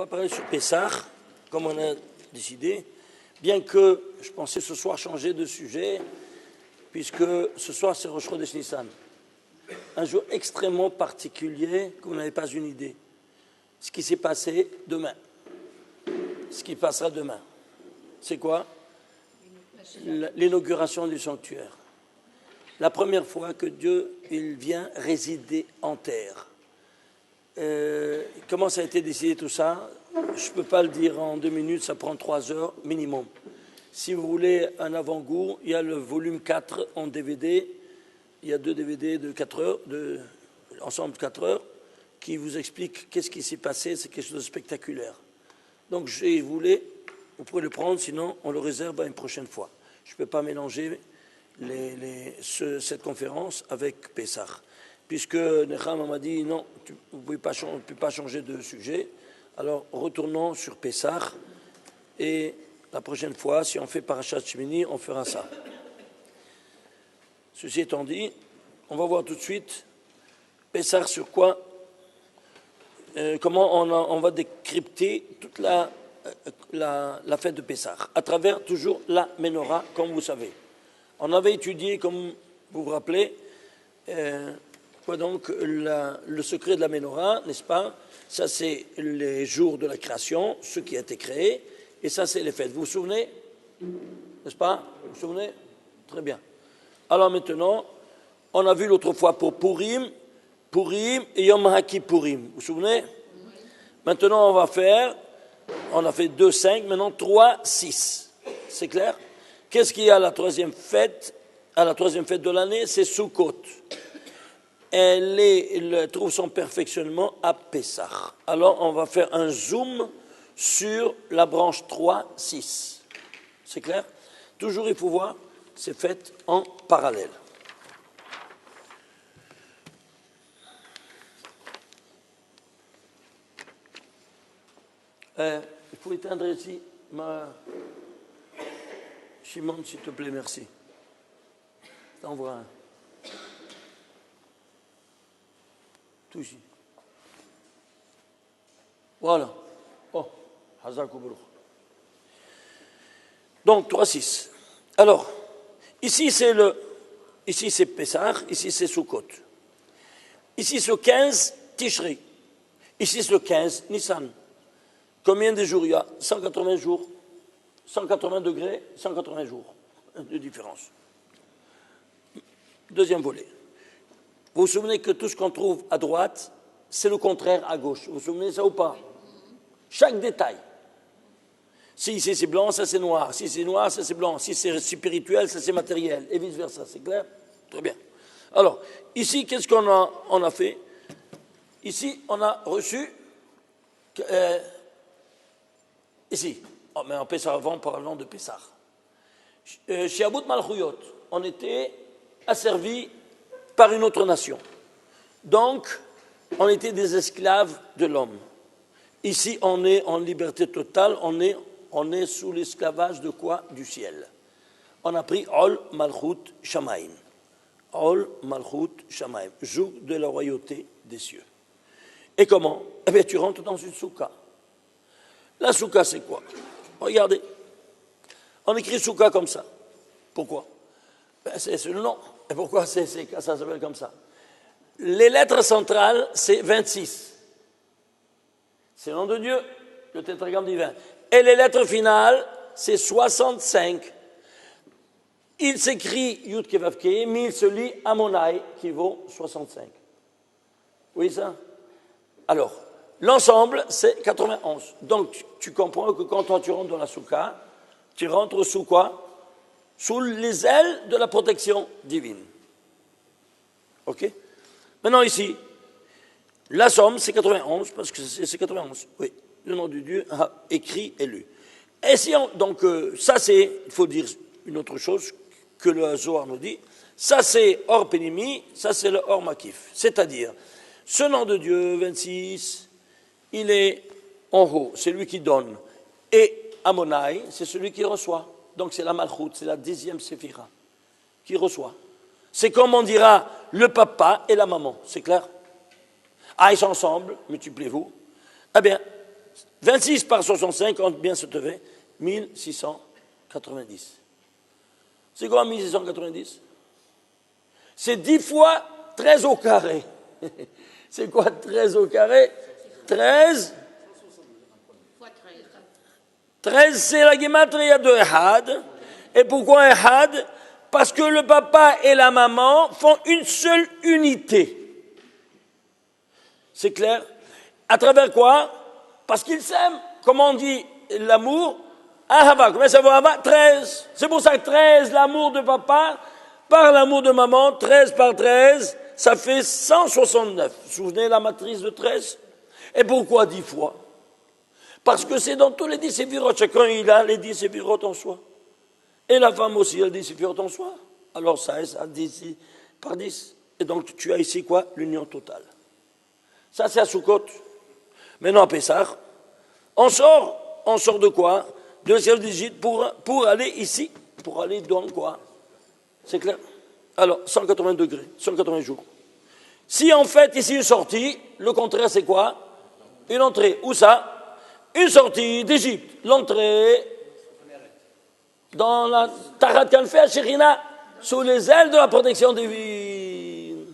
va parler sur Pessah, comme on a décidé, bien que je pensais ce soir changer de sujet, puisque ce soir c'est Rosh Chodesh Nissan. Un jour extrêmement particulier que vous n'avez pas une idée. Ce qui s'est passé demain. Ce qui passera demain. C'est quoi? L'inauguration du sanctuaire. La première fois que Dieu il vient résider en terre. Comment ça a été décidé tout ça? Je ne peux pas le dire en 2 minutes, ça prend 3 heures minimum. Si vous voulez un avant-goût, il y a le volume 4 en DVD. Il y a 2 DVD de 4 heures, ensemble 4 heures, qui vous expliquent qu'est-ce qui s'est passé. C'est quelque chose de spectaculaire. Donc, je voulais, vous pouvez le prendre, sinon on le réserve à une prochaine fois. Je ne peux pas mélanger cette conférence avec Pessah. Puisque Necham m'a dit non, vous ne pouvez pas changer de sujet. Alors, retournons sur Pessah. Et la prochaine fois, si on fait Parashat Shemini, on fera ça. Ceci étant dit, on va voir tout de suite Pessah sur quoi, comment on va décrypter toute la fête de Pessah, à travers toujours la Menorah, comme vous savez. On avait étudié, comme vous vous rappelez, donc le secret de la Menorah, n'est-ce pas? Ça, c'est les jours de la création, ce qui a été créé, et ça, c'est les fêtes. Vous vous souvenez? N'est-ce pas? Vous vous souvenez? Très bien. Alors maintenant, on a vu l'autre fois pour Purim et Yom HaKippurim. Vous vous souvenez? Maintenant, on a fait 2, 5, maintenant 3, 6. C'est clair? Qu'est-ce qu'il y a à la troisième fête? À la troisième fête de l'année, c'est Sukkot. Elle trouve son perfectionnement à Pessah. Alors, on va faire un zoom sur la branche 3, 6. C'est clair? Toujours, il faut voir ces fêtes en parallèle. Il faut éteindre ici Shimon, s'il te plaît, merci. T'envoie un. Tout ici. Voilà. Oh, Hazak Baruch. Donc, 3-6. Alors, ici c'est Pessah, ici c'est Sukkot. Ici c'est le 15 Tishri. Ici c'est le 15 Nissan. Combien de jours il y a? 180 jours. 180 degrés, 180 jours de différence. Deuxième volet. Vous vous souvenez que tout ce qu'on trouve à droite, c'est le contraire à gauche. Vous vous souvenez de ça ou pas? Chaque détail. Si ici c'est blanc, ça c'est noir. Si c'est noir, ça c'est blanc. Si c'est spirituel, ça c'est matériel. Et vice-versa. C'est clair? Très bien. Alors, ici, qu'est-ce qu'on a fait? Ici, on a reçu... ici. Oh, mais en Pessah avant, parlons de Pessah. Chez Abut Malchuyot, on était asservis par une autre nation. Donc, on était des esclaves de l'homme. Ici, on est en liberté totale, on est sous l'esclavage de quoi? Du ciel. On a pris Ol Malchut Shamaim. Ol Malchut Shamaim, joug de la royauté des cieux. Et comment? Eh bien, tu rentres dans une soukha. La soukha, c'est quoi? Regardez. On écrit soukha comme ça. Pourquoi? Ben, c'est le nom. Et pourquoi ça s'appelle comme ça? Les lettres centrales, c'est 26. C'est le nom de Dieu, le tétragramme divin. Et les lettres finales, c'est 65. Il s'écrit Yud Kevav Ke, mais il se lit Amonai, qui vaut 65. Oui, ça? Alors, l'ensemble, c'est 91. Donc, tu comprends que quand tu rentres dans la soukha, tu rentres sous quoi? Sous les ailes de la protection divine. OK? Maintenant, ici, la somme, c'est 91, parce que c'est 91. Oui, le nom de Dieu écrit et lu. Et si donc, ça, c'est, il faut dire une autre chose que le Zohar nous dit. Ça, c'est Or Pénimi, ça, c'est le Or Makif. C'est-à-dire, ce nom de Dieu, 26, il est en haut, c'est lui qui donne. Et Amonai, c'est celui qui reçoit. Donc, c'est la Malchut, c'est la 10e séphira qui reçoit. C'est comme on dira le papa et la maman, c'est clair? Ah, ils sont ensemble, multipliez-vous. Eh bien, 26 par 65, compte bien se lever, 1690. C'est quoi 1690? C'est 10 fois 13 au carré. C'est quoi 13 au carré? 13. 13, c'est la gematria de Ehad. Et pourquoi Ehad? Parce que le papa et la maman font une seule unité. C'est clair? À travers quoi? Parce qu'ils s'aiment. Comment on dit l'amour? Ahava. Combien ça vaut Ahava? 13. C'est pour ça que 13, l'amour de papa par l'amour de maman, 13 par 13, ça fait 169. Vous vous souvenez la matrice de 13? Et pourquoi 10 fois? Parce que c'est dans tous les 10 séphirotes. Chacun, il a les 10 séphirotes en soi. Et la femme aussi, elle a 10 séphirotes en soi. Alors ça est à 10 par 10. Et donc tu as ici quoi? L'union totale. Ça, c'est à Sukkot. Maintenant, à Pessah, on sort de quoi? De l'esclavage d'Égypte pour aller ici, pour aller dans quoi? C'est clair? Alors, 180 degrés, 180 jours. Si en fait, ici, une sortie, le contraire, c'est quoi? Une entrée. Où ça? Une sortie d'Égypte. L'entrée dans la Tarat Kanfé à Shirina, sous les ailes de la protection divine.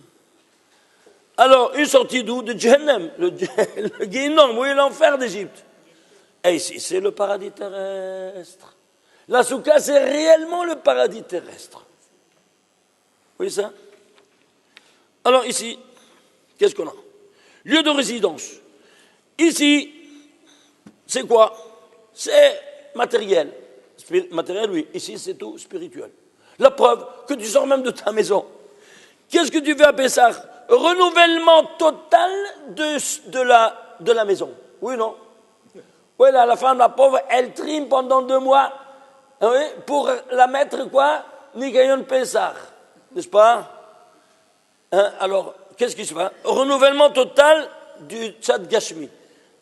Alors, une sortie d'où? De Jahannam, le Guénom, oui, l'enfer d'Égypte. Et ici, c'est le paradis terrestre. La Souka, c'est réellement le paradis terrestre. Vous voyez ça? Alors ici, qu'est-ce qu'on a? Lieu de résidence. Ici, c'est quoi? C'est matériel. Matériel, oui. Ici, c'est tout spirituel. La preuve que tu sors même de ta maison. Qu'est-ce que tu fais à Pessah? Renouvellement total de la maison. Oui ou non? Oui, là, la femme, la pauvre, elle trime pendant 2 mois, oui, pour la mettre quoi? Nikayon Pessah. N'est-ce pas? Hein? Alors, qu'est-ce qui se passe? Renouvellement total du Tzad Gashmi,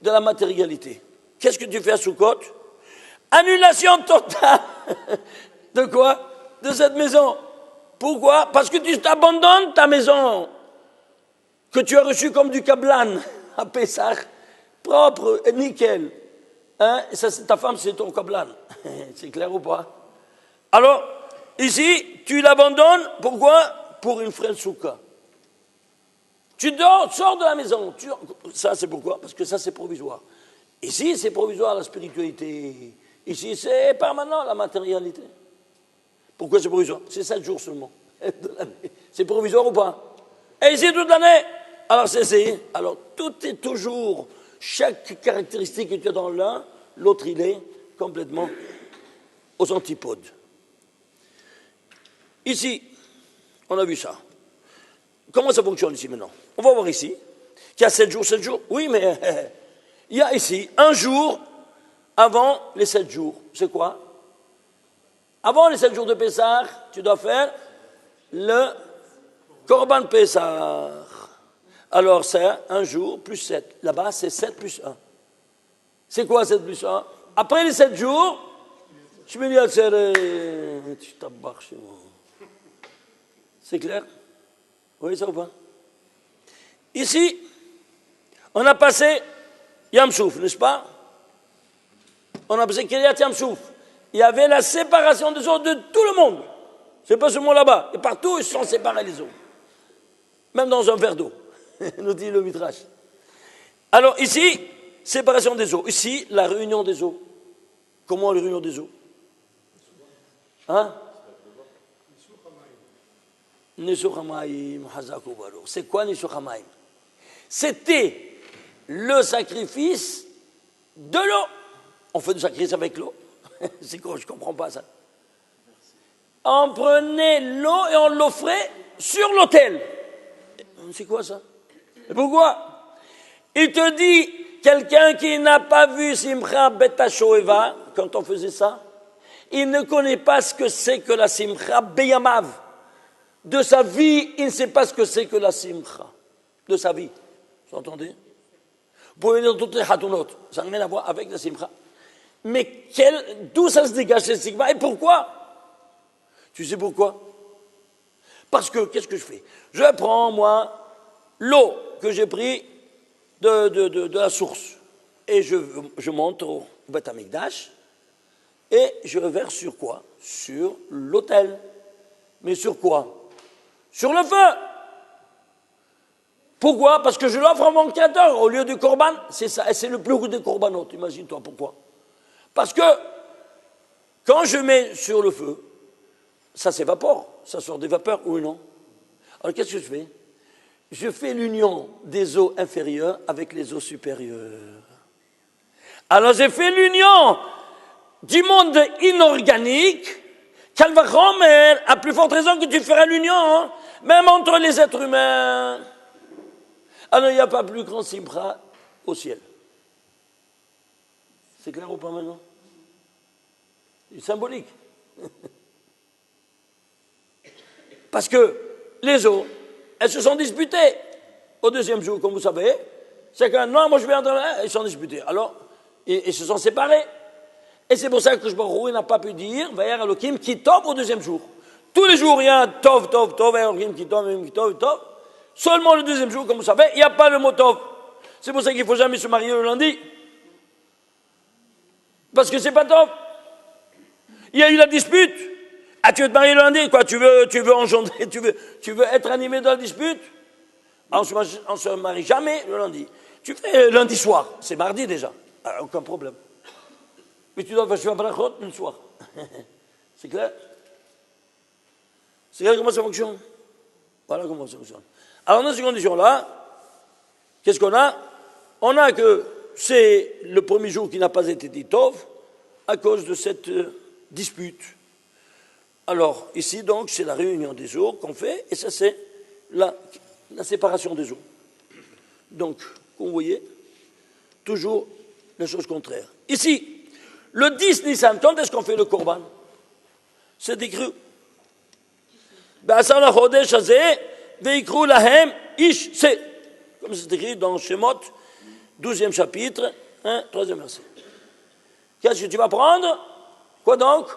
de la matérialité. Qu'est-ce que tu fais à Sukkot? Annulation totale de quoi? De cette maison. Pourquoi? Parce que tu t'abandonnes ta maison que tu as reçue comme du Kablan à Pessah, propre, nickel. Hein? Ça, ta femme, c'est ton Kablan. C'est clair ou pas? Alors, ici, tu l'abandonnes, pourquoi? Pour une frêle souka. Tu sors de la maison. Ça, c'est pourquoi? Parce que ça, c'est provisoire. Ici, c'est provisoire, la spiritualité. Ici, c'est permanent, la matérialité. Pourquoi c'est provisoire? C'est 7 jours seulement de l'année. C'est provisoire ou pas? Et ici, toute l'année. Alors, tout est toujours, chaque caractéristique que tu as dans l'un, l'autre, il est complètement aux antipodes. Ici, on a vu ça. Comment ça fonctionne ici maintenant? On va voir ici, qu'il y a 7 jours. Oui, mais il y a ici un jour avant les 7 jours. C'est quoi? Avant les 7 jours de Pessah, tu dois faire le Korban Pessah. Alors c'est un jour plus 7. Là-bas, c'est 7 plus 1. C'est quoi 7 plus 1? Après les 7 jours, je me dis à tu t'abarres chez moi. C'est clair? Vous voyez ça ou pas? Ici, on a passé Yam Souf, n'est-ce pas? On a passé Kiryat Yam Souf. Il y avait la séparation des eaux de tout le monde. C'est pas seulement là-bas. Et partout, ils sont séparés les eaux. Même dans un verre d'eau, nous dit le Midrash. Alors ici, séparation des eaux. Ici, la réunion des eaux. Comment la réunion des eaux? Hein? C'est quoi Nisuch Hamaim? C'était le sacrifice de l'eau. On fait du sacrifice avec l'eau. C'est quoi? Je ne comprends pas ça. On prenait l'eau et on l'offrait sur l'autel. C'est quoi ça? Et pourquoi? Il te dit, quelqu'un qui n'a pas vu Simcha Beta Shoeva, quand on faisait ça, il ne connaît pas ce que c'est que la Simcha Beyamav. De sa vie, il ne sait pas ce que c'est que la Simcha. De sa vie. Vous entendez? Vous pouvez dire toutes les Hatunot. Ça n'a rien à voir avec la Simcha. Mais d'où ça se dégage cette Simcha? Et pourquoi? Tu sais pourquoi? Parce que, qu'est-ce que je fais? Je prends, moi, l'eau que j'ai pris de la source. et je monte au Beth Amikdash, et je verse sur quoi? Sur l'autel. Mais sur quoi? Sur le feu. Pourquoi? Parce que je l'offre à mon créateur au lieu du korban. C'est ça, et c'est le plus gros des korbanot, imagine-toi pourquoi. Parce que quand je mets sur le feu, ça s'évapore, ça sort des vapeurs, oui ou non? Alors qu'est-ce que je fais? Je fais l'union des eaux inférieures avec les eaux supérieures. Alors j'ai fait l'union du monde inorganique, Calvachomer, à plus forte raison que tu feras l'union, hein, même entre les êtres humains. Alors il n'y a pas plus grand simra au ciel. C'est clair ou pas maintenant? C'est symbolique. Parce que les eaux, elles se sont disputées au deuxième jour, comme vous savez. C'est que non, moi je vais entendre, ils sont disputés. Alors, ils se sont séparés. Et c'est pour ça que Baruch Hu n'a pas pu dire Vayer Elohim qui tombe au deuxième jour. Tous les jours, il y a un Tov, Tov, Tov, Vayer Elohim qui tombe, Tov. Seulement le deuxième jour, comme vous savez, il n'y a pas le mot Tov. C'est pour ça qu'il ne faut jamais se marier le lundi. Parce que c'est pas Tov. Il y a eu la dispute. Ah, tu veux te marier le lundi, quoi? Tu veux engendrer, tu veux être animé dans la dispute? On ne se marie jamais le lundi. Tu fais lundi soir, c'est mardi déjà. Ah, aucun problème. Mais tu dois faire un brachot le soir. C'est clair? C'est clair comment ça fonctionne? Voilà comment ça fonctionne. Alors dans ces conditions-là, qu'est-ce qu'on a? On a que c'est le premier jour qui n'a pas été dit Tov à cause de cette dispute. Alors, ici, donc, c'est la réunion des eaux qu'on fait, et ça, c'est la séparation des eaux. Donc, comme vous voyez, toujours la chose contraire. Ici, le 10 Nissan, quand est-ce qu'on fait le korban? C'est écrit. Ba'asar lachodesh hazeh, ve'ikru lahem ish se. Comme c'est écrit dans Shemot, 12e chapitre, 3e verset. Qu'est-ce que tu vas prendre? Quoi donc?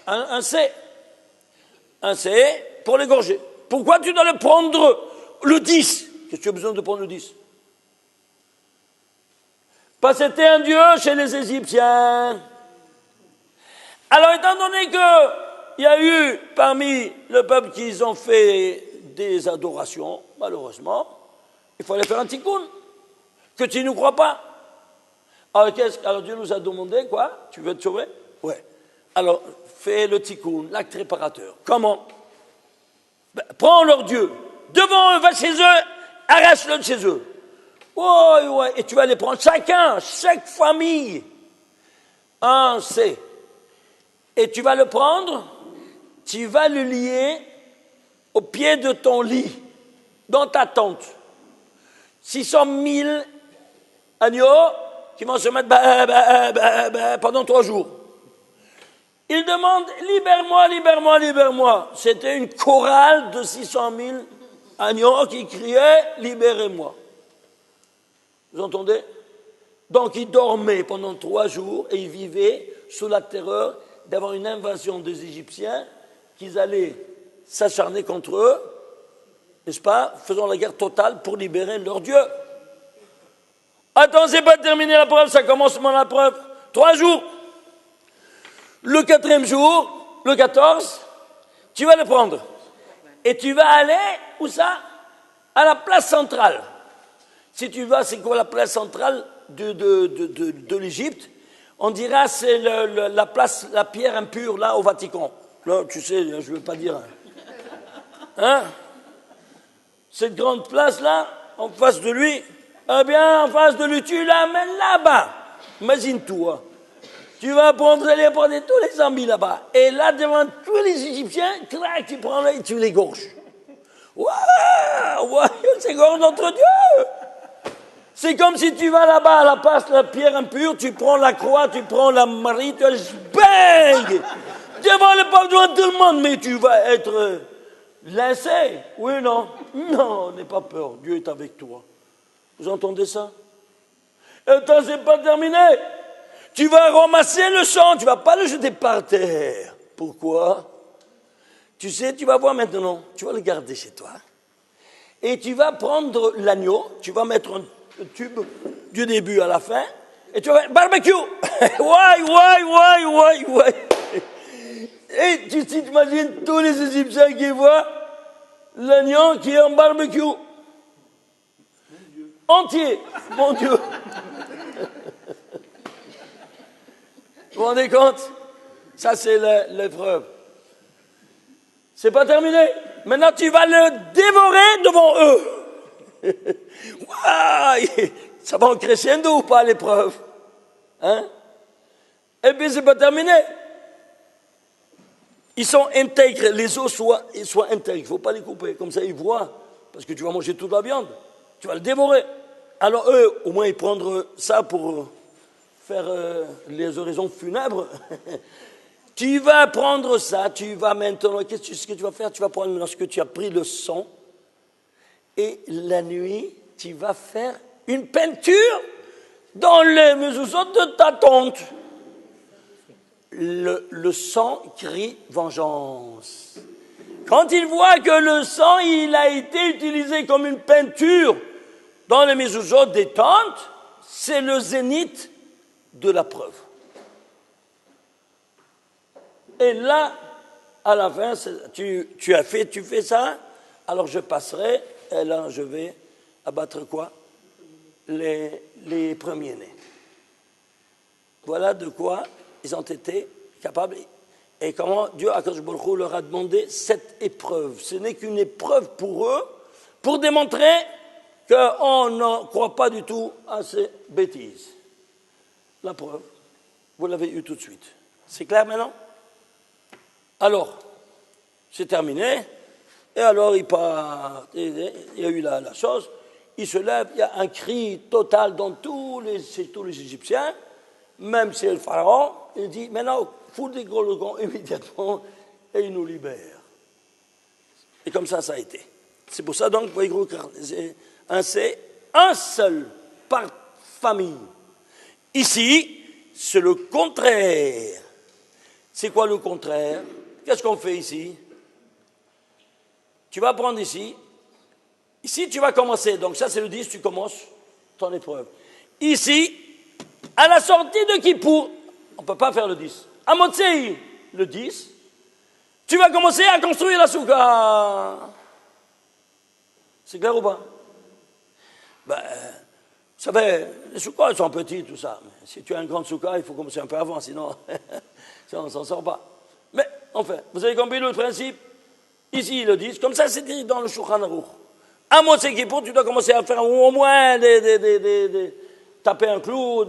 Un C. Un C pour l'égorger. Pourquoi tu dois le prendre le 10? Qu'est-ce que tu as besoin de prendre le 10? Parce que c'était un dieu chez les Égyptiens. Alors, étant donné qu'il y a eu parmi le peuple qui ont fait des adorations, malheureusement, il fallait faire un tikkun. Que tu ne crois pas. Alors Dieu nous a demandé quoi? Tu veux te sauver? Ouais. Alors, fais le tikkun, l'acte réparateur. Comment? Prends leur Dieu, devant eux, va chez eux, arrache-le de chez eux. Ouais, et tu vas les prendre chacun, chaque famille, un C. Et tu vas le prendre, tu vas le lier au pied de ton lit, dans ta tente. 600 000 agneaux qui vont se mettre pendant 3 jours. Il demande libère-moi, libère-moi, libère-moi. C'était une chorale de 600 000 agneaux qui criaient libérez-moi. Vous entendez? Donc il dormait pendant 3 jours et il vivait sous la terreur d'avoir une invasion des Égyptiens qu'ils allaient s'acharner contre eux, n'est-ce pas? Faisant la guerre totale pour libérer leur Dieu. Attends, c'est pas terminé la preuve, ça commence maintenant la preuve. 3 jours. Le 4e jour, le 14, tu vas le prendre. Et tu vas aller, où ça? À la place centrale. Si tu vas, c'est quoi la place centrale de l'Égypte? On dira c'est la place, la pierre impure là au Vatican. Là, tu sais, je ne veux pas dire. Hein? Cette grande place là, en face de lui, eh bien, en face de lui, tu l'amènes là-bas. Imagine-toi. Tu vas prendre tous les zombies là-bas. Et là, devant tous les Égyptiens, clac, tu prends là et tu l'égorges. Waouh, c'est gorge notre Dieu. C'est comme si tu vas là-bas à la place de la pierre impure, tu prends la croix, tu prends la Marie, tu bang devant le peuple, devant tout le monde, mais tu vas être lancé. Oui, non? Non, n'aie pas peur, Dieu est avec toi. Vous entendez ça? Attends, c'est pas terminé. Tu vas ramasser le sang, tu ne vas pas le jeter par terre. Pourquoi? Tu sais, tu vas voir maintenant, tu vas le garder chez toi. Et tu vas prendre l'agneau, tu vas mettre tube du début à la fin, et tu vas faire barbecue. Ouais. Et tu t'imagines tous les Égyptiens qui voient l'agneau qui est en barbecue. Entier, mon Dieu. Vous vous rendez compte? Ça, c'est l'épreuve. C'est pas terminé. Maintenant, tu vas le dévorer devant eux. Ouais, ça va en crescendo ou pas, l'épreuve? Hein? Et puis, c'est pas terminé. Ils sont intègres, les os soient intègres. Il ne faut pas les couper. Comme ça, ils voient. Parce que tu vas manger toute la viande. Tu vas le dévorer. Alors, eux, au moins, ils prendront ça pour faire les oraisons funèbres. Tu vas prendre ça, tu vas maintenant, qu'est-ce que tu vas faire? Tu vas prendre, lorsque tu as pris le sang, et la nuit, tu vas faire une peinture dans les mezuzot de ta tente. Le sang crie vengeance. Quand il voit que le sang, il a été utilisé comme une peinture dans les mezuzot des tentes, c'est le zénith de la preuve. Et là, à la fin, tu fais ça, alors je passerai, et là je vais abattre quoi? Les premiers-nés. Voilà de quoi ils ont été capables, et comment Dieu, Akadosh Baruch Hu, leur a demandé cette épreuve. Ce n'est qu'une épreuve pour eux, pour démontrer qu'on ne croit pas du tout à ces bêtises. La preuve, vous l'avez eu tout de suite. C'est clair maintenant? Alors, c'est terminé, et alors il part, il y a eu la chose, il se lève, il y a un cri total dans tous les Égyptiens, même c'est le pharaon, il dit, maintenant, fout des gros logons immédiatement, et il nous libère. Et comme ça a été. C'est pour ça donc, c'est un seul par famille. Ici, c'est le contraire. C'est quoi le contraire? Qu'est-ce qu'on fait ici? Tu vas prendre ici. Ici, tu vas commencer. Donc ça, c'est le 10, tu commences ton épreuve. Ici, à la sortie de Kippour, on ne peut pas faire le 10. À Motsei, le 10, tu vas commencer à construire la souka. C'est clair ou pas? Ben, vous savez, les soukas, elles sont petites, tout ça. Mais si tu as une grande souka, il faut commencer un peu avant, sinon on ne s'en sort pas. Mais, enfin, vous avez compris le principe? Ici, ils le disent. Comme ça, c'est dit dans le Shulchan Aruch. À Motsei Kippour, tu dois commencer à faire au moins taper un clou,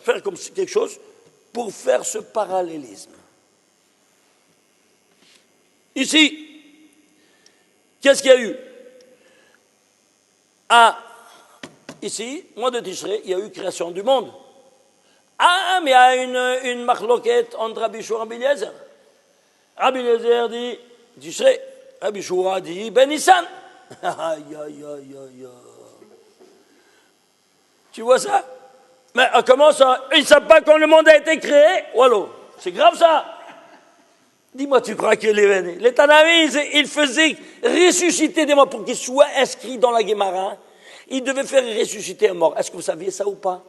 faire comme quelque chose pour faire ce parallélisme. Ici, qu'est-ce qu'il y a eu? Ici, mois de Tishrei, il y a eu création du monde. Ah, mais il y a une marloquette entre Rabbi Shua et Rabbi Eliezer. Rabbi Eliezer dit Tishrei, Rabbi Shua dit Ben Nissan. Aïe. Tu vois ça? Mais comment ça? Ils ne savent pas quand le monde a été créé? Voilà, c'est grave ça. Dis-moi, tu crois que les Tanaïs, ils faisaient ressusciter des morts pour qu'ils soient inscrits dans la Gemara. Ils devaient faire ressusciter un mort. Est-ce que vous saviez ça ou pas?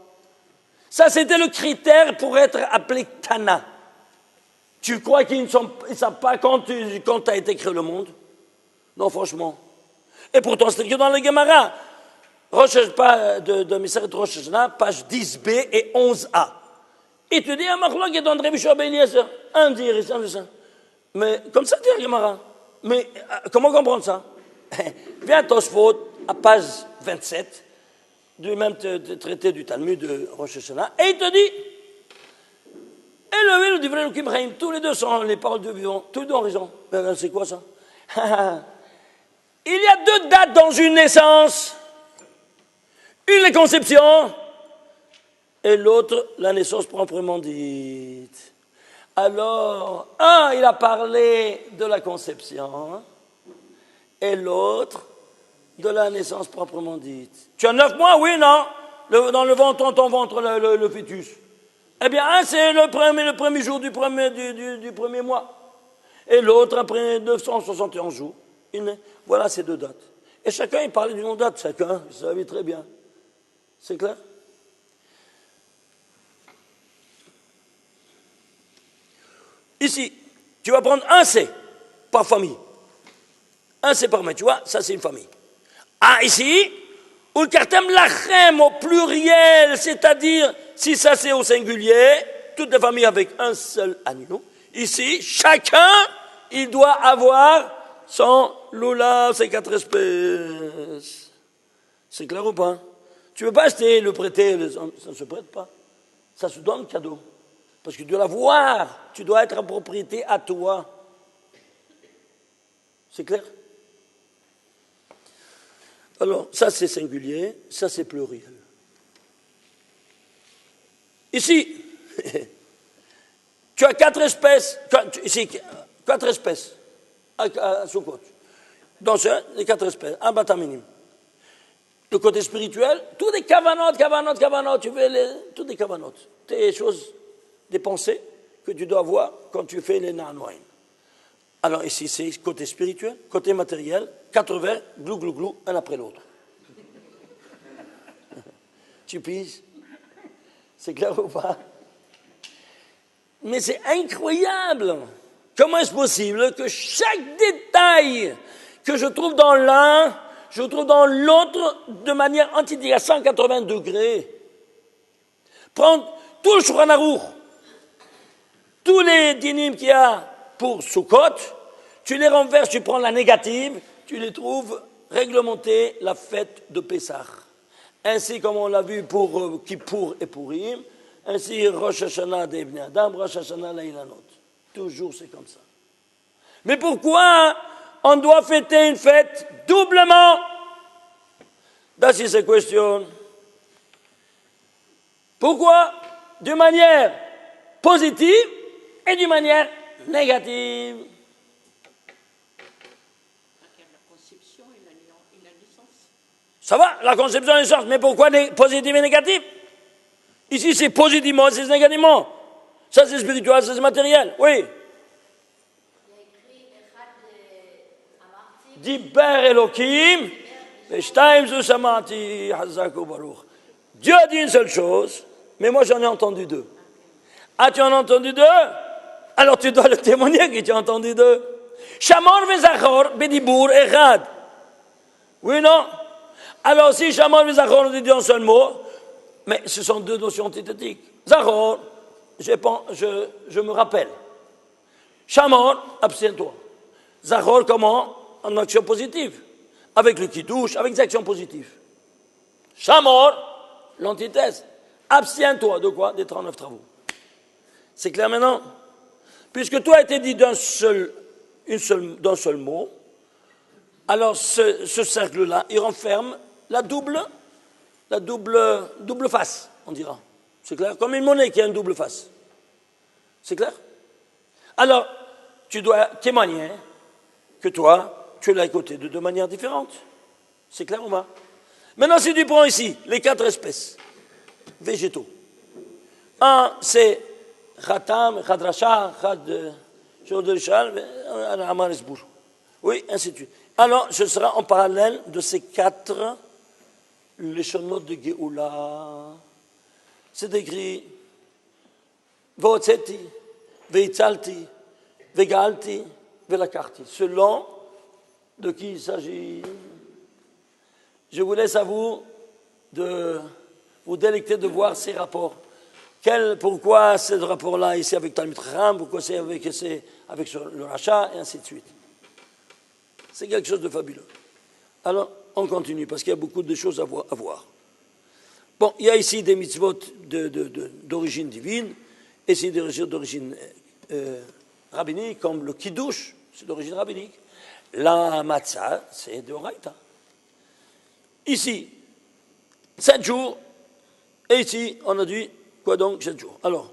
Ça, c'était le critère pour être appelé Tana. Tu crois qu'ils ne savent pas quand a été créé le monde? Non, franchement. Et pourtant, c'est écrit dans la Gemara. De Miseret Rosh Hashanah, page 10b et 11a. Il te dit, un marlog est dans Rabbi Shua ben Eliezer. Un dit ça. Mais comme ça, dit la Gemara. Mais comment comprendre ça? Viens à Tosfot, à page 27, du même traité du Talmud de Rosh Hashanah, et il te dit, Elohim le Divrei Elokim Chaim, tous les deux sont les paroles de vivant, tous les deux ont raison. Mais c'est quoi ça? Il y a deux dates dans une naissance. Une, la conception, et l'autre, la naissance proprement dite. Alors, un, il a parlé de la conception, et l'autre, de la naissance proprement dite. Tu as 9 mois, oui, non? Dans le ventre, dans ton ventre, le fœtus. Eh bien, un, c'est le premier jour du premier mois. Et l'autre, après 971 jours. Voilà ces deux dates. Et chacun, il parlait d'une date, chacun, il savait très bien. C'est clair? Ici, tu vas prendre un C par famille. Un C par maître, tu vois, ça c'est une famille. Ah, ici, Ulkartem lachem au pluriel, c'est-à-dire, si ça c'est au singulier, toutes les familles avec un seul agneau. Ici, chacun, il doit avoir son lula, ses 4 espèces. C'est clair ou pas? Tu ne veux pas acheter, le prêter, ça ne se prête pas. Ça se donne cadeau. Parce que tu dois l'avoir, tu dois être en propriété à toi. C'est clair? Alors, ça c'est singulier, ça c'est pluriel. Ici, tu as 4 espèces, ici, 4 espèces à Sukkot. Donc, les 4 espèces, un bataminim. Le côté spirituel, tous des kavanotes, tu veux tous des kavanotes. Des choses, des pensées que tu dois avoir quand tu fais les nanoïm. Alors ici, c'est côté spirituel, côté matériel, 4 verres, glou, glou, glou, un après l'autre. Tu pises? C'est clair ou pas? Mais c'est incroyable! Comment est-ce possible que chaque détail que je trouve dans l'un, je trouve dans l'autre de manière antidique à 180 degrés? Prends tout le Shulchan Aruch, tous les dinim qu'il y a pour Sukkot, tu les renverses, tu prends la négative, tu les trouves réglementer la fête de Pessah. Ainsi comme on l'a vu pour Kippour et Purim, ainsi Rosh Hashanah des Bnei Adam, Rosh Hashanah l'Ilanot. Toujours c'est comme ça. Mais pourquoi on doit fêter une fête doublement? That is the question. Pourquoi? D'une manière positive et d'une manière négative. La conception et la naissance. Ça va, la conception et la naissance, mais pourquoi positif et négatif? Ici c'est positivement, c'est négativement. Ça c'est spirituel, ça c'est matériel, oui. Diber Elohim, Veshtaim Zu Shamati, Hazaku Baruch. Dieu a dit une seule chose, mais moi j'en ai entendu 2. Ah, tu en as entendu 2? Alors tu dois le témoigner que tu as entendu 2. Shamor Vezachor, Bedibur Echad. Oui, non? Alors si Shamor Vezachor, on dit un seul mot, mais ce sont 2 notions antithétiques. Zachor, je me rappelle. Shamor, abstiens-toi. Zachor, comment? En action positive. Avec le kiddush, avec des actions positives. Shamor, l'antithèse. Abstiens-toi de quoi? Des 39 travaux. C'est clair maintenant? Puisque tout a été dit d'un seul mot, alors ce cercle-là, il renferme la double face, on dira. C'est clair? Comme une monnaie qui a une double face. C'est clair? Alors, tu dois témoigner que toi, tu l'as écouté de 2 manières différentes. C'est clair ou pas? Maintenant, si tu prends ici les 4 espèces végétaux, un, c'est Khatam, Khadracha, Khad, Shodeshal, Amar Esbour. Oui, ainsi de suite. Alors, ce sera en parallèle de ces 4 leshonot de Géoula. C'est écrit Votzeti, Veitzalti, Vegalti, Velakarti. Selon de qui il s'agit. Je vous laisse à vous de vous délecter de voir ces rapports. Pourquoi ce rapport-là ici avec Talmud Chacham, pourquoi c'est avec le rachat, et ainsi de suite. C'est quelque chose de fabuleux. Alors, on continue, parce qu'il y a beaucoup de choses à voir. Bon, il y a ici des mitzvot d'origine divine, et c'est d'origine rabbinique, comme le kiddush, c'est d'origine rabbinique. La matzah, c'est de Oraïta. Ici, 7 jours, et ici, on a dit, quoi donc, 7 jours. Alors,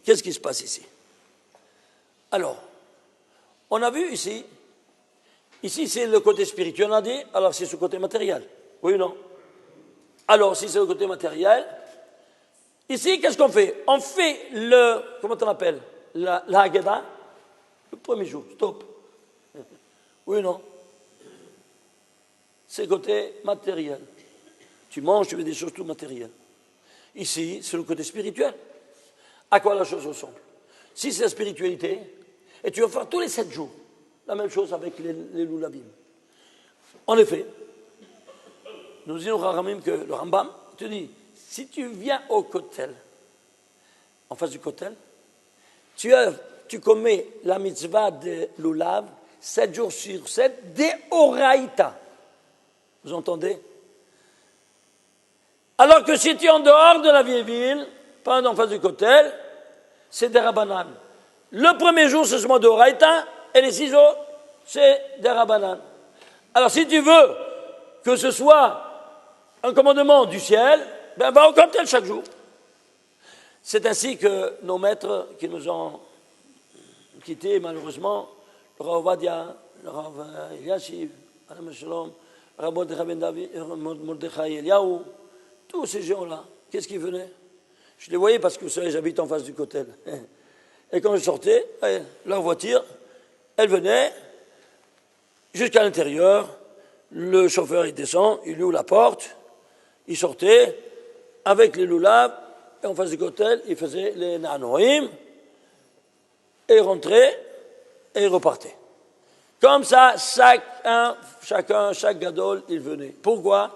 qu'est-ce qui se passe ici? Alors, on a vu ici c'est le côté spirituel, on a dit, alors c'est ce côté matériel. Oui ou non? Alors, si c'est le côté matériel, ici, qu'est-ce qu'on fait? On fait comment on appelle? La Haggadah, le premier jour, stop. Oui ou non? C'est le côté matériel. Tu manges, tu fais des choses tout matérielles. Ici, c'est le côté spirituel. À quoi la chose ressemble? Si c'est la spiritualité, et tu vas faire tous les 7 jours, la même chose avec les loulavim. En effet, nous disons Rahamim que le Rambam te dit, si tu viens au kotel, en face du kotel, tu commets la mitzvah de l'ulav 7 jours sur 7, de oraïta. Vous entendez? Alors que si tu es en dehors de la vieille ville, pas en face du kotel, c'est des rabanan. Le premier jour, c'est seulement de oraïta, et les 6 jours, c'est des rabanan. Alors si tu veux que ce soit un commandement du ciel, ben va au kotel chaque jour. C'est ainsi que nos maîtres qui nous ont quittés, malheureusement, le Rav Ovadia, le Rav Eliashiv, Alam Shalom, le Rav Mordechai Eliyahu, tous ces gens-là, qu'est-ce qu'ils venaient? Je les voyais parce que vous savez, j'habite en face du kotel. Et quand je sortais, leur voiture, elle venait jusqu'à l'intérieur, le chauffeur il descend, il ouvre la porte, il sortait avec les loulav, et en face du kotel, il faisait les nanoïm, et il rentrait, et il repartait. Comme ça, chaque gadol, il venait. Pourquoi?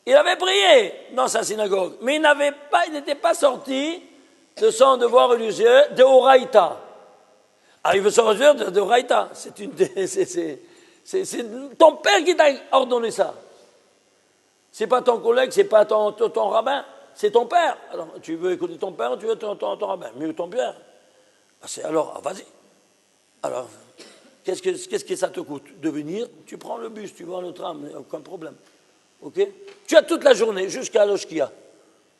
Il avait prié dans sa synagogue, mais il n'était pas sorti de son devoir religieux de Oraïta. Alors il veut sortir de Oraïta. C'est ton père qui t'a ordonné ça. C'est pas ton collègue, c'est pas ton rabbin, c'est ton père. Alors tu veux écouter ton père ou tu veux ton rabbin? Mieux ton père. Alors vas-y. Alors, qu'est-ce que ça te coûte? De venir, tu prends le bus, tu vas le tram, aucun problème. Ok? Tu as toute la journée jusqu'à l'Oshkia,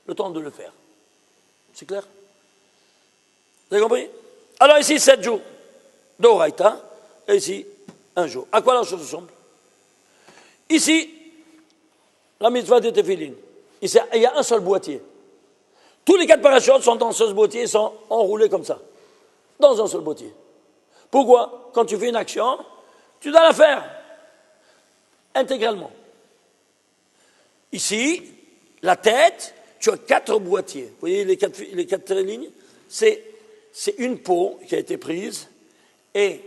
le temps de le faire. C'est clair? Vous avez compris? Alors ici, 7 jours d'Oraïta, et ici, 1 jour. À quoi la chose ressemble? Ici, la mitzvah de Tefillin. Ici, il y a un seul boîtier. Tous les 4 parachutes sont dans ce boîtier, sont enroulés comme ça, dans un seul boîtier. Pourquoi? Quand tu fais une action, tu dois la faire intégralement. Ici, la tête, tu as 4 boîtiers. Vous voyez les 4 lignes? C'est une peau qui a été prise et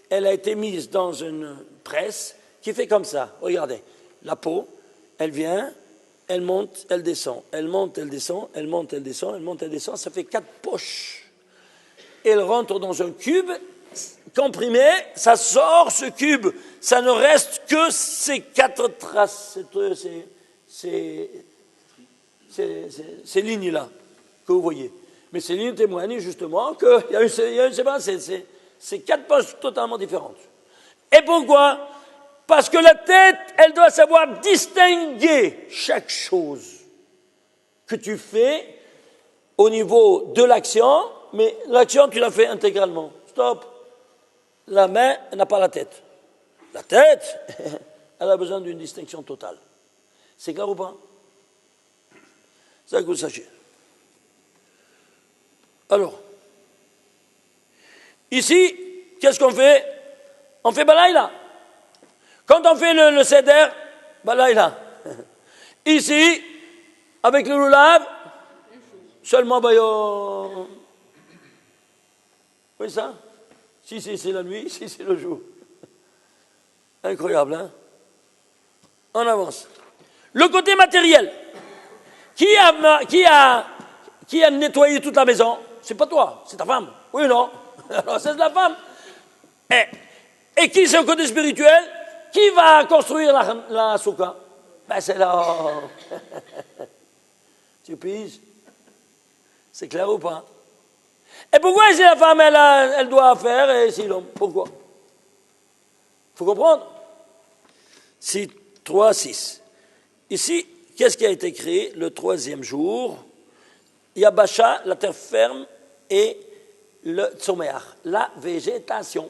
elle a été mise dans une presse qui fait comme ça. Regardez, la peau, elle vient, elle monte, elle descend. Elle monte, elle descend, elle monte, elle descend, elle monte, elle descend. Ça fait 4 poches. Elle rentre dans un cube comprimé, ça sort ce cube. Ça ne reste que ces 4 traces, ces lignes-là que vous voyez. Mais ces lignes témoignent justement qu'il y a une séparation. C'est 4 poches totalement différentes. Et pourquoi? Parce que la tête, elle doit savoir distinguer chaque chose que tu fais au niveau de l'action, mais l'action, tu la fais intégralement. Stop. La main, elle n'a pas la tête. La tête, elle a besoin d'une distinction totale. C'est clair ou pas? C'est ça que vous sachiez. Alors, ici, qu'est-ce qu'on fait? On fait balaïla. Quand on fait le seder, balaïla. Ici, avec le lulav, seulement bayo. Oui, ça? Si c'est la nuit, si c'est le jour. Incroyable, hein? On avance. Le côté matériel. Qui a nettoyé toute la maison? C'est pas toi, c'est ta femme. Oui ou non? Alors c'est de la femme. Et qui c'est le côté spirituel? Qui va construire la soukha? Ben c'est là. Tu piges? C'est clair ou pas? Et pourquoi si la femme elle doit faire et si l'homme? Pourquoi? Il faut comprendre. 3, 6. Ici, qu'est-ce qui a été créé le 3e jour? Yabasha, la terre ferme, et le tzomeach, la végétation.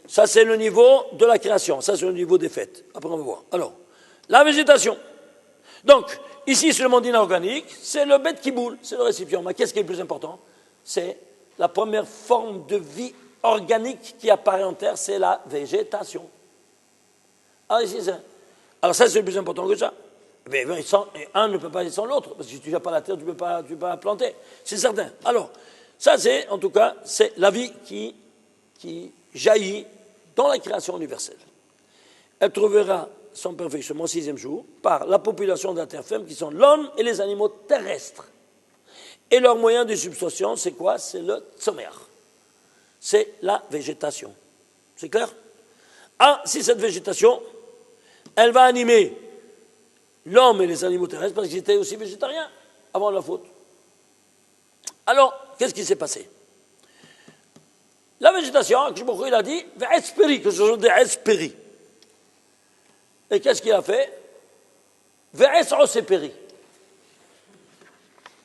Ça, c'est le niveau de la création. Ça, c'est le niveau des fêtes. Après, on va voir. Alors, la végétation. Donc, ici, c'est le monde inorganique, c'est le bête qui boule, c'est le récipient. Mais qu'est-ce qui est le plus important? C'est la première forme de vie organique qui apparaît en terre, c'est la végétation. Alors, ici, alors ça, c'est le plus important que ça. Mais un ne peut pas aller sans l'autre, parce que si tu n'as pas la terre, tu ne peux pas planter. C'est certain. Alors, ça c'est, en tout cas, c'est la vie qui jaillit dans la création universelle. Elle trouvera son perfectionnement au 6e jour par la population de la terre ferme, qui sont l'homme et les animaux terrestres. Et leur moyen de subsistance, c'est quoi? C'est le tzomer. C'est la végétation. C'est clair? Ah, si cette végétation, elle va animer l'homme et les animaux terrestres, parce qu'ils étaient aussi végétariens avant la faute. Alors, qu'est-ce qui s'est passé? La végétation, il a dit, que ce sont des espéri. Et qu'est-ce qu'il a fait? Vous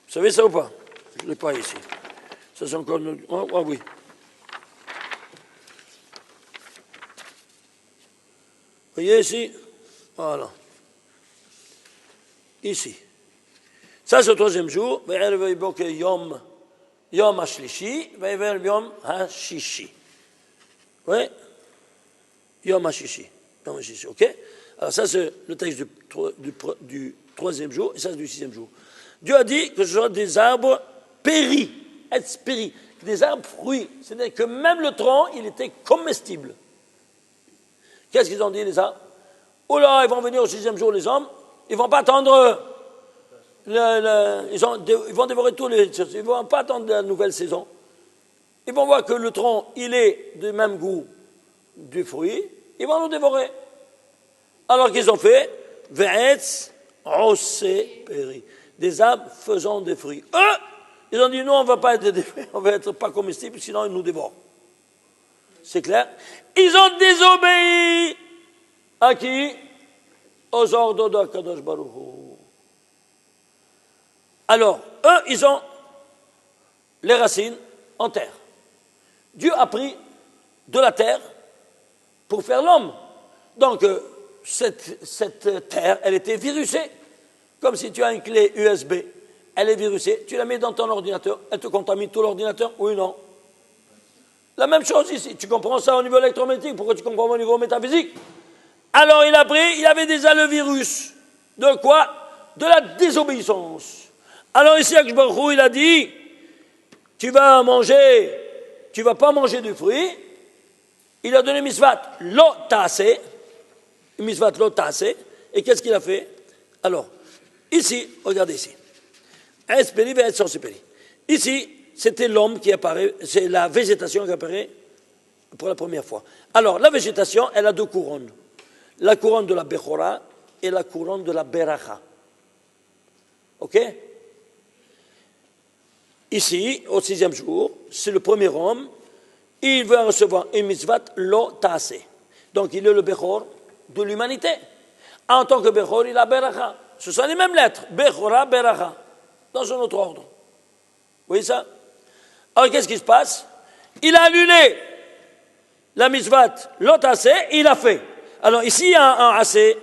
savez ça ou pas? Je ne l'ai pas ici. Ça c'est encore... Ah oui. Vous voyez ici? Voilà. Ici. Ça c'est le 3e jour. Yom HaShlishi, Yom HaShishi. Oui? Yom HaShishi. Yom HaShishi, ok? Alors ça c'est le texte du 3e jour, et ça c'est du 6e jour. Dieu a dit que ce sont des arbres péris, des arbres fruits. C'est-à-dire que même le tronc, il était comestible. Qu'est-ce qu'ils ont dit les arbres? Oh là, ils vont venir au 6e jour les hommes, ils ne vont pas attendre... ils vont dévorer tous les... Ils ne vont pas attendre la nouvelle saison. Ils vont voir que le tronc, il est du même goût du fruit, ils vont le dévorer. Alors qu'ils ont fait Ve'etz Osé Peri, des arbres faisant des fruits. Eux, ils ont dit non, on ne va pas être des fruits, on va être pas comestibles, sinon ils nous dévorent. C'est clair? Ils ont désobéi à qui? Aux ordres de Kadosh Baruch Hu. Alors, eux, ils ont les racines en terre. Dieu a pris de la terre pour faire l'homme. Donc, cette terre, elle était virusée. Comme si tu as une clé USB, elle est virusée, tu la mets dans ton ordinateur, elle te contamine tout l'ordinateur, oui ou non? La même chose ici, tu comprends ça au niveau électromagnétique, pourquoi tu comprends au niveau métaphysique? Alors il y avait déjà le virus. De quoi? De la désobéissance. Alors ici, Akadosh Baruch Hu, il a dit, tu vas pas manger du fruit. Il a donné misvat lo ta'aseh, misvat lo ta'aseh, et qu'est-ce qu'il a fait? Alors, ici, regardez ici. Espéri va être sans espéri. Ici, c'était l'homme qui apparaît, c'est la végétation qui apparaît pour la première fois. Alors, la végétation, elle a 2 couronnes. La couronne de la Bechora et la couronne de la Beracha. Ok? Ici, au 6e jour, c'est le premier homme, il va recevoir une mitzvat lo ta'aseh. Donc, il est le Bechor de l'humanité. En tant que Bechor, il a Beracha. Ce sont les mêmes lettres, Bechora, Beracha, dans un autre ordre. Vous voyez ça? Alors, qu'est-ce qui se passe? Il a annulé la mitzvat lo ta'aseh, il a fait. Alors, ici, il y a un assez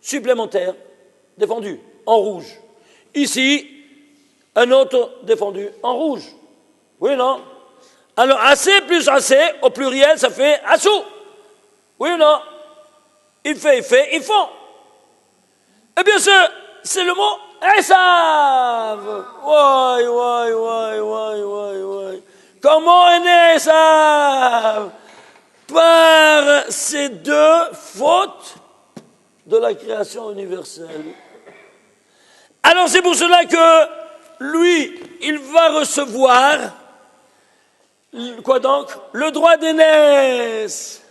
supplémentaire, défendu, en rouge. Ici, un autre défendu, en rouge. Oui, non? Alors, assez plus assez, au pluriel, ça fait assou. Oui ou non? Il fait, ils font. Eh bien, c'est le mot Esav. Ouais. Comment est né Esav? Par ces 2 fautes de la création universelle. Alors c'est pour cela que lui, il va recevoir, quoi donc? Le droit d'aînesse.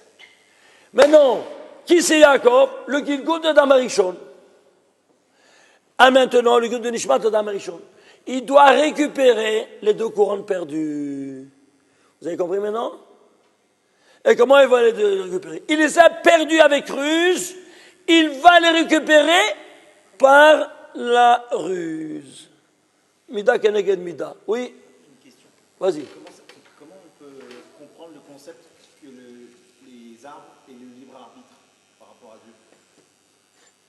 Maintenant, qui c'est Jacob? Le Gilgul de Damarishon. Ah, maintenant, le Gilgul de Nishmat de Damarishon. Il doit récupérer les 2 couronnes perdues. Vous avez compris maintenant? Et comment il va les récupérer? Il les a perdus avec ruse, il va les récupérer par la ruse. Mida keneged mida. Oui? Une question. Vas-y. Comment on peut comprendre le concept que les arbres et le libre arbitre par rapport à Dieu?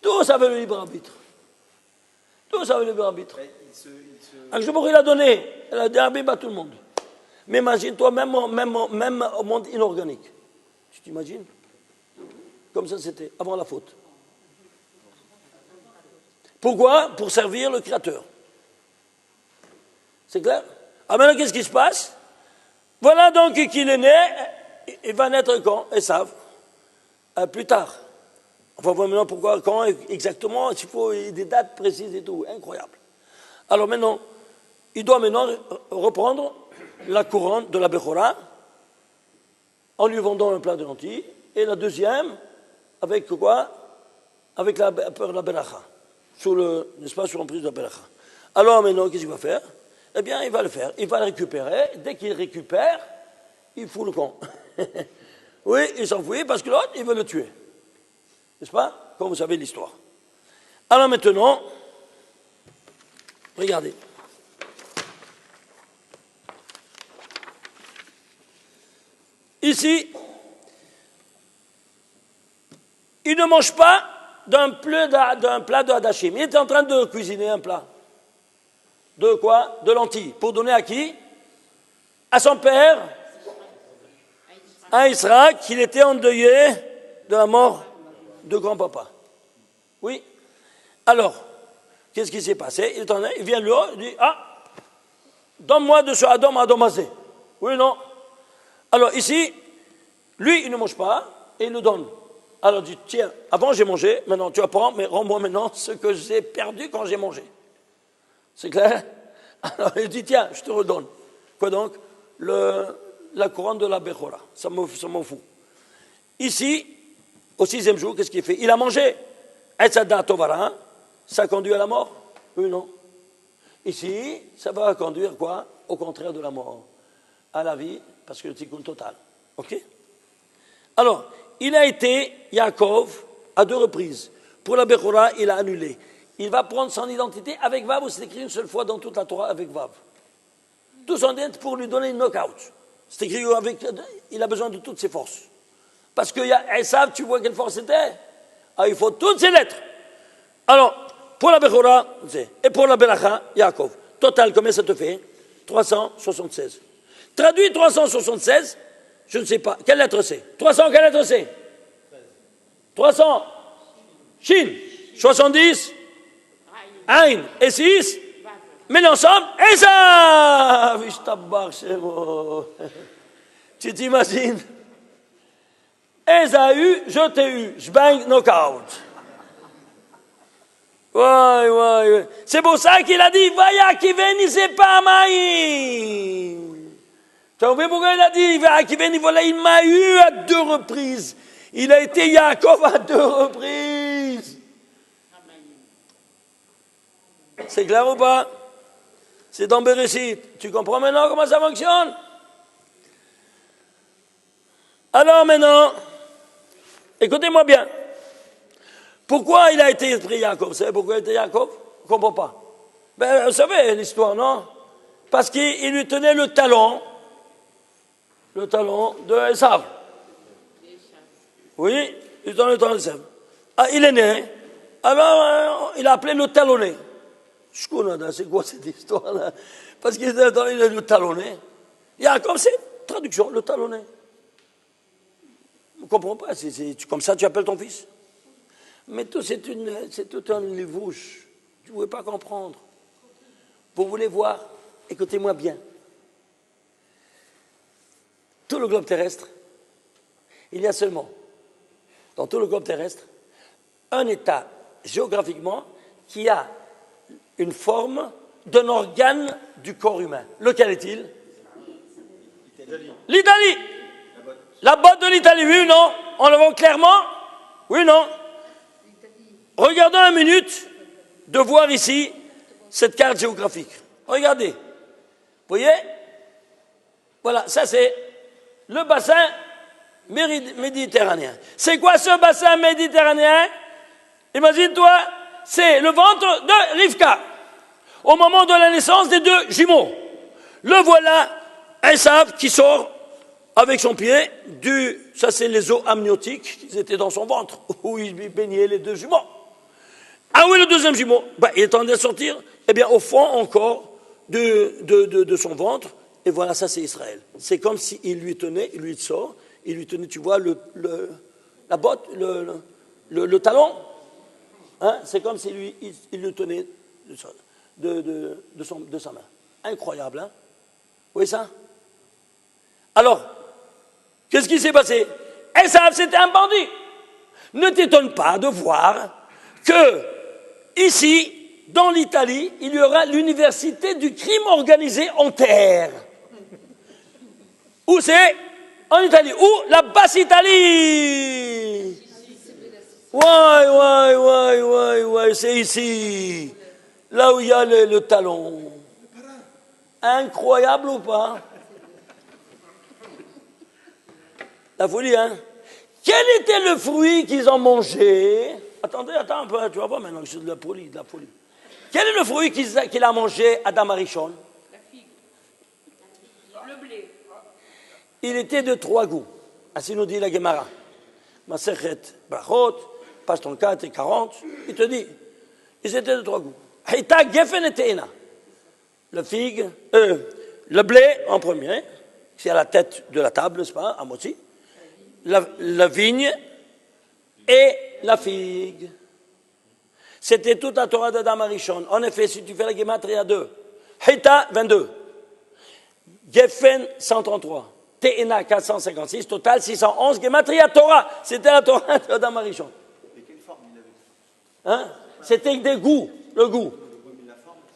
Tout ça veut le libre arbitre. Tout ça veut le libre arbitre. Il a donné le libre arbitre à tout le monde. Mais imagine-toi, même au monde inorganique. Tu t'imagines? Comme ça, c'était avant la faute. Pourquoi? Pour servir le Créateur. C'est clair? Ah, maintenant, qu'est-ce qui se passe? Voilà donc qu'il est né, il va naître quand? Esav. Plus tard. On va voir maintenant pourquoi, quand exactement, il faut des dates précises et tout. Incroyable. Alors maintenant, il doit maintenant reprendre la couronne de la Bechora en lui vendant un plat de lentilles. Et la deuxième, avec quoi? Avec la Beracha. N'est-ce pas, sur l'emprise de la Beracha. Alors maintenant, qu'est-ce qu'il va faire? Eh bien, il va le faire. Il va le récupérer. Dès qu'il récupère, il fout le camp. Oui, il s'enfuit parce que l'autre, il veut le tuer. N'est-ce pas? Comme vous savez l'histoire. Alors maintenant, regardez. Ici, il ne mange pas d'un plat de hadachim. Il est en train de cuisiner un plat. De quoi? De lentilles. Pour donner à qui? À son père, à Israël, qu'il était endeuillé de la mort de grand-papa. Oui. Alors, qu'est-ce qui s'est passé? Il vient lui, il dit, ah, donne-moi de ce Adam Adomazé. Oui, non. Alors ici, lui, il ne mange pas et il le donne. Alors il dit, tiens, avant j'ai mangé, maintenant tu apprends, mais rends-moi maintenant ce que j'ai perdu quand j'ai mangé. C'est clair? Alors il dit, tiens, je te redonne. Quoi donc? La couronne de la Bechora. Ça m'en fout. Ici, au 6e jour, qu'est-ce qu'il fait? Il a mangé. Etzada Tovara, ça conduit à la mort? Oui, non. Ici, ça va conduire quoi? Au contraire de la mort. À la vie, parce que le tikkun total. Ok? Alors, il a été, Yaakov, à 2 reprises. Pour la Bechora, il a annulé. Il va prendre son identité avec Vav, ou c'est écrit une seule fois dans toute la Torah avec Vav. Tout son dent pour lui donner une knockout. C'est écrit avec, il a besoin de toutes ses forces. Parce que Esav, tu vois quelle force c'était? Ah, il faut toutes ses lettres. Alors, pour la Bechora, et pour la Beracha, Yaakov. Total, combien ça te fait? 376. Traduit 376, je ne sais pas. Quelle lettre c'est? 300, quelle lettre c'est? 300. Shin. 70. Aïn. Et 6. Mais l'ensemble, Esav. Tu t'imagines? Esaü, je t'ai eu. Je bang, knockout. Ouais. C'est pour ça qu'il a dit, Vaya qui venissait pas maïm. Tu as vu pourquoi il a dit, Vaya qui venissait, voilà, il m'a eu à 2 reprises. Il a été Yaakov à 2 reprises. C'est clair ou pas? C'est dans Bereshit. Tu comprends maintenant comment ça fonctionne? Alors maintenant, écoutez-moi bien. Pourquoi il a été pris Yaakov? Vous savez pourquoi il était Yaakov? Je ne comprends pas. Ben, vous savez l'histoire, non? Parce qu'il lui tenait le talon de Esav. Oui, il lui tenait le talon d'Esav. Ah, il est né. Alors, il a appelé le talonné. Je connais, c'est quoi cette histoire-là? Parce qu'il était le talonné. Yaakov, c'est traduction, le talonné. Je ne comprends pas. Comme ça, tu appelles ton fils? Mais c'est tout un livouche. Tu ne pouvez pas comprendre. Vous voulez voir? Écoutez-moi bien. Tout le globe terrestre, il y a seulement, dans tout le globe terrestre, un État, géographiquement, qui a une forme d'un organe du corps humain. Lequel est-il? L'Italie. La botte de l'Italie, oui ou non? On le voit clairement? Oui ou non? Regardons 1 minute de voir ici cette carte géographique. Regardez. Vous voyez? Voilà, ça c'est le bassin méditerranéen. C'est quoi ce bassin méditerranéen? Imagine-toi, c'est le ventre de Rivka. Au moment de la naissance des 2 jumeaux. Le voilà, Esav qui sort avec son pied ça c'est les eaux amniotiques qui étaient dans son ventre, où il baignait les 2 jumeaux. Ah oui, le 2e jumeau, il est en train de sortir, eh bien au fond encore de son ventre, et voilà, ça c'est Israël. C'est comme s'il lui tenait, il lui sort, il lui tenait, tu vois, la botte, le talon. Hein, c'est comme si lui, il le tenait de sa main. Incroyable, hein? Vous voyez ça? Alors, qu'est-ce qui s'est passé? Esav, c'était un bandit. Ne t'étonne pas de voir que, ici, dans l'Italie, il y aura l'université du crime organisé en terre. Où c'est? En Italie. Où? La Basse-Italie. Ouais, c'est ici. Là où il y a le talon. Incroyable ou pas? La folie, hein? Quel était le fruit qu'ils ont mangé? Attends un peu, tu vas voir maintenant que c'est de la folie. Quel est le fruit qu'il a mangé Adam Arishon? La figue. Le blé. Il était de 3 goûts. Ainsi nous dit la Gemara. Masechet Brachot, page 34 et 40. Il te dit, ils étaient de 3 goûts. Haïta Gefen et Te'ena. Le figue, le blé en premier, c'est à la tête de la table, n'est-ce pas, à Motsi. La vigne et la figue. C'était toute la Torah d'Adam Arishon. En effet, si tu fais la Gematria 2, Haïta 22, Gefen 133, Te'ena 456, total 611, Gematria Torah. C'était la Torah d'Adam Arishon. Et quelle forme il avait? Hein? C'était des goûts, le goût.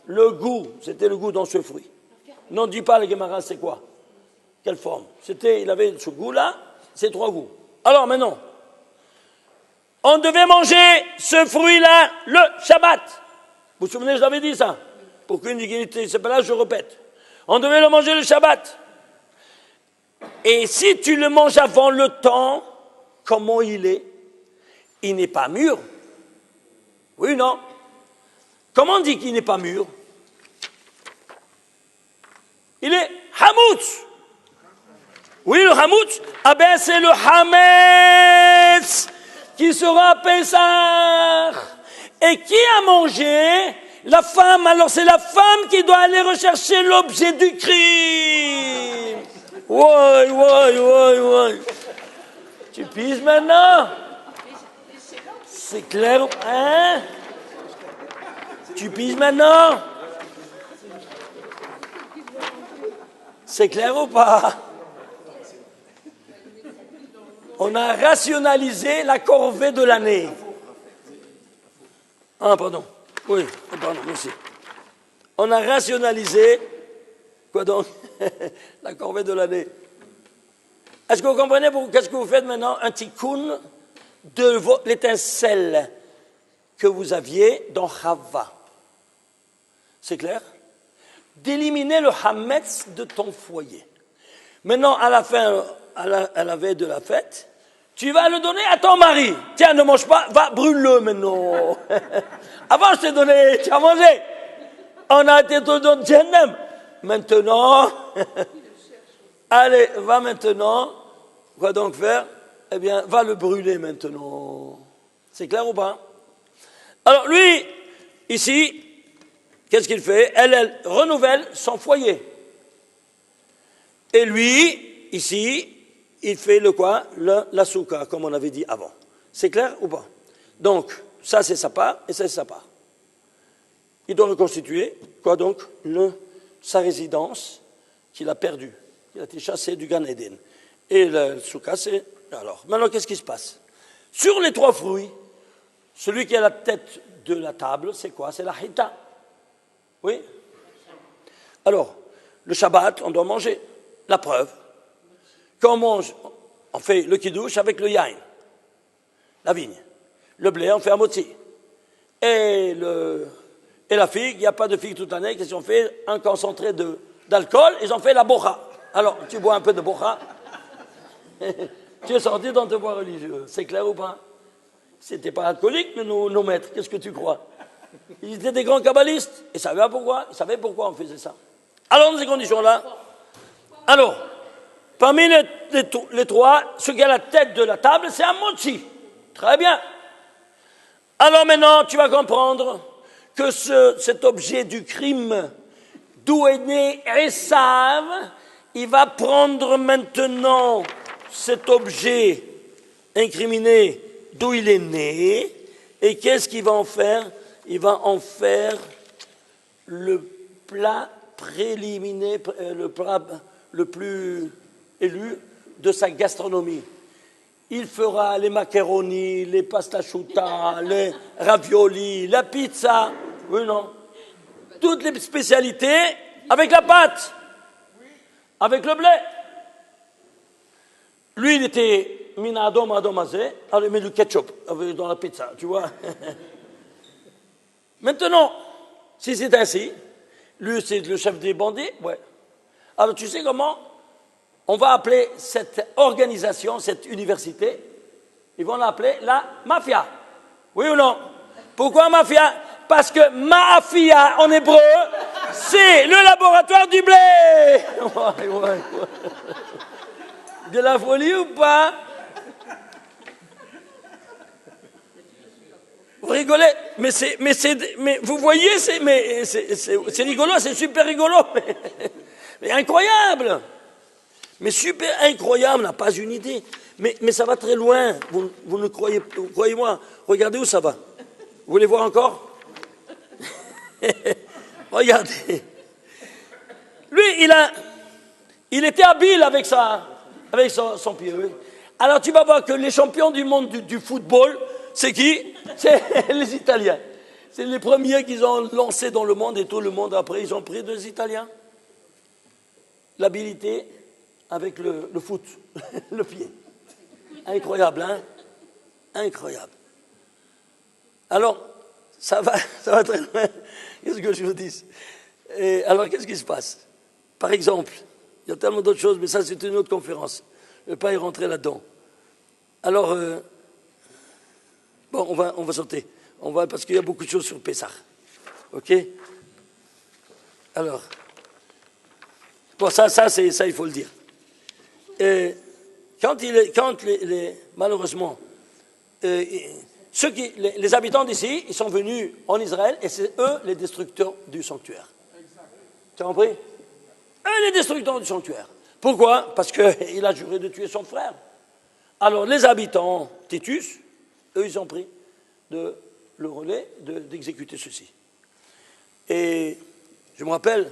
Le goût, c'était le goût dans ce fruit. Non, dis pas, le Gemara, c'est quoi? Quelle forme? Il avait ce goût-là, ces 3 goûts. Alors maintenant, on devait manger ce fruit-là le Shabbat. Vous vous souvenez, je l'avais dit ça? Pour qu'une dignité, c'est pas là, je répète. On devait le manger le Shabbat. Et si tu le manges avant le temps, comment il est? Il n'est pas mûr. Oui, non? Comment on dit qu'il n'est pas mûr? Il est hamoutz. Oui, le hamoutz, ah ben c'est le hametz qui sera Pessah. Et qui a mangé? La femme. Alors c'est la femme qui doit aller rechercher l'objet du crime. Ouais. Tu pises maintenant? C'est clair, hein? Tu pises maintenant? C'est clair ou pas? On a rationalisé la corvée de l'année. Ah, pardon. Oui, pardon, merci. On a rationalisé, quoi donc? La corvée de l'année. Est-ce que vous comprenez qu'est-ce que vous faites maintenant? Un tikkun de l'étincelle que vous aviez dans Chava. C'est clair? D'éliminer le hametz de ton foyer. Maintenant, à la fin, à la veille de la fête, tu vas le donner à ton mari. Tiens, ne mange pas, va, brûle-le maintenant. Avant, je t'ai donné, tu as mangé. On a été tout dans le Jahannam. Maintenant, allez, va maintenant. Quoi donc faire? Eh bien, va le brûler maintenant. C'est clair ou pas? Alors, lui, ici, qu'est-ce qu'il fait? Elle renouvelle son foyer. Et lui, ici, il fait le quoi? La souka, comme on avait dit avant. C'est clair ou pas? Donc, ça c'est sa part et ça c'est sa part. Il doit reconstituer, quoi donc? Sa résidence qu'il a perdue. Il a été chassé du Gan Eden. Et le souka, c'est... Alors, maintenant, qu'est-ce qui se passe? Sur les 3 fruits, celui qui a la tête de la table, c'est quoi? C'est la hita. Oui? Alors, le Shabbat, on doit manger. La preuve, quand on mange, on fait le kiddush avec le yain, la vigne. Le blé, on fait un motzi. Et la figue, il n'y a pas de figue toute l'année, qu'est-ce qu'on fait? Un concentré d'alcool, ils ont fait la bocha. Alors, tu bois un peu de bocha, tu es sorti dans tes bois religieux. C'est clair ou pas? C'était pas alcoolique, mais nos maîtres, qu'est-ce que tu crois? Ils étaient des grands kabbalistes. Et ils savaient pourquoi on faisait ça. Alors, dans ces conditions-là, alors, parmi les 3, ce qui a la tête de la table, c'est un mochi. Très bien. Alors maintenant, tu vas comprendre que cet objet du crime, d'où est né Esav, il va prendre maintenant cet objet incriminé d'où il est né, Et qu'est-ce qu'il va en faire? Il va en faire le plat préliminaire, le plat le plus élu de sa gastronomie. Il fera les macaronis, les pasta asciutta, les raviolis, la pizza, oui non, toutes les spécialités avec la pâte, avec le blé. Lui, il était minado madomazé, alors il met du ketchup dans la pizza, tu vois. Maintenant, si c'est ainsi, lui c'est le chef des bandits, ouais. Alors tu sais comment on va appeler cette organisation, cette université, ils vont l'appeler la mafia. Oui ou non? Pourquoi mafia? Parce que mafia en hébreu, c'est le laboratoire du blé. Ouais. De la folie ou pas? Vous rigolez? Mais vous voyez, c'est rigolo, c'est super rigolo. Mais incroyable! Mais super incroyable, on n'a pas une idée. Mais ça va très loin. Vous ne croyez-moi. Regardez où ça va. Vous voulez voir encore? Regardez. Lui, il était habile avec son pied. Oui. Alors tu vas voir que les champions du monde du football, c'est qui? C'est les Italiens. C'est les premiers qu'ils ont lancés dans le monde et tout le monde après, ils ont pris des Italiens. L'habilité avec le foot, le pied. Incroyable, hein? Incroyable. Alors, ça va très loin. Qu'est-ce que je vous dis? Et alors, qu'est-ce qui se passe? Par exemple, il y a tellement d'autres choses, mais ça, c'est une autre conférence. Je ne vais pas y rentrer là-dedans. Alors, bon, on va sauter. Parce qu'il y a beaucoup de choses sur Pessah. OK? Alors, bon, ça, il faut le dire. Et malheureusement, les habitants d'ici, ils sont venus en Israël et c'est eux les destructeurs du sanctuaire. Tu as compris? Eux les destructeurs du sanctuaire. Pourquoi? Parce qu'il a juré de tuer son frère. Alors les habitants Titus, eux, ils ont pris le relais d'exécuter ceci. Et je me rappelle,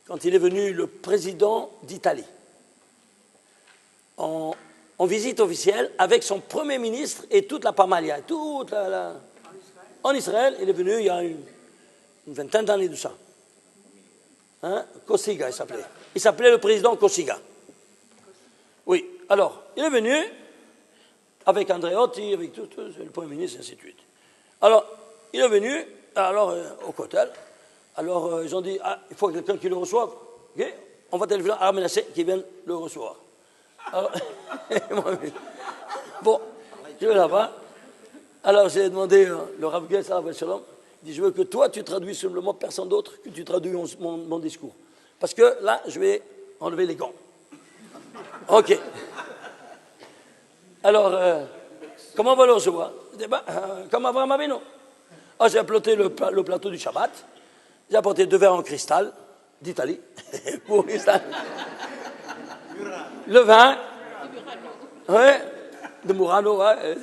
quand il est venu le président d'Italie, en visite officielle, avec son premier ministre et toute la Pamalia, en Israël, il est venu il y a une vingtaine d'années de ça. Hein? Cossiga, il s'appelait. Il s'appelait le président Cossiga. Oui, alors, il est venu avec Andreotti, avec tout le premier ministre, et ainsi de suite. Alors, il est venu, au Kotel. Alors, ils ont dit, il faut quelqu'un qui le reçoive. Okay? On va téléphoner à Armenacé qui vienne le recevoir. Alors, bon, je vais là-bas. Alors, j'ai demandé, le Rav Guess, il dit, je veux que toi, tu traduis simplement, personne d'autre, que tu traduis mon discours. Parce que là, je vais enlever les gants. OK. Alors, comment on va le recevoir? Comme Abraham Avinu. Alors, j'ai apporté le plateau du Shabbat. J'ai apporté 2 verres en cristal d'Italie. Pour cristal. Le vin. Ouais, de Murano, ouais.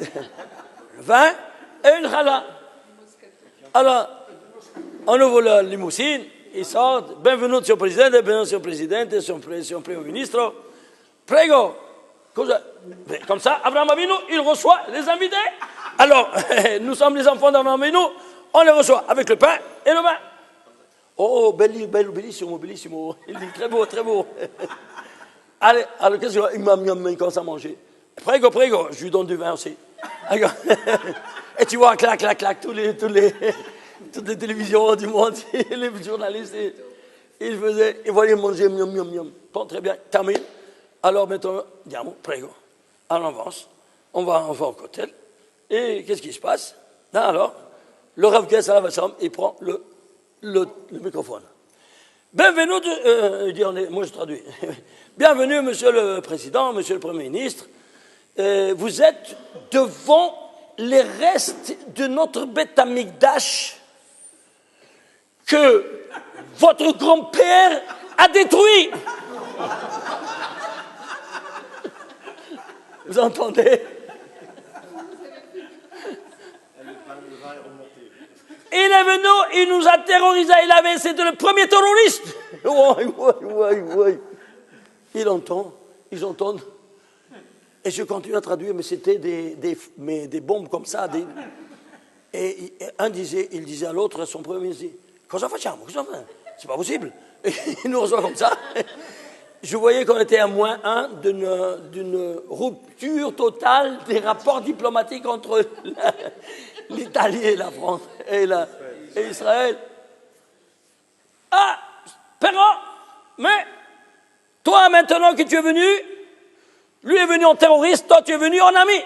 Le vin et une challah. Alors, on ouvre la limousine, ils sortent. Bienvenue, Monsieur le Président, bienvenue, Monsieur le Président, Monsieur le Premier ministre. Prego. Comme ça, Abraham Avinu, il reçoit les invités. Alors, nous sommes les enfants d'Abraham Avinu, on les reçoit avec le pain et le vin. Oh, bellissimo, bellissimo. Il dit très beau, très beau. Allez, alors qu'est-ce qu'il il commence à manger. Prego, prego, je lui donne du vin aussi. Et tu vois, clac, clac, clac, toutes les télévisions du monde, les journalistes, ils voyaient manger, miam, miam, miam. Bon, très bien, termine. Alors maintenant, diamo, prego. Alors on avance, on va au cocktail. Et qu'est-ce qui se passe? Là, alors, le Rav Guess à la chambre, il prend le microphone. Bienvenue, moi je traduis. Bienvenue, Monsieur le Président, Monsieur le Premier ministre. Vous êtes devant les restes de notre Beth Amikdash que votre grand-père a détruit. Vous entendez? Il est venu, il nous a terrorisés. C'était le premier terroriste. Il entend, ils entendent. Et je continue à traduire, mais c'était des bombes comme ça. Et il disait à l'autre, son premier ministre, cosa facciamo? C'est pas possible. Et il nous reçoit comme ça. Je voyais qu'on était à -1 d'une rupture totale des rapports diplomatiques entre l'Italie et la France et Israël. Ah, Perron, mais toi maintenant que tu es venu, lui est venu en terroriste, toi tu es venu en ami.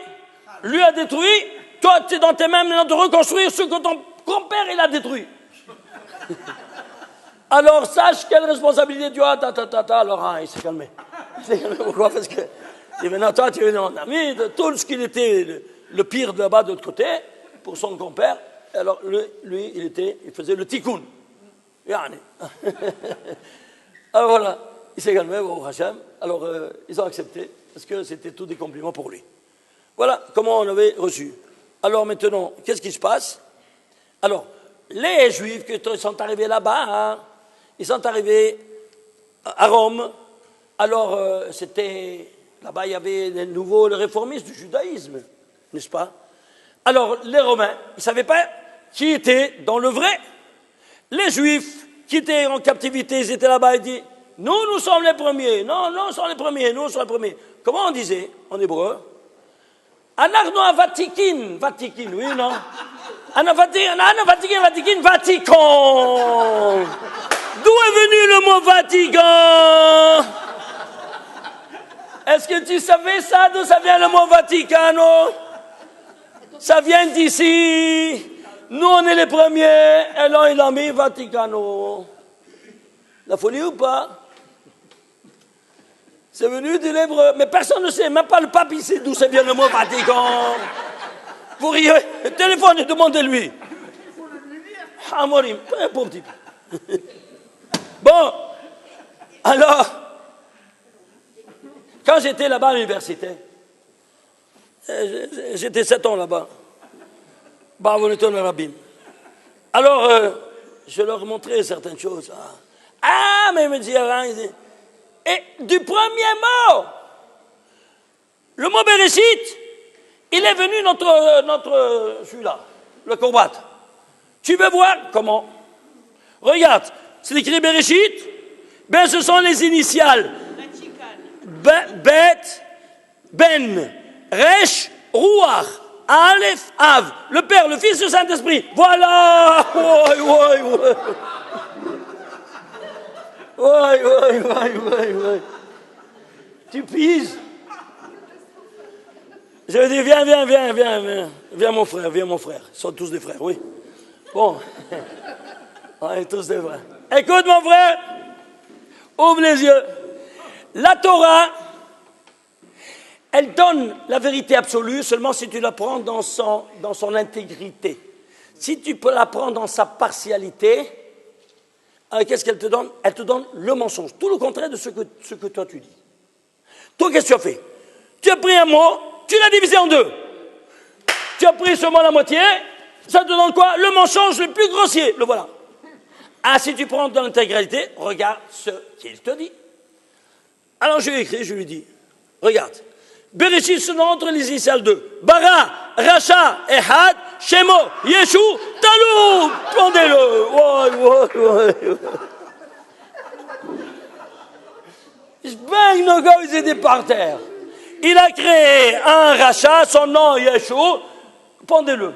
Lui a détruit, toi tu es dans tes mains maintenant de reconstruire ce que ton grand-père il a détruit. Alors sache quelle responsabilité tu as, alors il s'est calmé. Pourquoi? Parce que maintenant toi tu es venu en ami, de tout ce qu'il était le pire de là-bas de l'autre côté, pour son grand-père, alors lui il faisait le tikkun. Alors voilà, il s'est calmé, au Hachem, alors ils ont accepté, parce que c'était tout des compliments pour lui. Voilà comment on avait reçu. Alors maintenant, qu'est-ce qui se passe? Alors, les Juifs qui sont arrivés là-bas, hein, ils sont arrivés à Rome. Alors, là-bas, il y avait les nouveaux les réformistes du judaïsme, n'est-ce pas? Alors, les Romains, ils ne savaient pas qui était dans le vrai. Les Juifs qui étaient en captivité, ils étaient là-bas et disaient, nous sommes les premiers. Non, nous sommes les premiers, nous sommes les premiers. Comment on disait en hébreu? Anarno Vatikin, oui, non? Vatikin, Vatican. D'où est venu le mot Vatican? Est-ce que tu savais ça, d'où ça vient le mot Vaticano? Ça vient d'ici. Nous, on est les premiers. Et là, il a mis Vaticano. La folie ou pas? C'est venu de l'hébreu. Mais personne ne sait, même pas le pape, il sait d'où ça vient le mot Vatican. Vous riez, téléphone et demandez-lui. Amorim, pour petit. Bon, alors, quand j'étais là-bas à l'université, j'étais 7 ans là-bas, alors, je leur montrais certaines choses. Ah, mais il me dit, et du premier mot, le mot Bereshit, il est venu celui-là, le Korbat. Tu veux voir comment? Regarde, c'est écrit Bereshit, ben ce sont les initiales. Bet, Ben, Resh, Ruach, Aleph, Av, le Père, le Fils, le Saint-Esprit. Voilà! Ouais. Tu piges? Je lui dis, viens mon frère. Ils sont tous des frères, oui. Bon, on est tous des frères. Écoute mon frère, ouvre les yeux. La Torah, elle donne la vérité absolue seulement si tu la prends dans son intégrité. Si tu peux la prendre dans sa partialité, qu'est-ce qu'elle te donne? Elle te donne le mensonge, tout le contraire de ce que toi tu dis. Toi, qu'est-ce que tu as fait? Tu as pris un mot, tu l'as divisé en deux. Tu as pris seulement la moitié, ça te donne quoi? Le mensonge le plus grossier, le voilà. Ah, si tu prends dans l'intégralité, regarde ce qu'il te dit. Alors je lui ai écrit, je lui dis, regarde, Bereshit se nomme entre les initiales de Bara, Racha, Ehad, Shemo, Yeshu, Talou, pendez-le. Bang, nos gars, ils étaient par terre. Il a créé un Racha, son nom Yeshu, pendez-le.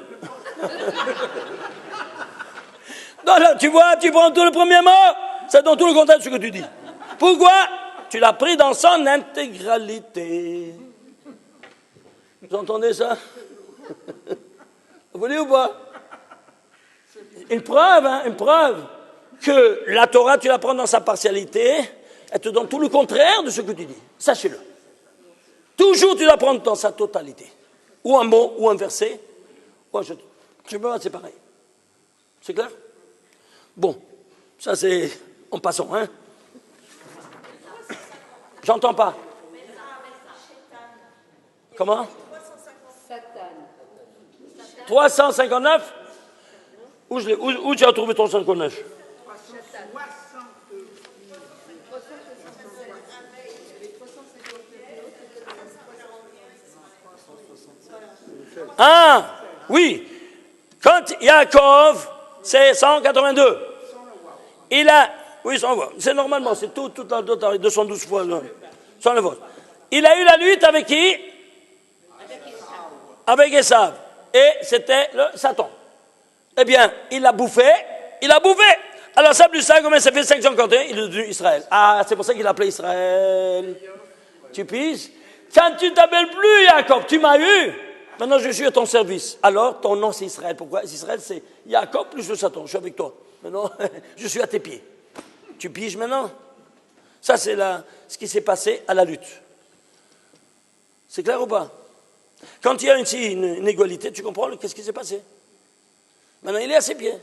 Donc là, tu vois, tu prends tout le premier mot, ça donne tout le contraire de ce que tu dis. Pourquoi? Tu l'as pris dans son intégralité. Vous entendez ça? Vous voulez ou pas? Une preuve que la Torah, tu la prends dans sa partialité, elle te donne tout le contraire de ce que tu dis. Sachez-le. Toujours, tu la prends dans sa totalité. Ou un mot, ou un verset. Je peux pas, c'est pareil. C'est clair? Bon, ça c'est en passant, hein? J'entends pas. Comment? 359? Où tu as trouvé ton 59? Ah, oui. Quand Yaakov, c'est 182. Il a, oui, c'est normalement, c'est tout la 212 fois, sans le vote. Il a eu la lutte avec qui? Avec Esav. Et c'était le Satan. Eh bien, il a bouffé. Alors ça plus ça, combien ça fait 551? Il est devenu Israël. Ah, c'est pour ça qu'il appelait Israël. Tu piges? Quand tu t'appelles plus Jacob, tu m'as eu. Maintenant, je suis à ton service. Alors, ton nom, c'est Israël. Pourquoi? Israël, c'est Jacob plus le Satan. Je suis avec toi. Maintenant, je suis à tes pieds. Tu piges maintenant? Ça, c'est ce qui s'est passé à la lutte. C'est clair ou pas? Quand il y a ici une égalité, tu comprends qu'est-ce qui s'est passé? Maintenant, il est à ses pieds.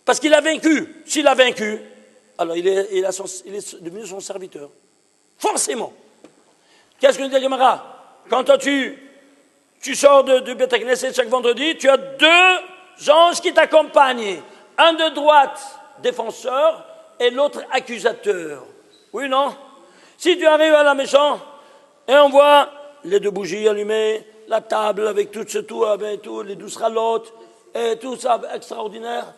Parce qu'il a vaincu. S'il a vaincu, alors il est devenu son serviteur. Forcément. Qu'est-ce que nous dit la Gemara? Quand toi, tu sors de Beth Knesset chaque vendredi, tu as deux anges qui t'accompagnent. Un de droite, défenseur, et l'autre accusateur. Oui, non? Si tu arrives à la maison, et on voit les deux bougies allumées, la table avec avec tout, les 12 ralotes, et tout ça extraordinaire,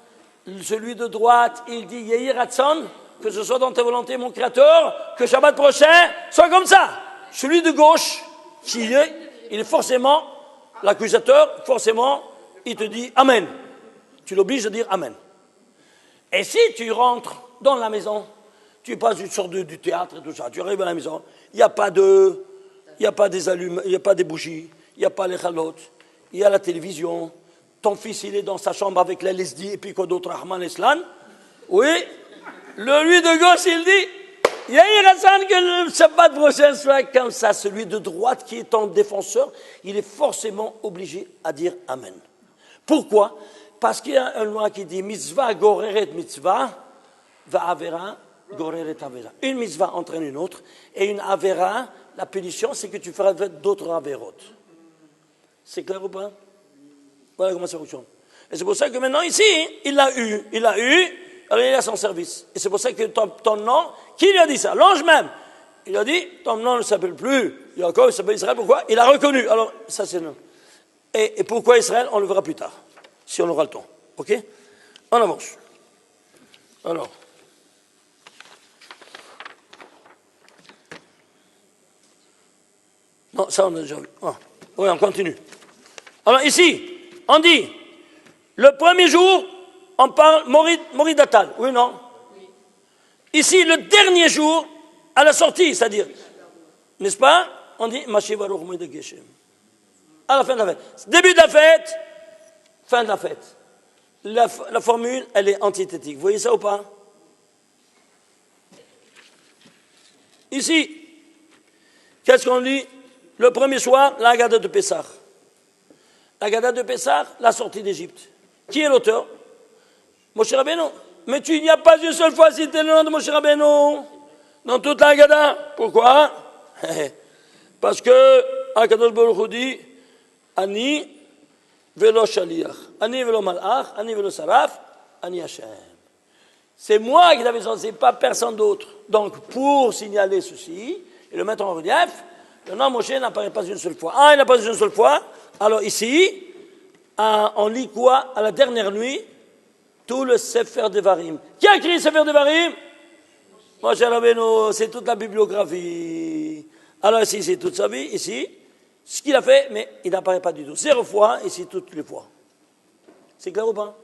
celui de droite, il dit Yehi Ratson, que ce soit dans tes volontés, mon Créateur, que Shabbat prochain soit comme ça. Celui de gauche, il est forcément l'accusateur, forcément, il te dit Amen. Tu l'obliges à dire Amen. Et si tu rentres dans la maison, tu passes une sorte du théâtre et tout ça, tu arrives à la maison, il n'y a pas des allumes, il n'y a pas des bougies, il n'y a pas les chalotes, il y a la télévision, ton fils il est dans sa chambre avec la LSD et puis quoi d'autre, Rahman Eslan. Oui, lui de gauche il dit, Yair Hassan, que le Shabbat prochain soit comme ça. Celui de droite qui est ton défenseur, il est forcément obligé à dire Amen. Pourquoi? Parce qu'il y a une loi qui dit mitzvah goreret mitzvah, va avera goreret avera. Une mitzvah entraîne une autre, et une avera, la punition, c'est que tu feras d'autres avérotes. C'est clair ou pas? Voilà comment ça fonctionne. Et c'est pour ça que maintenant, ici, il l'a eu, alors il a son service. Et c'est pour ça que ton nom, qui lui a dit ça? L'ange même. Il a dit, ton nom ne s'appelle plus Jacob, il s'appelle Israël. Pourquoi? Il a reconnu. Alors, ça c'est non. Et pourquoi Israël? On le verra plus tard, si on aura le temps. Ok? On avance. Alors. Non, ça on a déjà vu. Ah. Oui, on continue. Alors ici, on dit, le premier jour, on parle Morid Datal. Oui, non? Oui. Ici, le dernier jour, à la sortie, c'est-à-dire, n'est-ce pas? On dit, Mashiv Baruch Moed Geshem. À la fin de la fête. Début de la fête, fin de la fête. La formule, elle est antithétique. Vous voyez ça ou pas? Ici, qu'est-ce qu'on dit? Le premier soir, la Haggadah de Pessah. La Haggadah de Pessah, la sortie d'Égypte. Qui est l'auteur? Moshe Rabbeinu. Mais il n'y a pas une seule fois cité le nom de Moshe Rabbeinu dans toute la Haggadah. Pourquoi? Parce que Akadosh Baruch Hu dit Ani velo shaliach, Ani velo malach, Ani velo saraf, Ani Hashem. C'est moi qui l'avais censé, pas personne d'autre. Donc, pour signaler ceci et le mettre en relief, le nom Moshe n'apparaît pas une seule fois. Il n'apparaît pas une seule fois. Alors ici, on lit quoi? À la dernière nuit, tout le Sefer Devarim. Qui a écrit le Sefer Devarim? Moshe Rabbeinu, c'est toute la bibliographie. Alors ici, c'est toute sa vie, ici, ce qu'il a fait, mais il n'apparaît pas du tout. 0 fois, ici, toutes les fois. C'est clair ou pas?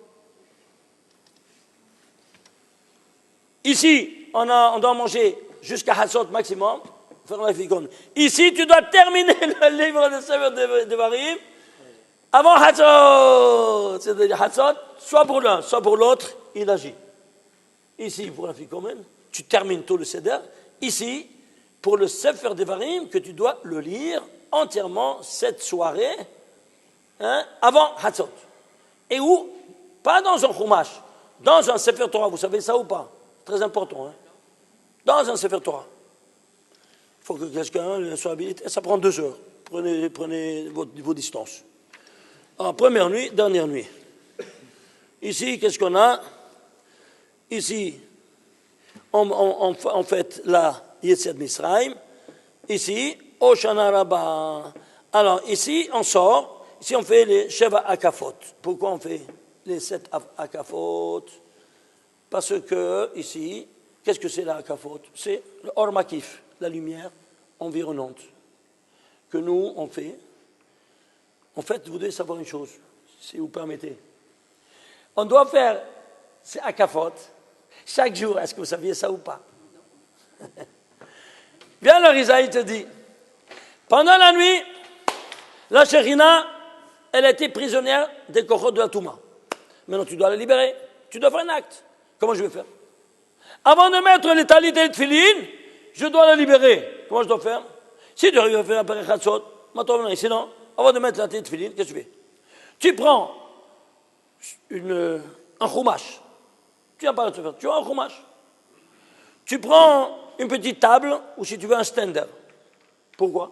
Ici, on doit manger jusqu'à Hatzot maximum. Ici, tu dois terminer le livre de Sefer Devarim avant Hatzot. C'est-à-dire Hatzot, soit pour l'un, soit pour l'autre, il agit. Ici, pour la Fikomen, tu termines tout le Seder. Ici, pour le Sefer Devarim, que tu dois le lire entièrement cette soirée, avant Hatzot. Et où? Pas dans un Chumash, dans un Sefer Torah. Vous savez ça ou pas? Très important. Dans un Sefer Torah. Il faut que quelqu'un soit habilité. Ça prend 2 heures. Prenez vos distances. Alors, première nuit, dernière nuit. Ici, qu'est-ce qu'on a? Ici, on fait la Yetziat Misraïm. Ici, Oshana Rabbah. Alors, ici, on sort. Ici, on fait les Sheva Akafot. Pourquoi on fait les 7 Akafot? Parce que, ici, qu'est-ce que c'est la Akafot? C'est le Or Makif, la lumière environnante, que nous, on fait. En fait, vous devez savoir une chose, si vous permettez. On doit faire ces Akafot chaque jour. Est-ce que vous saviez ça ou pas? Bien, le Rizal, il te dit, pendant la nuit, la Shérina, elle a été prisonnière des Kochot de la Touma. Maintenant, tu dois la libérer. Tu dois faire un acte. Comment je vais faire? Avant de mettre les talit et les tfilin, je dois la libérer. Comment je dois faire? Si tu arrives à faire un père Khatsot, maintenant, sinon, avant de mettre la talit et les tfilin, qu'est-ce que tu fais? Tu prends un chumash. Tu n'as pas à te faire. Tu as un chumash. Tu prends une petite table, ou si tu veux un stander. Pourquoi?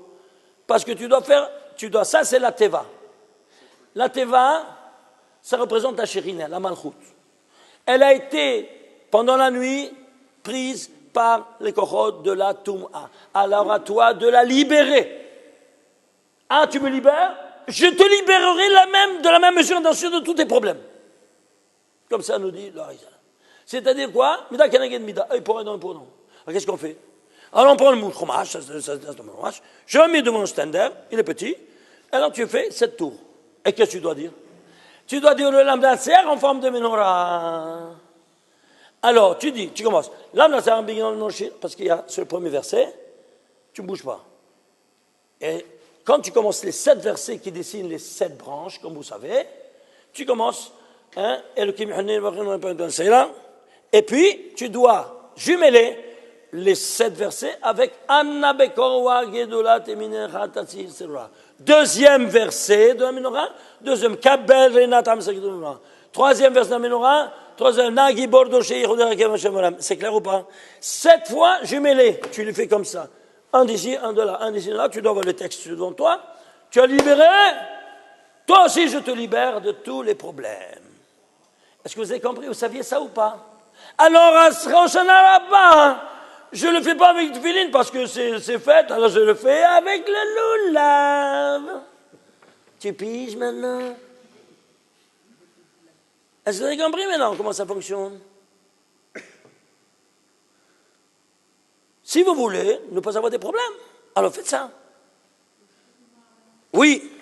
Parce que ça c'est la teva. La teva, ça représente la chérina, la malchoute. Elle a été, pendant la nuit, prise par les kochot de la Touma. Alors à toi de la libérer. Ah, tu me libères? Je te libérerai de la même mesure de tous tes problèmes. Comme ça nous dit le Harizal. C'est-à-dire quoi? Mida keneged mida. Pour un non, pour non. Alors qu'est-ce qu'on fait? Alors on prend le mouchomash, je le mets devant le stander, il est petit, alors tu fais 7 tours. Et qu'est-ce que tu dois dire? Tu dois dire le lam d'Asser en forme de menorah. Alors tu commences. Lam d'Asser en bignol noshir, parce qu'il y a sur le premier verset, tu ne bouges pas. Et quand tu commences les 7 versets qui dessinent les 7 branches, comme vous savez, tu commences, et puis tu dois jumeler les 7 versets avec Anna Bekorwa Gedolat Eminecha Tatzil Serra. Deuxième verset de la menorah, deuxième Kabel Renatam Sakidumra. Troisième verset de la menorah, troisième Nagi Bordo Sheikhodera Kevashem. C'est clair ou pas? 7 fois jumelé, tu les fais comme ça. Un d'ici, un de là, un d'ici, de là, tu dois avoir le texte devant toi. Tu as libéré, toi aussi je te libère de tous les problèmes. Est-ce que vous avez compris? Vous saviez ça ou pas? Alors, à Rosh Hashanah, je ne le fais pas avec du filine parce que c'est fait, alors je le fais avec le lulav. Tu piges maintenant? Est-ce que vous avez compris maintenant comment ça fonctionne? Si vous voulez ne pas avoir des problèmes, alors faites ça. Oui.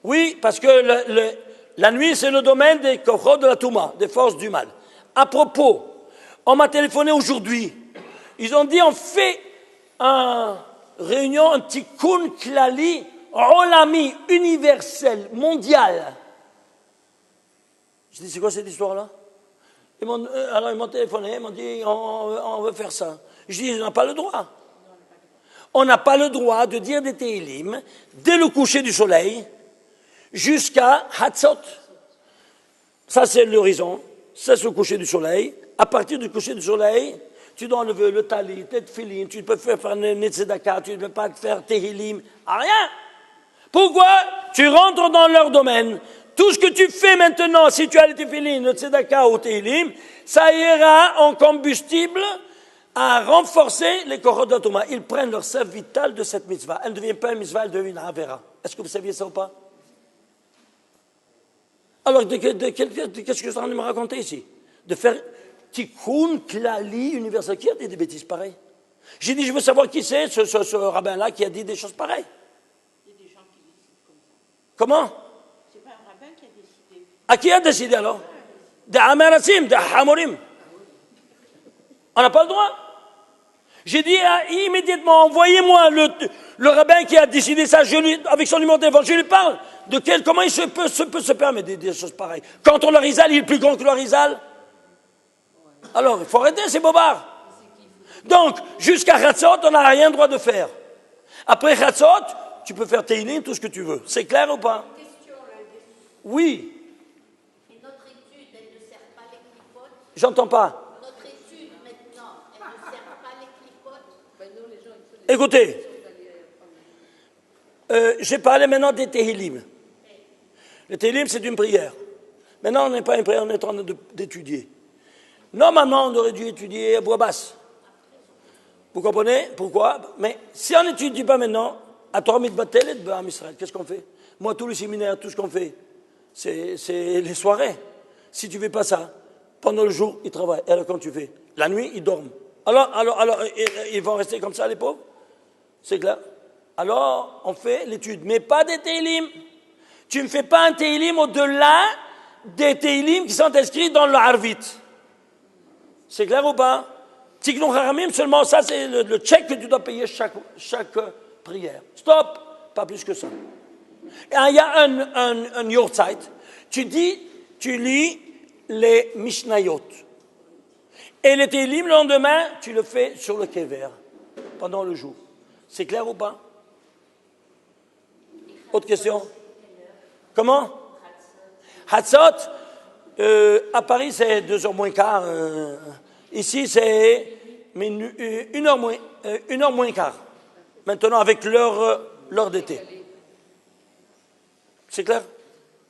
Oui, parce que la nuit, c'est le domaine des kochot de la Touma, des forces du mal. À propos, on m'a téléphoné aujourd'hui. Ils ont dit, on fait une réunion, un tikkun klali, olami, universel, mondial. Je dis, c'est quoi cette histoire-là? Alors ils m'ont téléphoné, ils m'ont dit, on veut faire ça. Je dis, on n'a pas le droit. On n'a pas le droit de dire des Tehillim dès le coucher du soleil jusqu'à Hatzot. Ça, c'est l'horizon. Ça, c'est le coucher du soleil. À partir du coucher du soleil, tu dois enlever le talit, le tefillin, tu ne peux pas faire netzedaka, tu ne peux pas faire Tehillim, rien. Pourquoi? Tu rentres dans leur domaine. Tout ce que tu fais maintenant, si tu as le tefillin, le tzedaka ou Tehillim, ça ira en combustible à renforcer les kochot de la Touma. Ils prennent leur sève vitale de cette mitzvah. Elle ne devient pas une mitzvah, elle devient une avera. Est-ce que vous saviez ça ou pas? Alors, qu'est-ce que je suis en train de me raconter ici? De faire tikkun klali universel. Qui a dit des bêtises pareilles? J'ai dit, je veux savoir qui c'est, ce rabbin-là qui a dit des choses pareilles. Il y a des gens qui décident comme ça. Comment? C'est pas un rabbin qui a décidé. À qui a décidé alors? Des Amarasim, des Hamorim. On n'a pas le droit. J'ai dit immédiatement, envoyez-moi le rabbin qui a décidé ça, avec son numéro de téléphone, je lui parle. Comment il peut se permettre des choses pareilles? Quand on le Rizal, il est plus grand que le Rizal. Alors, il faut arrêter ces bobards. Donc, jusqu'à Chatzot, on n'a rien droit de faire. Après Chatzot, tu peux faire Tehillim, tout ce que tu veux. C'est clair ou pas? Oui. Et notre étude, elle ne sert pas les clipotes. J'entends pas. Notre étude, maintenant, elle ne sert pas les clipotes. Écoutez. j'ai parlé maintenant des Tehillim. Le Tehillim, c'est une prière. Maintenant, on n'est pas une prière, on est en train d'étudier. Normalement, on aurait dû étudier à voix basse. Vous comprenez pourquoi? Mais si on n'étudie pas maintenant, à Torah Mitbatel et B'Am Israël, qu'est-ce qu'on fait? Moi, tous les séminaires, tout ce qu'on fait, c'est les soirées. Si tu ne fais pas ça, pendant le jour, ils travaillent. Et alors, quand tu fais? La nuit, ils dorment. Alors, ils vont rester comme ça, les pauvres? C'est clair? Alors, on fait l'étude, mais pas des Tehillim. Tu ne fais pas un Tehillim au-delà des Tehillim qui sont inscrits dans le Harvit. C'est clair ou pas? Tikkun Haramim, seulement ça, c'est le chèque que tu dois payer chaque prière. Stop! Pas plus que ça. Et il y a un Yortzeit. Tu lis les Mishnayot. Et le Tehillim, le lendemain, tu le fais sur le Kever, pendant le jour. C'est clair ou pas? Autre question? Comment? Hatzot, à Paris, c'est 2h moins quart. Ici, c'est 1h moins quart. Maintenant, avec l'heure d'été. C'est clair?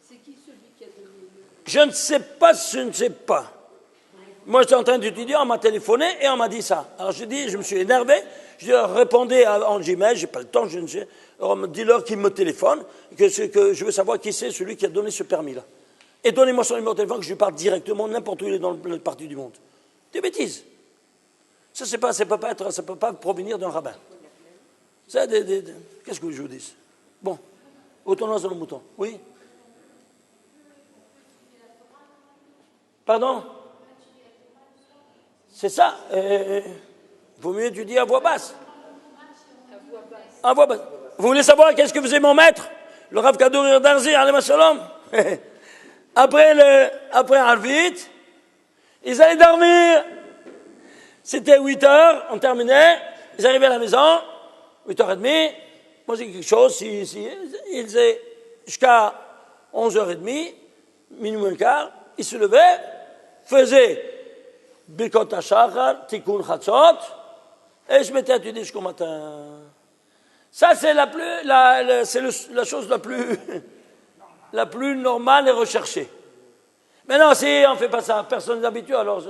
C'est qui celui qui a donné Je ne sais pas. Moi, j'étais en train d'étudier, on m'a téléphoné et on m'a dit ça. Alors, je me suis énervé. Je leur répondais en Gmail, j'ai pas le temps, je ne sais. Alors, on me dit leur qu'il me téléphone, que je veux savoir qui c'est celui qui a donné ce permis-là. Et donnez-moi son numéro de téléphone que je lui parle directement n'importe où il est dans le parti du monde. Des bêtises. Ça ne peut pas provenir d'un rabbin. Qu'est-ce que je vous dis? Bon, retournons sur le mouton. Oui? Pardon? C'est ça. Il vaut mieux étudier à voix basse. À voix basse. Vous voulez savoir qu'est-ce que faisait mon maître? Le Rav Kadour Darzi, alayhi salam. Après Arvit, ils allaient dormir. C'était 8h, on terminait. Ils arrivaient à la maison, 8h30. Moi, j'ai quelque chose. Ils faisaient jusqu'à 11h30, minuit moins quart. Ils se levaient, faisaient Birkot HaShachar, Tikkun Chatzot, et je m'étais étudié jusqu'au matin. Ça, c'est la chose la plus normale et recherchée. Maintenant, si on ne fait pas ça, personne n'est habitué, alors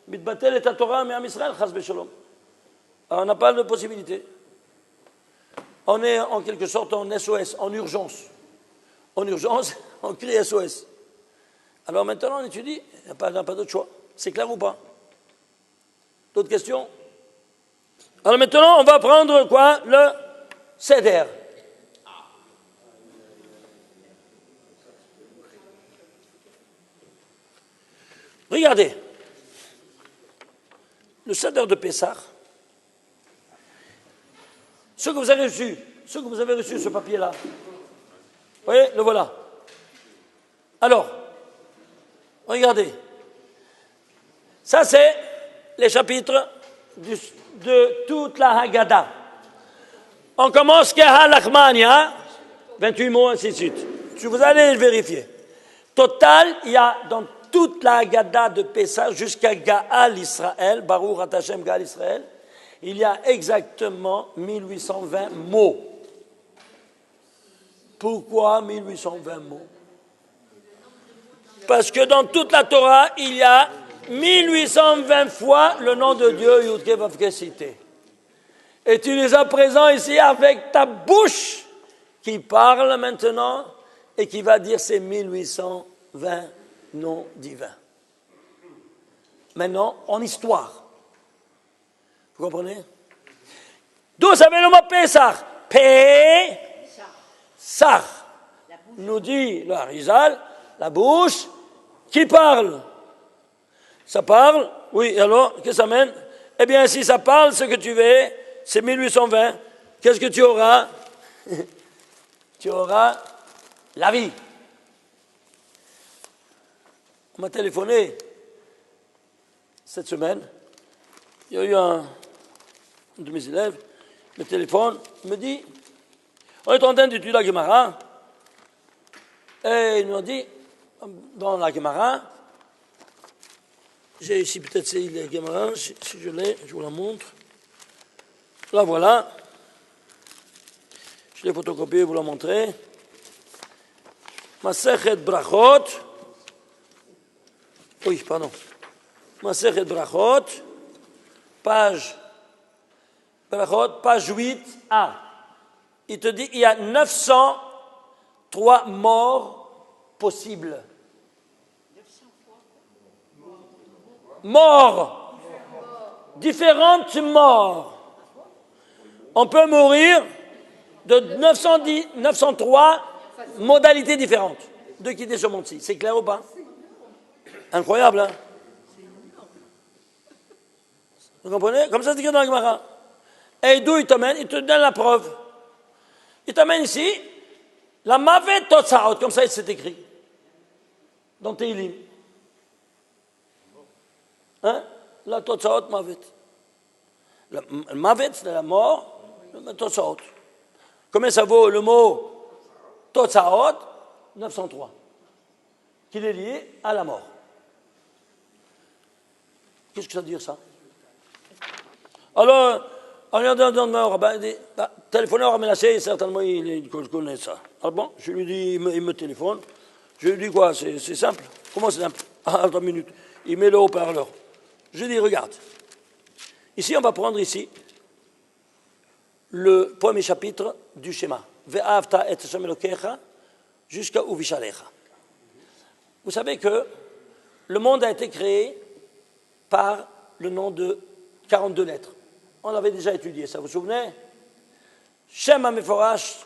Mitbatel est à Torah, mais à Israël, Chas Beshalom. On n'a pas de possibilité. On est en quelque sorte en SOS, en urgence. En urgence, on crie SOS. Alors maintenant, on étudie, il n'y a pas d'autre choix. C'est clair ou pas? D'autres questions? Alors maintenant, on va prendre quoi? Le Seder. Regardez. Le Seder de Pessah, ce que vous avez reçu, ce papier-là, vous voyez, le voilà. Alors, regardez. Ça, c'est les chapitres de toute la Haggadah. On commence Kehal Achmania, 28 mots, ainsi de suite. Vous allez vérifier. Total, il y a dans toute la Haggadah de Pessah jusqu'à Gaal Israël, Baruch Ata Hashem Gaal Israël, il y a exactement 1820 mots. Pourquoi 1820 mots? Parce que dans toute la Torah, il y a 1820 fois le nom de Dieu, Yud-Keh Vav-Keh cité. Et tu les as présents ici avec ta bouche qui parle maintenant et qui va dire ces 1820 noms divins. Maintenant, en histoire. Vous comprenez? D'où ça vient le mot Pessah? Pessah. Nous dit le Harizal, la bouche qui parle. Ça parle? Oui, alors, qu'est-ce que ça mène? Eh bien, si ça parle, ce que tu veux, c'est 1820. Qu'est-ce que tu auras? Tu auras la vie. On m'a téléphoné cette semaine. Il y a eu un de mes élèves, me téléphone, me dit, on est en train d'étudier la Gemara, et ils nous ont dit, dans la Gemara, j'ai ici peut-être c'est la Gemara, si je l'ai, je vous la montre. Là voilà. Je l'ai photocopié, vous le montrer. Masechet Brachot. Oui, pardon. Masechet Brachot, page 8a. Il te dit il y a 903 morts possibles. Morts. Différentes morts. On peut mourir de 903 modalités différentes de quitter ce monde-ci. C'est clair ou pas? Incroyable, hein? Vous comprenez? Comme ça, c'est écrit dans la Gemara. Et d'où il t'amène? Il te donne la preuve. Il t'amène ici, la mavet totsaot, comme ça c'est écrit, dans Teilim. Hein? La totsaot mavet. La mavet, c'est la mort, le totsaot. Combien ça vaut le mot totsaot? 903. Qu'il est lié à la mort. Qu'est-ce que ça veut dire, ça? Alors, on lui a dit, téléphoner au Ramenassé, certainement, il connaît ça. Alors bon, je lui dis, il me téléphone. Je lui dis quoi? C'est simple. Comment c'est simple? Attends une minute. Il met le haut-parleur. Je lui dis, regarde. Ici, on va prendre ici le premier chapitre du schéma. Ve'avta et Hashem Elokecha jusqu'à Uvishalecha. Vous savez que le monde a été créé par le nom de 42 lettres. On l'avait déjà étudié, ça vous souvenez? Shem HaMeforash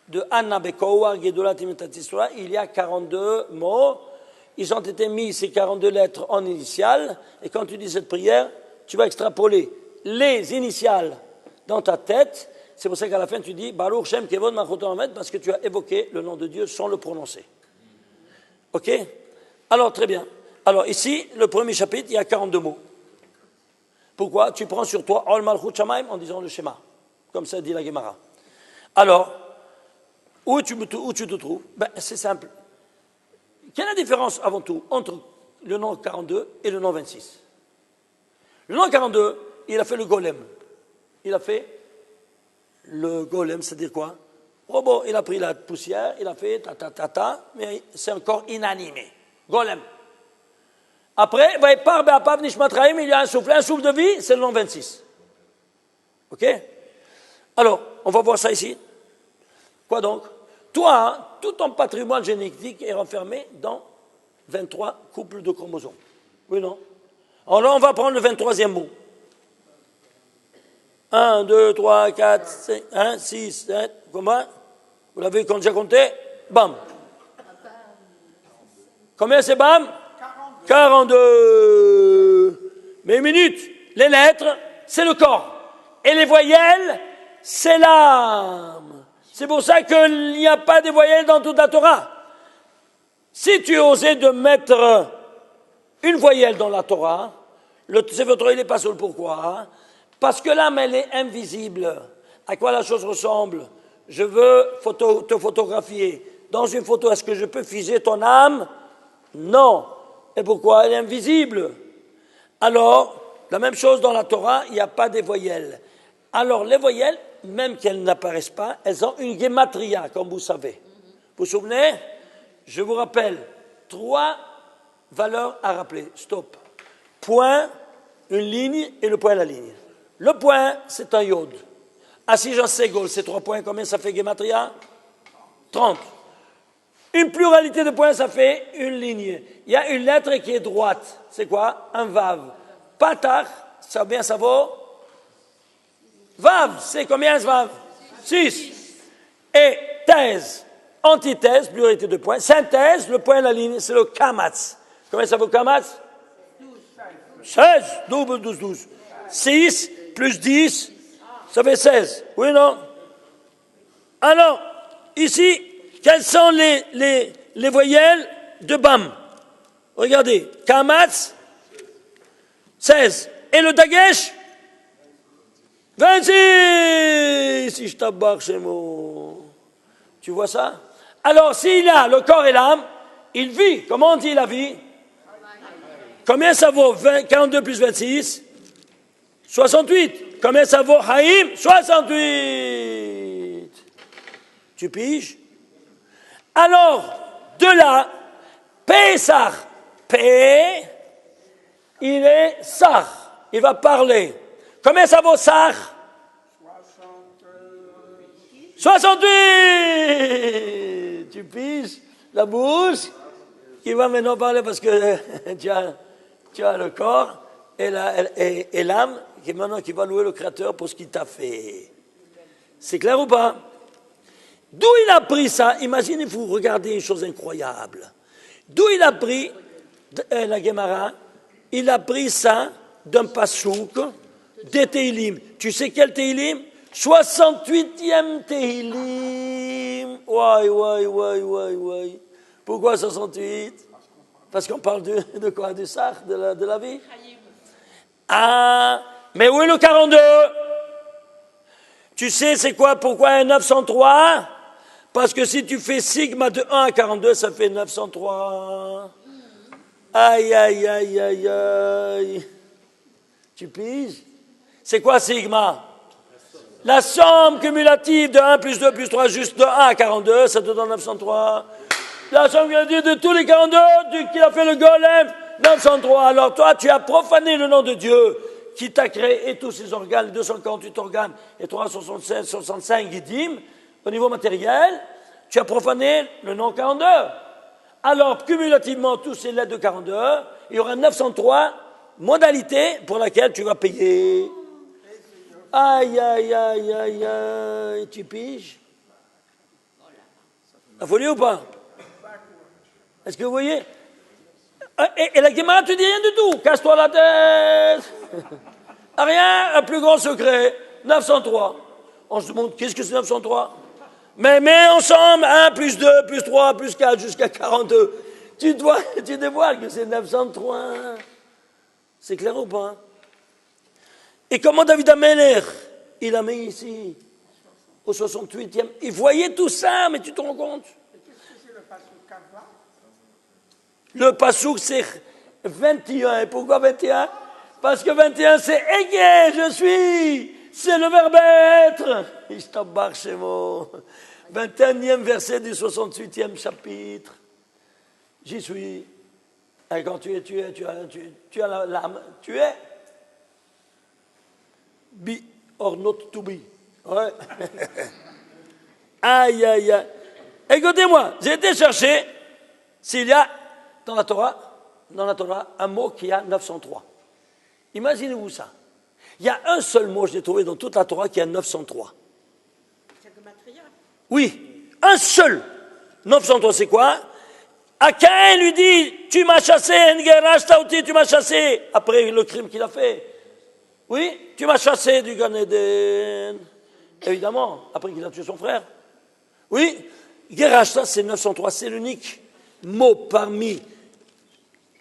de Anna Bekoa, Gedolat Imitatisra, il y a 42 mots. Ils ont été mis, ces 42 lettres, en initiales. Et quand tu dis cette prière, tu vas extrapoler les initiales dans ta tête. C'est pour ça qu'à la fin, tu dis Baruch Shem Kevod Malchuto Hamed, parce que tu as évoqué le nom de Dieu sans le prononcer. Ok? Alors, très bien. Alors, ici, le premier chapitre, il y a 42 mots. Pourquoi? Tu prends sur toi Ol Malchut Shamaim en disant le schéma. Comme ça dit la Gemara. Alors, où tu te trouves? Ben, c'est simple. Quelle est la différence, avant tout, entre le nom 42 et le nom 26? Le nom 42, il a fait le golem. Il a fait le golem, c'est-à-dire quoi? Robot, il a pris la poussière, il a fait ta, mais c'est un corps inanimé. Golem. Après, il y a un souffle de vie, c'est le nom 26. Ok? Alors, on va voir ça ici. Quoi donc? Toi, tout ton patrimoine génétique est renfermé dans 23 couples de chromosomes. Oui, non? Alors là, on va prendre le 23e mot. 1, 2, 3, 4, 5, 1, 6, 7, combien? Vous l'avez déjà compté? Bam. Combien c'est bam? 42. Mais une minute, les lettres, c'est le corps. Et les voyelles, c'est l'âme. C'est pour ça qu'il n'y a pas de voyelles dans toute la Torah. Si tu osais de mettre une voyelle dans la Torah, le Sefer Torah, il n'est pas sur le pourquoi. Parce que l'âme, elle est invisible. À quoi la chose ressemble? Je veux te photographier. Dans une photo, est-ce que je peux figer ton âme? Non. Et pourquoi? Elle est invisible. Alors, la même chose dans la Torah, il n'y a pas de voyelles. Alors, les voyelles, même qu'elles n'apparaissent pas, elles ont une gematria, comme vous savez. Vous vous souvenez? Je vous rappelle 3 valeurs à rappeler. Stop. Point, une ligne et le point à la ligne. Le point, c'est un yod. Assis en ségol, c'est 3 points. Combien ça fait gematria? 30. Une pluralité de points, ça fait une ligne. Il y a une lettre qui est droite. C'est quoi? Un vav. Patach, ça bien ça vaut? Vav, c'est combien ce vav? 6. Et thèse, antithèse, pluralité de points. Synthèse, le point à la ligne, c'est le kamatz. Combien ça vaut kamatz? 16. 12. 6 plus 10, ça fait 16. Oui, non? Alors, ici, quelles sont les voyelles de Bam? Regardez, Kamatz, 16. Et le Dagesh? 26. Si je tabarre chez moi. Tu vois ça? Alors, s'il a le corps et l'âme, il vit. Comment on dit la vie? Combien ça vaut? 42 plus 26? 68. Combien ça vaut Haïm? 68. Tu piges? Alors, de là, Pessah, P, il est Sar. Il va parler. Combien ça vaut Sar? 68. Tu piges la bouche qui va maintenant parler parce que tu as le corps et l'âme qui maintenant qui va louer le Créateur pour ce qu'il t'a fait. C'est clair ou pas? D'où il a pris ça? Imaginez-vous, regardez une chose incroyable. D'où il a pris la Gemara? Il a pris ça d'un pasouk des Teilim. Tu sais quel Teilim? 68e Teilim. Ouais. Pourquoi 68? Parce qu'on parle de quoi? Du Sar, de la vie? Ah, mais où est le 42? Tu sais c'est quoi? Pourquoi un 903? Parce que si tu fais sigma de 1 à 42, ça fait 903. Aïe. Tu piges? C'est quoi sigma? La somme cumulative de 1 plus 2 plus 3, juste de 1 à 42, ça te donne 903. La somme cumulative de tous les 42 qui a fait le golem, 903. Alors toi, tu as profané le nom de Dieu qui t'a créé et tous ses organes, les 248 organes et 376, 65 guidim, au niveau matériel, tu as profané le nom 42. Alors, cumulativement, tous ces lettres de 42, il y aura 903 modalités pour laquelle tu vas payer. Aïe, tu piges? La folie ou pas? Est-ce que vous voyez? Et la Gemara te dit rien du tout. Casse-toi la tête. Rien, un plus grand secret. 903. On se demande, qu'est-ce que c'est 903? Mais mets ensemble 1 plus 2 plus 3 plus 4 jusqu'à 42. Tu dévoiles que c'est 903. C'est clair ou pas? Et comment David Ameller, il a mis ici, au 68e, il voyait tout ça, mais tu te rends compte? Le pasouk, c'est 21. Et pourquoi 21? Parce que 21, c'est « Égé, je suis ». C'est le verbe être. Ishtabach Shemo. 21e verset du 68e chapitre. J'y suis. Et quand tu as l'âme, tu es. Be or not to be. Ouais. Aïe. Écoutez-moi, j'ai été chercher s'il y a dans la Torah, un mot qui a 903. Imaginez-vous ça. Il y a un seul mot, je l'ai trouvé dans toute la Torah, qui a 903. Oui, un seul. 903, c'est quoi? À Caïn lui dit, tu m'as chassé, tu m'as chassé, après le crime qu'il a fait. Oui, tu m'as chassé du Gan Eden. Évidemment, après qu'il a tué son frère. Oui, Gerashta, c'est 903, c'est l'unique mot parmi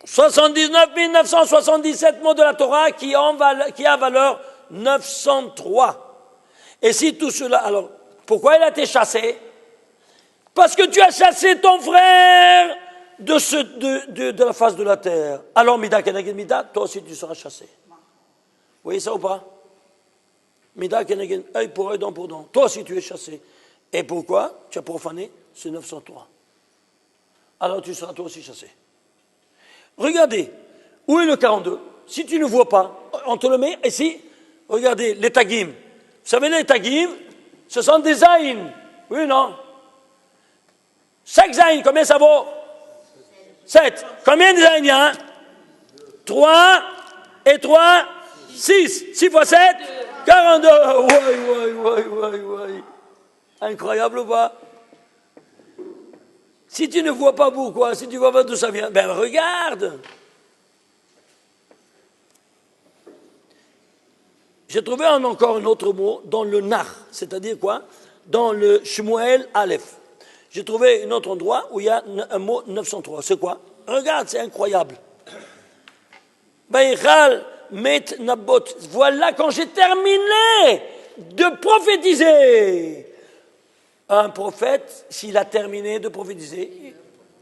79 977 mots de la Torah qui a valeur 903. Et si tout cela, alors, pourquoi il a été chassé? Parce que tu as chassé ton frère de la face de la terre. Alors, Mida Keneged Mida, toi aussi tu seras chassé. Vous voyez ça ou pas? Mida Keneged, œil pour œil, dent pour dent. Toi aussi tu es chassé. Et pourquoi? Tu as profané, c'est 903. Alors tu seras toi aussi chassé. Regardez, où est le 42? Si tu ne vois pas, on te le met ici. Regardez, les tagim. Vous savez, les tagim, ce sont des zaïn. Oui ou non? Chaque zaïn, combien ça vaut? 7. Combien de zaïn il y a? 3 et 3, 6. 6 fois 7, 42. Ouais. Incroyable ou pas? Si tu ne vois pas pourquoi, si tu ne vois pas d'où ça vient, ben regarde. J'ai trouvé encore un autre mot dans le Nar, c'est-à-dire quoi? Dans le Shmuel Aleph. J'ai trouvé un autre endroit où il y a un mot 903. C'est quoi? Regarde, c'est incroyable. Baïchal met Nabot. Voilà quand j'ai terminé de prophétiser. Un prophète, s'il a terminé de prophétiser,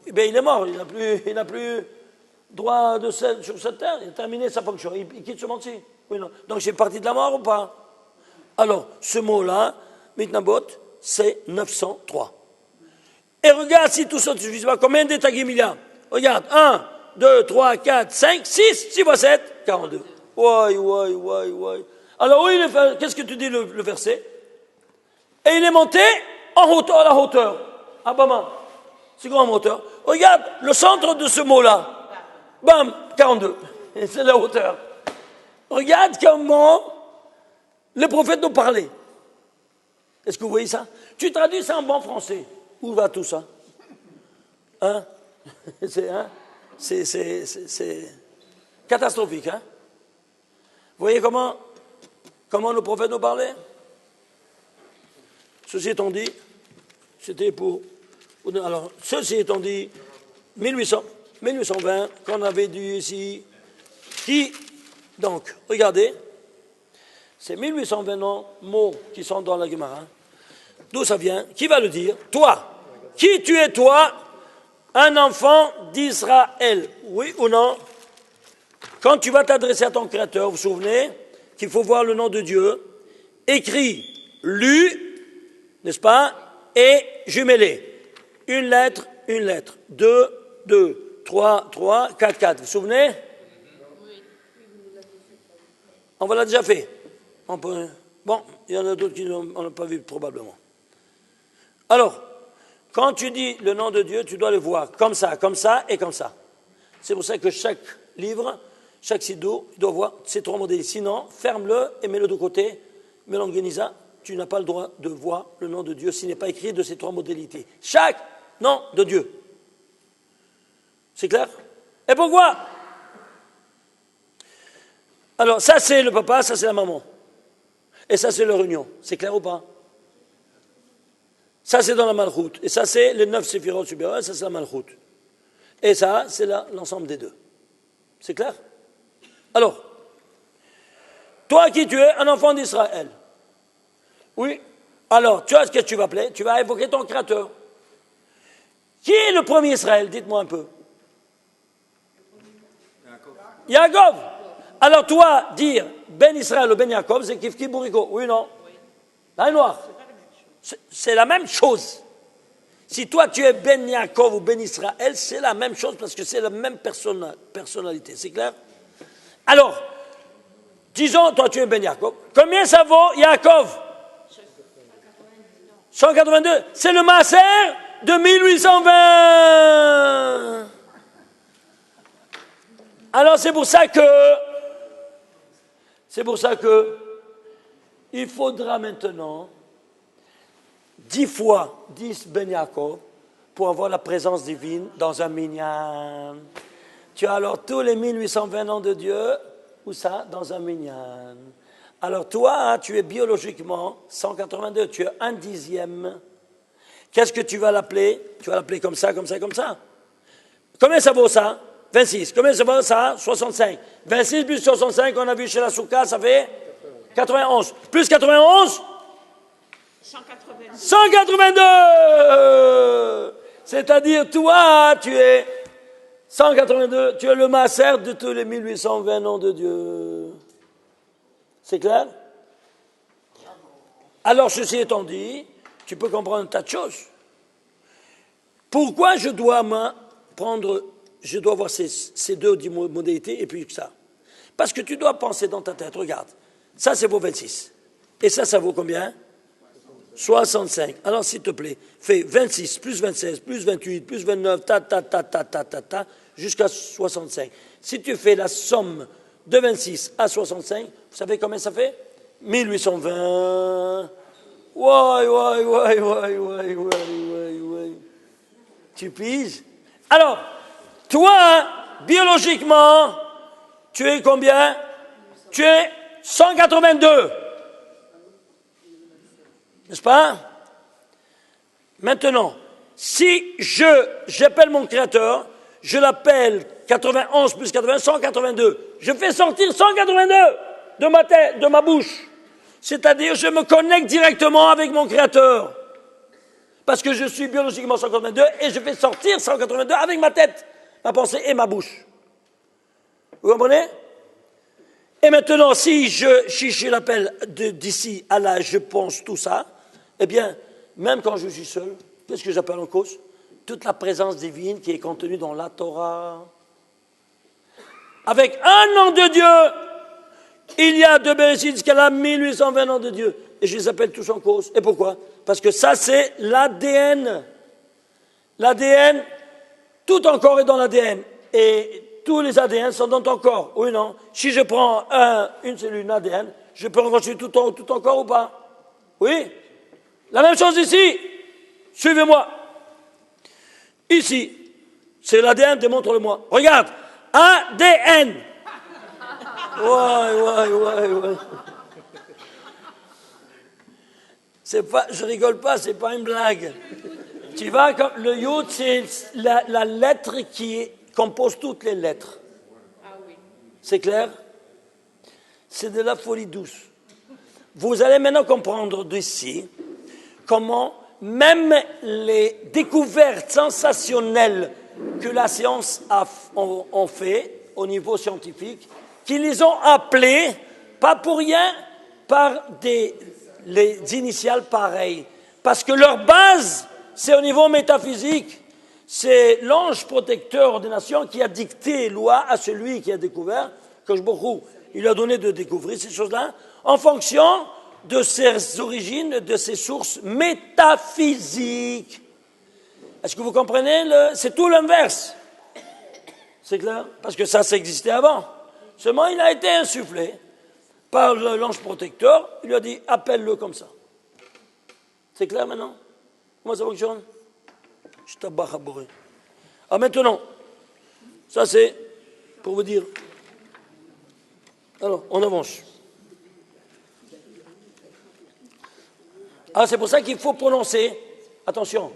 eh bien, il est mort, il n'a plus droit sur cette terre, il a terminé sa fonction, il quitte ce monde-ci. Oui, non. Donc, c'est parti de la mort ou pas? Alors, ce mot-là, mitnabot, c'est 903. Et regarde si tout ça ne suffit pas. Combien d'étagim il y a? Regarde, 1, 2, 3, 4, 5, 6, 6 fois 7, 42. Ouais. Alors, oui, qu'est-ce que tu dis le verset? Et il est monté en hauteur, à la hauteur. Ah, bam, c'est grand en hauteur. Regarde le centre de ce mot-là. Bam, 42. Et c'est la hauteur. Regarde comment les prophètes nous parlaient. Est-ce que vous voyez ça? Tu traduis ça en bon français. Où va tout ça? Hein? C'est catastrophique, hein? Vous voyez comment nos prophètes nous parlaient? Ceci étant dit, c'était pour... Alors, ceci étant dit, 1820, qu'on avait dû ici... Qui... Donc, regardez, c'est 1820 mots qui sont dans la Gemara. D'où ça vient? Qui va le dire? Toi. Qui tu es, toi? Un enfant d'Israël. Oui ou non? Quand tu vas t'adresser à ton Créateur, vous vous souvenez qu'il faut voir le nom de Dieu, écrit, lu, n'est-ce pas? Et jumelé. Une lettre, 2, 3, 4. Vous vous souvenez? On l'a déjà fait. Bon, il y en a d'autres qui n'ont pas vu probablement. Alors, quand tu dis le nom de Dieu, tu dois le voir comme ça et comme ça. C'est pour ça que chaque livre, chaque sido, tu dois voir ces trois modèles. Sinon, ferme-le et mets-le de côté. Mélanguenisa, tu n'as pas le droit de voir le nom de Dieu s'il n'est pas écrit de ces trois modalités. Chaque nom de Dieu. C'est clair? Et pourquoi? Alors, ça c'est le papa, ça c'est la maman. Et ça c'est leur union. C'est clair ou pas? Ça c'est dans la malchoute. Et ça c'est les 9 séphirotes supérieures, ça c'est la malchoute. Et ça c'est l'ensemble des deux. C'est clair? Alors, toi qui tu es un enfant d'Israël. Oui. Alors, tu vois ce que tu vas appeler? Tu vas évoquer ton Créateur. Qui est le premier Israël? Dites-moi un peu. Yaakov. Alors toi, dire Ben Israël ou Ben Yaakov, c'est Kifki Bourrico. Oui ou non? Là, noir. C'est la même chose. Si toi tu es Ben Yaakov ou Ben Israël, c'est la même chose parce que c'est la même personnalité. C'est clair? Alors, disons, toi tu es Ben Yaakov. Combien ça vaut Yaakov? 182. C'est le Maaser de 1820. Alors c'est pour ça que il faudra maintenant 10 fois 10 Ben Yaakov pour avoir la présence divine dans un minyan. Tu as alors tous les 1820 noms de Dieu, où ça? Dans un minyan. Alors toi, tu es biologiquement 182, tu es un dixième. Qu'est-ce que tu vas l'appeler? Tu vas l'appeler comme ça. Combien ça vaut ça? 26. Combien ça vaut ça? 65. 26 plus 65, on a vu chez la Souka, ça fait 91. Plus 91? 182. C'est-à-dire, toi, tu es 182, tu es le Maaser de tous les 1820 noms de Dieu. C'est clair? Alors, ceci étant dit, tu peux comprendre un tas de choses. Pourquoi je dois voir ces deux modalités et puis ça? Parce que tu dois penser dans ta tête, regarde, ça vaut 26. Et ça vaut combien? 65. Alors, s'il te plaît, fais 26 plus 26 plus 28 plus 29, jusqu'à 65. Si tu fais la somme de 26 à 65, vous savez combien ça fait? 1820. Ouais. Tu piges? Alors, toi, biologiquement, tu es combien? Tu es 182. N'est-ce pas? Maintenant, si j'appelle mon Créateur, je l'appelle 91 plus 80, 182. Je fais sortir 182 de ma tête, de ma bouche. C'est-à-dire, je me connecte directement avec mon Créateur. Parce que je suis biologiquement 182 et je fais sortir 182 avec ma tête, ma pensée et ma bouche. Vous comprenez? Et maintenant, si je l'appelle d'ici à là, je pense tout ça, eh bien, même quand je suis seul, qu'est-ce que j'appelle en cause? Toute la présence divine qui est contenue dans la Torah. Avec un nom de Dieu, il y a de Bereshit jusqu'à la 1820 noms de Dieu. Et je les appelle tous en cause. Et pourquoi? Parce que ça, c'est l'ADN. L'ADN, tout ton corps est dans l'ADN. Et tous les ADN sont dans ton corps. Oui ou non? Si je prends une cellule, une ADN, je peux reconstruire tout ton corps ou pas? Oui? La même chose ici. Suivez-moi. Ici, c'est l'ADN, démontre-le-moi. Regarde, ADN. Ouais. Je rigole pas, c'est pas une blague. Tu vois, le yod, c'est la lettre qui compose toutes les lettres. Ah oui. C'est clair? C'est de la folie douce. Vous allez maintenant comprendre d'ici comment même les découvertes sensationnelles que la science ont fait au niveau scientifique, qu'ils les ont appelées, pas pour rien, par les initiales pareilles. Parce que leur base, c'est au niveau métaphysique. C'est l'ange protecteur des nations qui a dicté loi à celui qui a découvert, que il a donné de découvrir ces choses-là, en fonction de ses origines, de ses sources métaphysiques. Est-ce que vous comprenez? C'est tout l'inverse. C'est clair? Parce que ça existait avant. Seulement, il a été insufflé par l'ange protecteur. Il lui a dit, appelle-le comme ça. C'est clair maintenant? Comment ça fonctionne? Je t'abats à bourrer. Ah, maintenant, ça c'est pour vous dire. Alors, on avance. Ah, c'est pour ça qu'il faut prononcer, attention,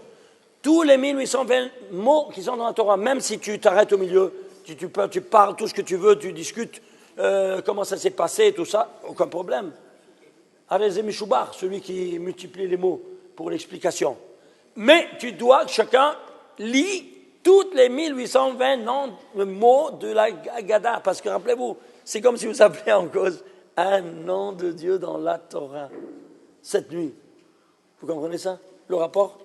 tous les 1820 mots qui sont dans la Torah, même si tu t'arrêtes au milieu, tu parles tout ce que tu veux, tu discutes comment ça s'est passé, tout ça, aucun problème. Arezé Mishoubar, celui qui multiplie les mots pour l'explication. Mais tu dois, chacun lit toutes les 1820 noms de mots de la Haggadah, parce que rappelez-vous, c'est comme si vous appeliez en cause un nom de Dieu dans la Torah, cette nuit. Vous comprenez ça, le rapport?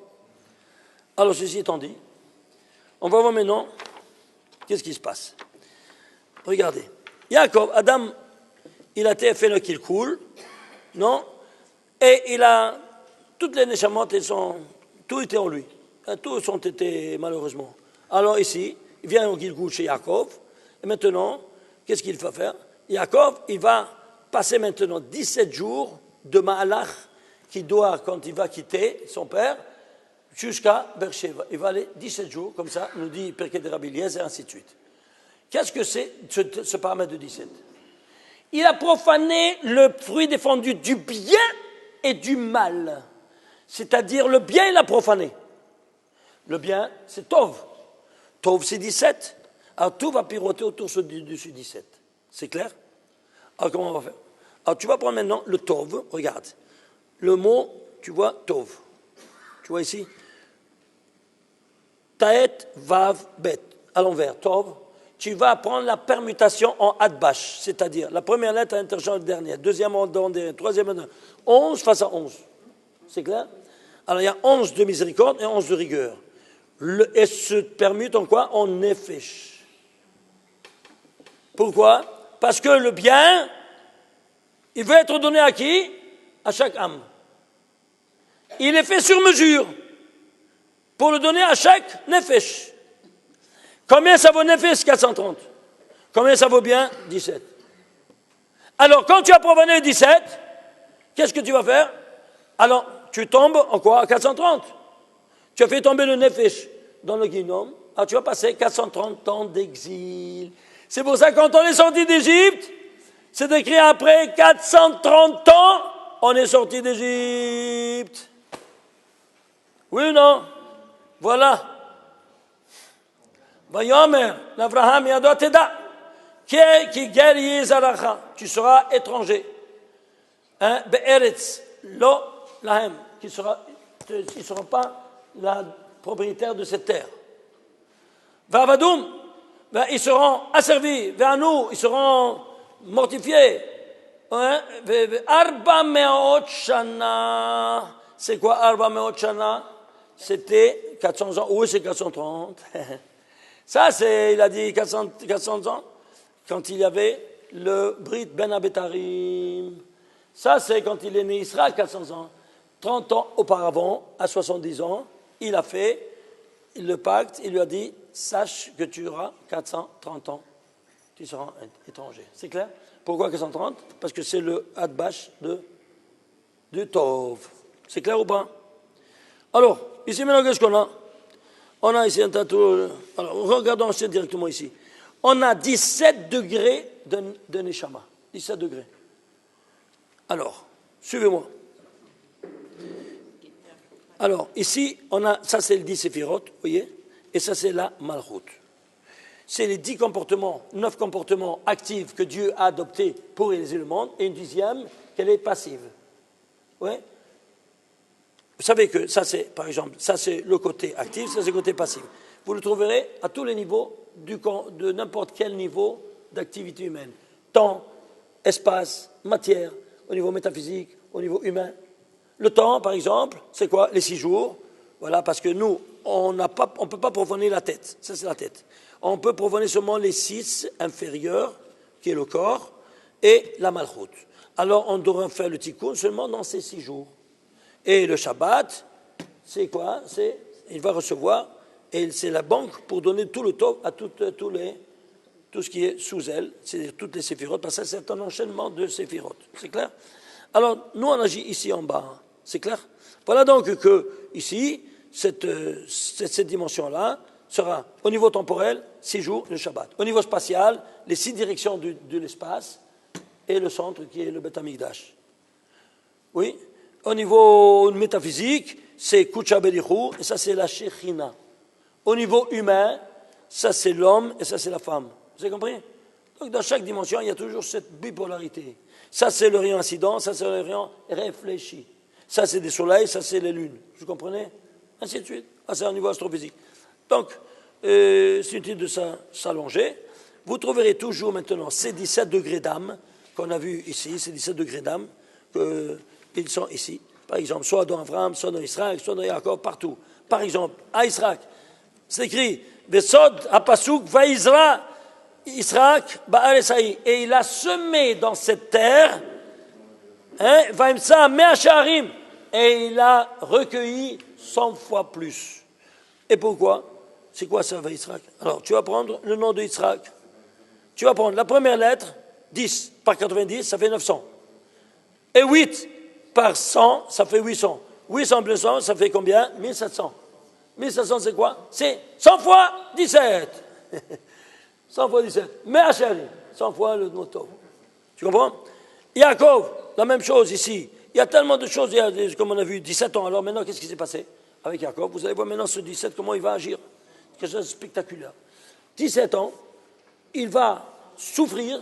Alors, ceci étant dit, on va voir maintenant qu'est-ce qui se passe. Regardez. Jacob, Adam, il a fait le kilkul, non? Et il a, toutes les neshamot, tout était en lui. Tous ont été, malheureusement. Alors ici, il vient au kilkul chez Jacob, et maintenant, qu'est-ce qu'il va faire? Jacob, il va passer maintenant 17 jours de Ma'alach, qui doit, quand il va quitter son père, jusqu'à Beersheba. Il va aller 17 jours, comme ça, nous dit Pirkei de Rabbi Eliezer, et ainsi de suite. Qu'est-ce que c'est ce paramètre de 17? Il a profané le fruit défendu du bien et du mal. C'est-à-dire, le bien, il a profané. Le bien, c'est Tov. Tov, c'est 17. Alors, tout va piroter autour du 17. C'est clair? Alors, comment on va faire? Alors, tu vas prendre maintenant le Tov. Regarde. Le mot, tu vois, Tov. Tu vois ici? Taet, Vav, Bet. À l'envers, Tov. Tu vas prendre la permutation en Adbash, c'est-à-dire la première lettre interchange la dernière, deuxième en dernière, troisième en dernière. 11 face à 11. C'est clair? Alors il y a 11 de miséricorde et 11 de rigueur. Et se permute en quoi? En nefesh. Pourquoi? Parce que le bien, il veut être donné à qui? À chaque âme. Il est fait sur mesure pour le donner à chaque nefesh. Combien ça vaut nefesh? 430. Combien ça vaut bien? 17. Alors, quand tu as profané 17, qu'est-ce que tu vas faire? Alors, tu tombes en quoi? 430. Tu as fait tomber le nefesh dans le guinom. Alors, tu vas passer 430 ans d'exil. C'est pour ça que quand on est sorti d'Égypte, c'est écrit après 430 ans, on est sorti d'Égypte. Oui ou non? Voilà. Vayomer, l'Avraham yado teda, qui ger yizaracha, tu seras étranger. Be'eretz, lo lahem, ils ne seront pas la propriétaire de cette terre. Vavadoum, ils seront asservis. Ve'anou, ils seront mortifiés. Arba me'ot shana, c'est quoi Arba Meot Shana? C'était 400 ans. Oui, c'est 430. Ça, c'est, il a dit 400 ans, quand il y avait le Brit Ben Abetarim. Ça, c'est quand il est né Israël, 400 ans. 30 ans auparavant, à 70 ans, il a fait le pacte, il lui a dit, sache que tu auras 430 ans, tu seras étranger. C'est clair? Pourquoi 430? Parce que c'est le Hadbash du Tov. C'est clair ou pas? Alors, ici maintenant, qu'est-ce qu'on a? On a ici un tatou. Alors, regardons directement ici. On a 17 degrés de Neshama. 17 degrés. Alors, suivez-moi. Alors, ici, on a, ça c'est le 10 Séphirot, vous voyez, et ça c'est la Malchut. C'est les 10 comportements, 9 comportements actifs que Dieu a adoptés pour réaliser le monde, et une 10e qu'elle est passive. Oui. Vous savez que ça c'est, par exemple, ça c'est le côté actif, ça c'est le côté passif. Vous le trouverez à tous les niveaux, de n'importe quel niveau d'activité humaine. Temps, espace, matière, au niveau métaphysique, au niveau humain. Le temps, par exemple, c'est quoi? Les 6 jours. Voilà, parce que nous, on ne peut pas profaner la tête. Ça, c'est la tête. On peut profaner seulement les 6 inférieurs, qui est le corps, et la malchoute. Alors, on devrait faire le tikkun seulement dans ces 6 jours. Et le Shabbat, c'est quoi? Il va recevoir, et c'est la banque pour donner tout le tov à tout ce qui est sous elle, c'est-à-dire toutes les séphirotes, parce que c'est un enchaînement de séphirotes. C'est clair? Alors, nous, on agit ici en bas. C'est clair? Voilà donc que, ici, cette dimension-là sera, au niveau temporel, 6 jours, le Shabbat. Au niveau spatial, les 6 directions de l'espace et le centre qui est le Beth Amikdash. Oui? Au niveau métaphysique, c'est Kucha Belichou, et ça, c'est la Shechina. Au niveau humain, ça, c'est l'homme et ça, c'est la femme. Vous avez compris? Donc, dans chaque dimension, il y a toujours cette bipolarité. Ça, c'est le rayon incident, ça, c'est le rayon réfléchi. Ça, c'est des soleils, ça, c'est les lunes. Vous comprenez? Ainsi de suite. Ah, c'est un niveau astrophysique. Donc, c'est utile de s'allonger. Vous trouverez toujours maintenant ces 17 degrés d'âme qu'on a vus ici, ces 17 degrés d'âme, qu'ils sont ici. Par exemple, soit dans Abraham, soit dans Israël, soit dans Jacob, partout. Par exemple, à Israël, c'est écrit Vesod, Apasuk, Vaïsra, Israël, Ba'aresaï. Et il a semé dans cette terre, Vaimsa, Me'acharim, et il a recueilli 100 fois plus. Et pourquoi? C'est quoi ça, Vaïsra? Alors, tu vas prendre le nom de Israël. Tu vas prendre la première lettre, 10 par 90, ça fait 900. Et 8 par 100, ça fait 800. 800 plus 100, ça fait combien? 1700. 1700, c'est quoi? C'est 100 fois 17. 100 fois 17. Mais Hachel, 100 fois le moto. Tu comprends? Yaakov, la même chose ici. Il y a tellement de choses, comme on a vu, 17 ans. Alors maintenant, qu'est-ce qui s'est passé avec Yaakov? Vous allez voir maintenant ce 17, comment il va agir. Quelque chose de spectaculaire. 17 ans, il va souffrir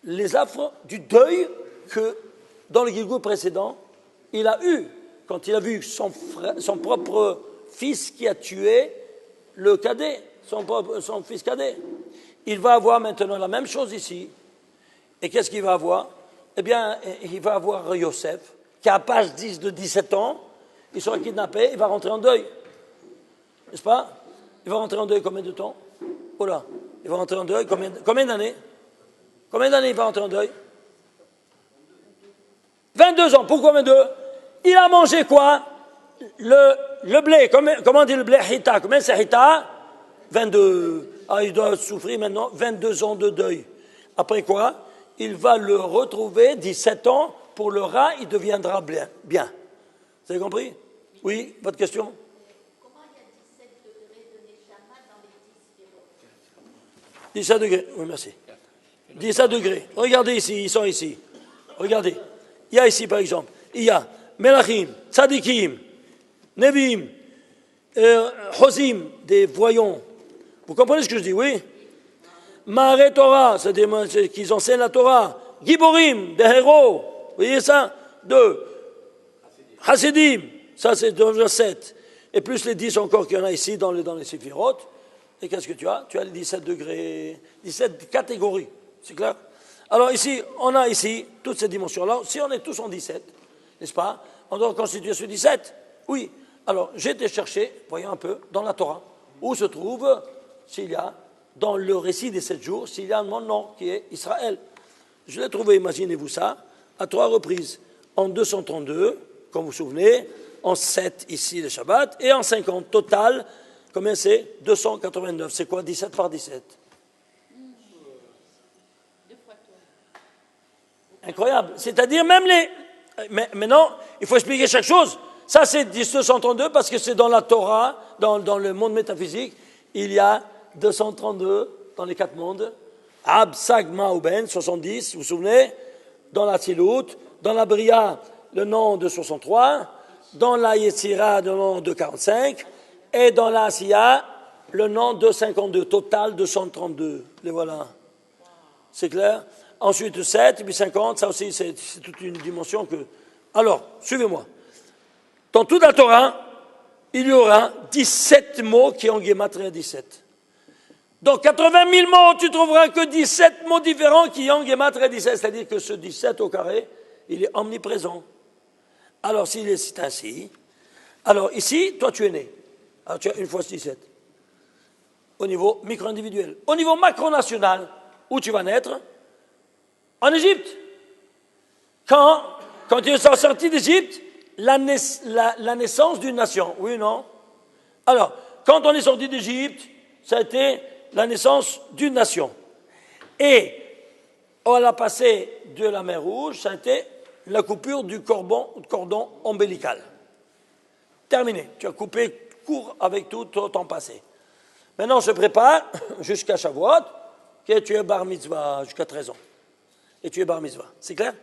les affres du deuil que, dans le Gilgoul précédent, il a eu, quand il a vu son propre fils qui a tué le cadet, son fils cadet. Il va avoir maintenant la même chose ici. Et qu'est-ce qu'il va avoir? Eh bien, il va avoir Yosef, qui à page 10 de 17 ans, il sera kidnappé, il va rentrer en deuil. N'est-ce pas? Il va rentrer en deuil combien de temps? Oh là, il va rentrer en deuil combien d'années? Combien d'années il va rentrer en deuil? 22 ans. Pourquoi 22? Il a mangé quoi? Le blé. Comment on dit le blé? Hita. Combien c'est Hita? 22. Ah, il doit souffrir maintenant 22 ans de deuil. Après quoi? Il va le retrouver 17 ans. Pour le rat, il deviendra bien. Vous avez compris? Oui, votre question? Comment il y a 17 degrés de Neshama dans les 10 sphéros? 17 degrés. Oui, merci. 17 degrés. Regardez ici, ils sont ici. Regardez. Il y a ici, par exemple, il y a Melachim, Tzadikim, Nevim, Hosim, des voyants. Vous comprenez ce que je dis, oui? Mare Torah, c'est-à-dire qu'ils enseignent la Torah. Giborim, des héros. Vous voyez ça? 2. Hasidim, ça c'est 7. Et plus les 10 encore qu'il y en a ici dans les séphirotes. Et qu'est-ce que tu as? Tu as les 17 degrés, 17 catégories. C'est clair? Alors ici, on a ici toutes ces dimensions-là. Si on est tous en 17, n'est-ce pas? on doit constituer ce 17. Oui. Alors, j'ai été chercher, voyons un peu, dans la Torah, où se trouve, s'il y a, dans le récit des 7 jours, s'il y a un nom qui est Israël. Je l'ai trouvé, imaginez-vous ça, à 3 reprises. En 232, comme vous vous souvenez, en 7 ici, le Shabbat, et en 50. Total, combien c'est? 289. C'est quoi 17 par 17? Incroyable. C'est-à-dire même les... Mais maintenant, il faut expliquer chaque chose. Ça, c'est 232 parce que c'est dans la Torah, dans le monde métaphysique, il y a 232 dans les 4 mondes. Ab, Sag, Ma'uben, 70, vous vous souvenez? Dans la Tzilut, dans la Bria, le nom de 63, dans la Yetzira, le nom de 45, et dans la Asiya, le nom de 52. Total 232. Les voilà. C'est clair? Ensuite 7, puis 50, ça aussi c'est toute une dimension que... Alors, suivez-moi. Dans toute la Torah, il y aura 17 mots qui ont Gematria 17. Dans 80 000 mots, tu trouveras que 17 mots différents qui ont Gematria 17, c'est-à-dire que ce 17 au carré, il est omniprésent. Alors, s'il est ainsi, alors ici, toi tu es né. Alors tu as une fois 17. Au niveau micro-individuel. Au niveau macro-national, où tu vas naître? En Égypte. Quand tu es sorti d'Égypte, la naissance d'une nation, oui ou non? Alors, quand on est sorti d'Égypte, ça a été la naissance d'une nation. Et on a passé de la mer Rouge, ça a été la coupure du cordon ombilical. Terminé. Tu as coupé court avec tout ton passé. Maintenant, on se prépare jusqu'à Shavuot, que tu es bar mitzvah jusqu'à 13 ans. Et tu es bar mitzvah. C'est clair?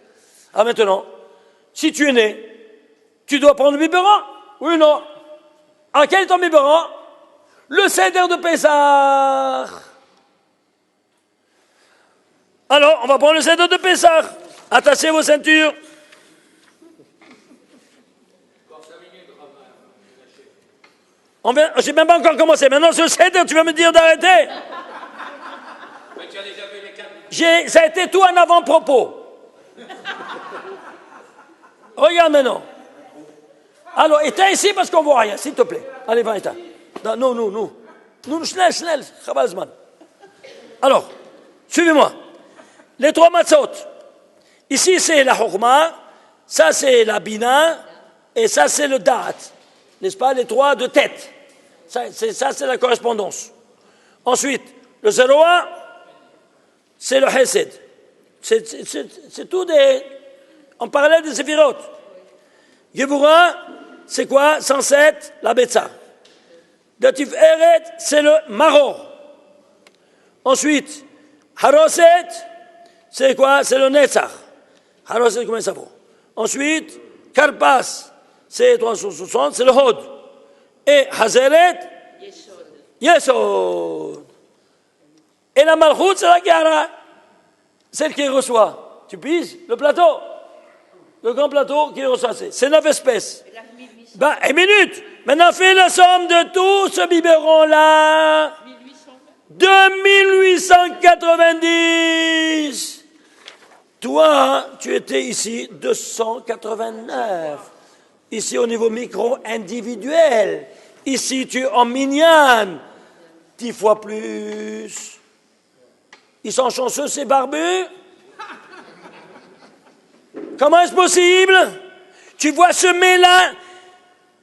Alors maintenant, si tu es né, tu dois prendre le biberon? Oui ou non? En quel est ton biberon? Le Seder de Pessah. Alors, on va prendre le Seder de Pessah. Attachez vos ceintures. J'ai même pas encore commencé. Maintenant, c'est le Seder, tu vas me dire d'arrêter? Mais tu as déjà vu les 4. Ça a été tout un avant-propos. Regarde maintenant. Alors, éteins ici parce qu'on ne voit rien, s'il te plaît. Allez, va, éteins. Non, nous, schnell, Chabalzman. Alors, suivez-moi. Les 3 matzot. Ici, c'est la Chokhmah, ça, c'est la Bina, et ça, c'est le Da'at. N'est-ce pas, les 3 de tête. Ça, c'est la correspondance. Ensuite, le 0,1, c'est le Hesed. C'est tout des... En parallèle des Séphirot. Gevura, c'est quoi? 107, la Betsa. Le Tiferet, c'est le Maror. Ensuite, Haroset, c'est quoi? C'est le Netzach. Haroset, comment ça vaut? Ensuite, Karpas, c'est 360, c'est le Hod. Et Hazeret, Yesod. Et la Malchut, c'est la Gara, celle qui reçoit. Tu pises le plateau. Le grand plateau qui reçoit, c'est 9 espèces. Une minute. Maintenant, fais la somme de tout ce biberon-là. 2890. Toi, tu étais ici 289. Ici, au niveau micro-individuel. Ici, tu es en minyan. 10 fois plus. Ils sont chanceux, ces barbus. Comment est-ce possible? Tu vois ce mets-là?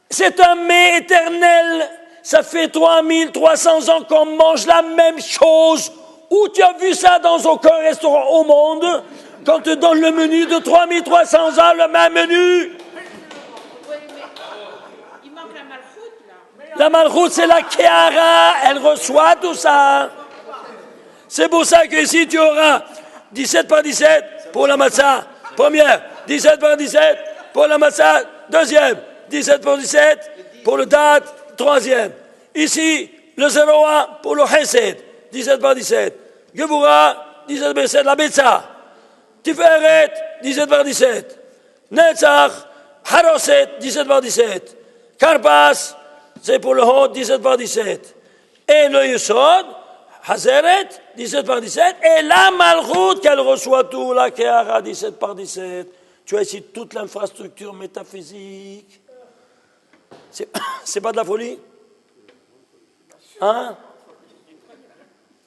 C'est un mets éternel. Ça fait 3300 ans qu'on mange la même chose. Où tu as vu ça dans aucun restaurant au monde? Quand tu donnes le menu de 3300 ans, le même menu. Oui, mais il manque la malchoute, là. La malchoute, c'est la Kéhara. Elle reçoit tout ça. C'est pour ça que ici, tu auras 17 par 17 pour la matzah. Première, 17 par 17 pour la matzah. Deuxième, 17 par 17 pour le date. Troisième. Ici, le 0,1 pour le Hesed. 17 par 17. Gevura, 17 par 17, la Betsa. Tiferet, 17 par 17. Netzach, Haroset, 17 par 17. Karpas, c'est pour le Hod, 17 par 17. Et le Yesod, Hazeret, 17 par 17, et la Malchut qu'elle reçoit tout, la Kéhara, 17 par 17. Tu as ici toute l'infrastructure métaphysique. C'est pas de la folie? Hein?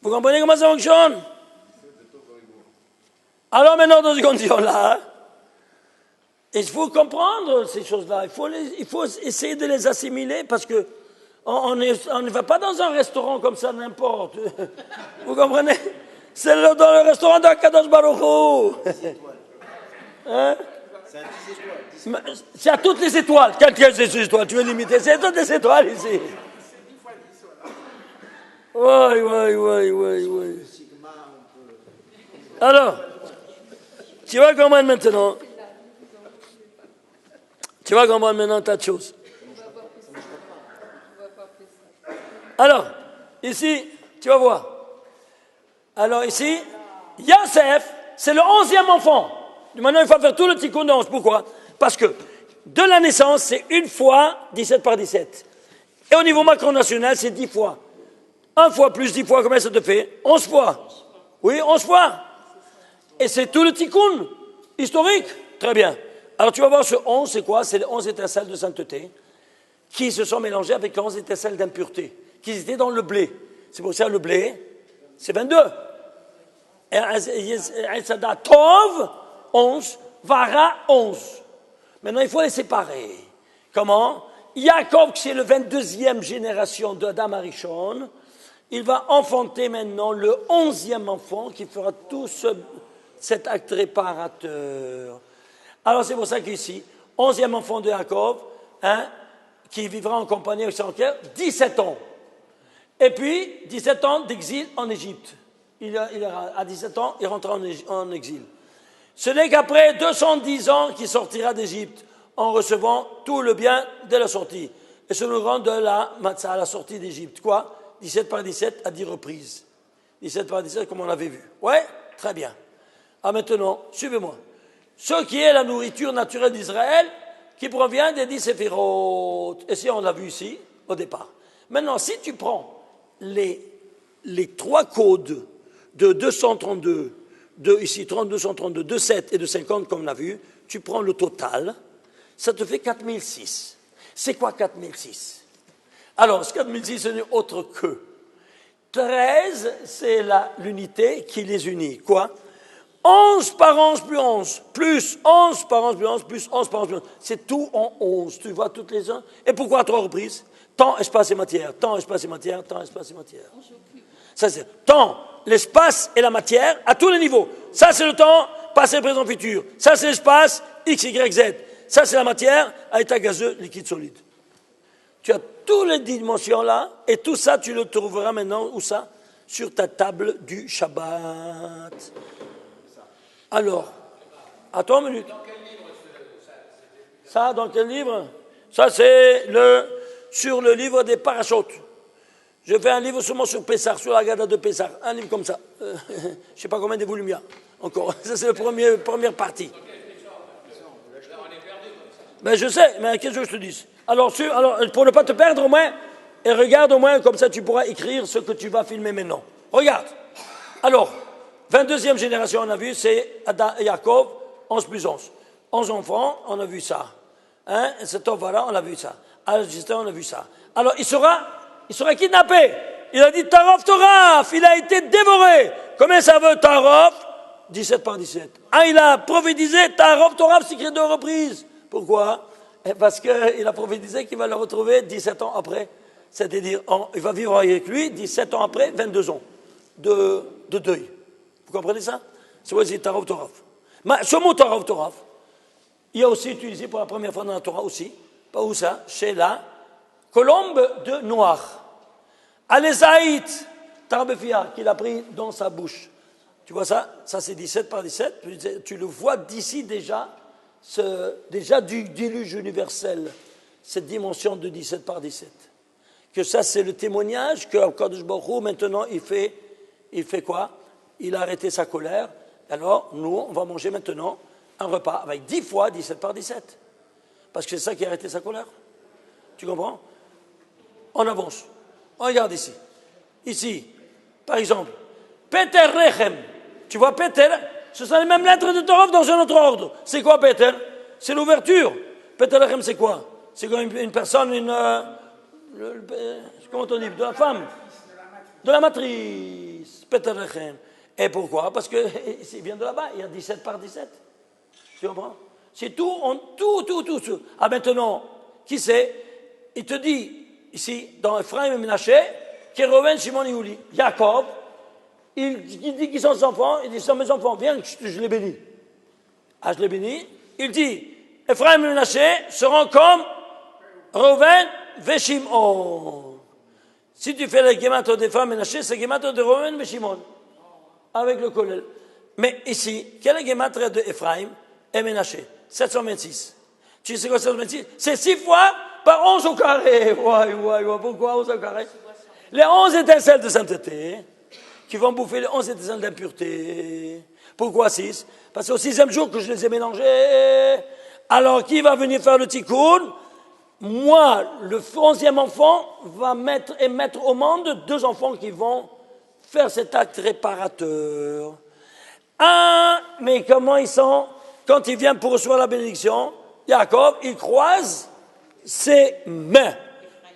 Vous comprenez comment ça fonctionne? Alors maintenant, dans ces conditions-là, il faut comprendre ces choses-là. Il faut essayer de les assimiler parce que on ne va pas dans un restaurant comme ça n'importe. Vous comprenez? C'est dans le restaurant d'Akadosh Baruch Hu. Hein? C'est un 10 étoiles. C'est à toutes les étoiles. Quelles étoiles? Tu veux limiter? C'est à toutes les étoiles ici. Oui. Alors, tu vas comprendre maintenant. Tu vas comprendre maintenant tas de choses. Alors, ici, tu vas voir. Alors ici, Yosef, c'est le 11e enfant. Maintenant, il faut faire tout le tikkun de 11. Pourquoi? Parce que de la naissance, c'est une fois 17 par 17. Et au niveau macro-national, c'est 10 fois. 1 fois plus 10 fois, combien ça te fait? 11 fois. Oui, 11 fois. Et c'est tout le tikkun historique. Très bien. Alors tu vas voir ce 11, c'est quoi? C'est les 11 étincelles de sainteté qui se sont mélangées avec les 11 étincelles d'impureté, qui étaient dans le blé. C'est pour ça le blé, c'est 22. Et Tov, 11, Vara, 11. Maintenant, il faut les séparer. Comment? Yaakov, qui est le 22e génération d'Adam Arishon, il va enfanter maintenant le 11e enfant qui fera tout cet acte réparateur. Alors c'est pour ça qu'ici, 11e enfant de Yaakov, qui vivra en compagnie avec son cœur, 17 ans. Et puis, 17 ans d'exil en Égypte. À 17 ans, il rentrera en exil. Ce n'est qu'après 210 ans qu'il sortira d'Égypte en recevant tout le bien dès la sortie. Et se levant de la matzah, à la sortie d'Égypte. Quoi? 17 par 17 à 10 reprises. 17 par 17 comme on l'avait vu. Ouais? Très bien. Ah maintenant, suivez-moi. Ce qui est la nourriture naturelle d'Israël, qui provient des 10 séphirotes. Et si on l'a vu ici, au départ. Maintenant, si tu prends les 3 codes de 232, ici 232, de 7 et de 50, comme on a vu, tu prends le total, ça te fait 4006. C'est quoi 4006? Alors, ce 4006, ce n'est autre que 13, c'est l'unité qui les unit. Quoi? 11 par 11 plus 11, plus 11 par 11 plus 11, plus 11 par 11 plus 11. C'est tout en 11. Tu vois toutes les uns? Et pourquoi 3 reprises? Temps, espace et matière. Temps, espace et matière. Temps, espace et matière. Ça, c'est temps, l'espace et la matière à tous les niveaux. Ça, c'est le temps, passé, présent, futur. Ça, c'est l'espace, X, Y, Z. Ça, c'est la matière à état gazeux, liquide, solide. Tu as toutes les dimensions là, et tout ça, tu le trouveras maintenant, où ça? Sur ta table du Shabbat. Alors, attends une minute. Dans quel livre ça, dans quel livre? Ça, c'est sur le livre des parachutes. Je fais un livre seulement sur Pessah, sur la Gada de Pessah. Un livre comme ça. Je ne sais pas combien de volumes il y a encore. Ça, c'est la première partie. Ben, je sais, mais qu'est-ce que je te dis? Alors, pour ne pas te perdre au moins, et regarde au moins, comme ça tu pourras écrire ce que tu vas filmer maintenant. Regarde. Alors, 22e génération, on a vu, c'est Yaakov, 11 plus 11. 11 enfants, on a vu ça. C'est Tovara, on a vu ça. Alors, on a vu ça. Alors, il sera kidnappé. Il a dit Taraf Toraf, il a été dévoré. Combien ça veut Taraf? 17 par 17. Il a prophétisé Taraf Toraf, c'est écrit 2 reprises. Pourquoi? Parce qu'il a prophétisé qu'il va le retrouver 17 ans après. C'est-à-dire, il va vivre avec lui 17 ans après, 22 ans de deuil. Vous comprenez ça? C'est quoi c'est Taraf Toraf. Ce mot Taraf Toraf, il y a aussi utilisé pour la première fois dans la Torah aussi. Pas où ça? Chez la colombe de noir. Alezaït, Tarbefia, qu'il a pris dans sa bouche. Tu vois ça? Ça c'est 17 par 17. Tu le vois d'ici déjà, déjà du déluge universel, cette dimension de 17 par 17. Que ça c'est le témoignage que Kadosh Baruch Hu, maintenant il fait quoi? Il a arrêté sa colère. Alors nous, on va manger maintenant un repas avec 10 fois 17 par 17. Parce que c'est ça qui a arrêté sa colère. Tu comprends? On avance. On regarde ici. Ici, par exemple, Peter Rechem. Tu vois, Peter, Ce sont les mêmes lettres de Torah dans un autre ordre. C'est quoi, Peter? C'est l'ouverture. Peter Lechem, c'est quoi? C'est comme une personne, comment on dit? De la femme. De la matrice. Peter Lechem. Et pourquoi? Parce que c'est bien de là-bas. Il y a 17 par 17. Tu comprends? C'est tout. Tout. Ah, maintenant, qui c'est? Il te dit, ici, dans Ephraim et Menaché, Kéroven, Shimon et Yuli. Jacob, il dit qu'ils sont ses enfants. Il dit, ce sont mes enfants. Viens, je les bénis. Ah, je les bénis. Il dit, Ephraim et Menaché seront comme Reuven et Shimon. Si tu fais les gématons d'Ephraim et Menaché, c'est gématons de Reuven et Shimon. Avec le kollel. Mais ici, quel est le gématrie de Ephraim et Menaché? 726. Tu sais quoi 726? C'est 6 fois par 11 au carré. Ouais. Pourquoi 11 au carré? Les 11 étincelles de sainteté qui vont bouffer les 11 étincelles d'impureté. Pourquoi 6? Parce que c'est au 6e jour que je les ai mélangés. Alors, qui va venir faire le tikkun? Moi, le 11e enfant, va mettre au monde 2 enfants qui vont faire cet acte réparateur. Ah, mais comment ils sont? Quand il vient pour recevoir la bénédiction, Jacob, il croise ses mains.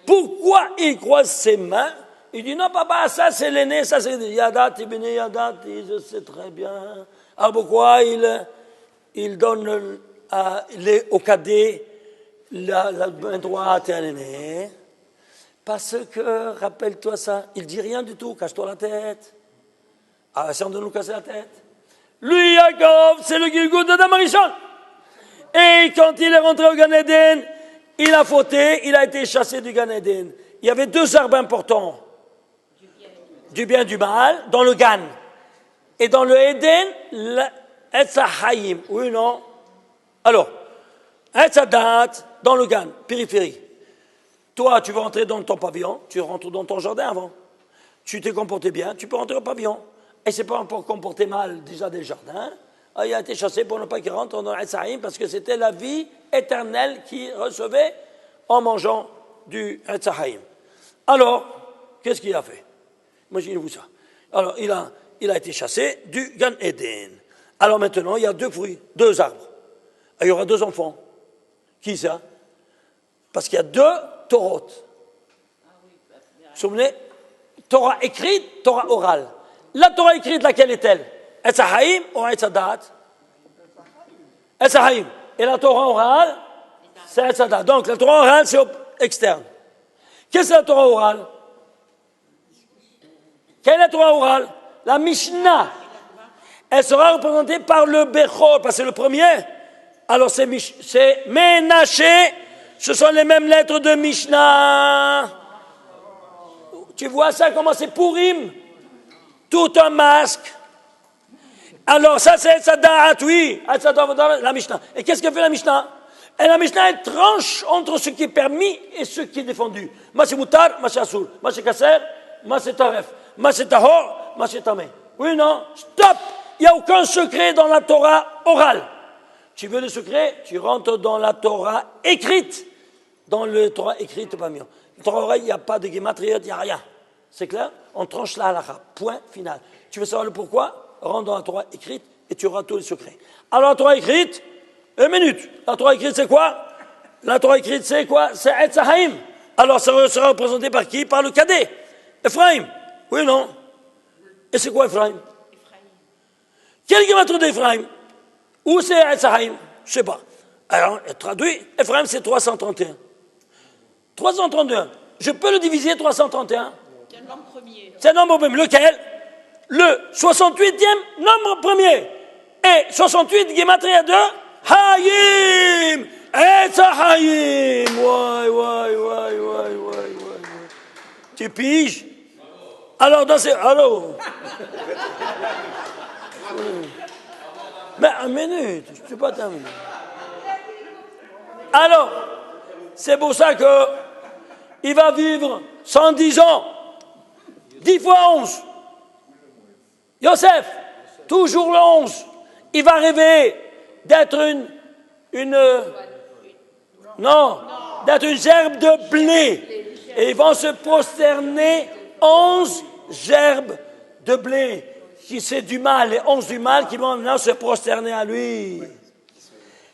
Pourquoi il croise ses mains? Il dit, non, papa, ça c'est l'aîné, ça c'est Yadati, béni Yadati, je sais très bien. Alors pourquoi il donne au cadet la main droite et à l'aîné? Parce que, rappelle-toi ça, il dit rien du tout, cache-toi la tête. Ah, c'est de nous casser la tête. Lui, Jacob, c'est le Gilgoud de Damarishon. Et quand il est rentré au Gan Eden, il a fauté, il a été chassé du Gan Eden. Il y avait 2 arbres importants. Du bien et du mal, dans le Gan. Et dans le Eden, l'Etz HaHaïm. Oui, non? Alors, Etz HaDaat, dans le Gan, périphérie. Toi, tu veux rentrer dans ton pavillon, tu rentres dans ton jardin avant. Tu t'es comporté bien, tu peux rentrer au pavillon. Et c'est pas pour comporter mal déjà des jardins. Ah, il a été chassé pour ne pas qu'il rentre dans Etz HaHaïm parce que c'était la vie éternelle qu'il recevait en mangeant du Etz HaHaïm. Alors, qu'est-ce qu'il a fait? Imaginez-vous ça. Alors, il a été chassé du Gan Eden. Alors maintenant, il y a 2 fruits, 2 arbres. Et il y aura 2 enfants. Qui ça? Parce qu'il y a 2 Torot. Vous vous souvenez? Torah écrite, Torah orale. La Torah écrite, laquelle est-elle? Etz HaHaïm ou Etz HaDaat? Etz HaHaïm. Et la Torah orale, c'est Etz HaDaat. Donc la Torah orale, c'est externe. Qu'est-ce que la Torah orale? Quelle est la Torah orale? La Mishnah. Elle sera représentée par le Bechor, parce que c'est le premier. Alors c'est Menaché, ce sont les mêmes lettres de Mishnah. Tu vois ça, comment c'est Purim? Tout un masque. Alors ça c'est Etz HaDaat, oui, la Mishnah. Et qu'est-ce que fait la Mishnah? Et la Mishnah, elle tranche entre ce qui est permis et ce qui est défendu. Ma c'est mutar, ma c'est assoul, ma c'est kasser, ma c'est taref, ma c'est tahor, ma c'est tamé. Oui, non? Stop! Il n'y a aucun secret dans la Torah orale. Tu veux le secret? Tu rentres dans la Torah écrite. Dans la Torah écrite, pas mieux. La Torah orale, il n'y a pas de gématrie, il n'y a rien. C'est clair? On tranche la halakha. Point final. Tu veux savoir le pourquoi? Rentre dans la Torah écrite et tu auras tous les secrets. Alors la Torah écrite, une minute. La Torah écrite, c'est quoi? La Torah écrite, c'est quoi? C'est Etz HaHaïm. Alors ça sera représenté par qui? Par le cadet. Ephraim. Oui ou non? Et c'est quoi Ephraim? Quel gématrie d'Ephraim? Où c'est Etz HaHaïm? Je ne sais pas. Alors, traduit, Ephraim, c'est 331. 331. Je peux le diviser 331? C'est un nombre premier. C'est un nombre premier. Lequel? Le 68e nombre premier. Et 68 gématria de Haïm. Etz HaHaïm. Ouais. Tu piges? Alors, dans ces... Allô? Mais une minute, je ne suis pas terminé. Alors, c'est pour ça que il va vivre 110 ans. 10 fois 11. Yosef, toujours le 11. Il va rêver d'être d'être une gerbe de blé. Et ils vont se prosterner 11 gerbes de blé. qui c'est du mal, les 11 du mal qui vont maintenant se prosterner à lui.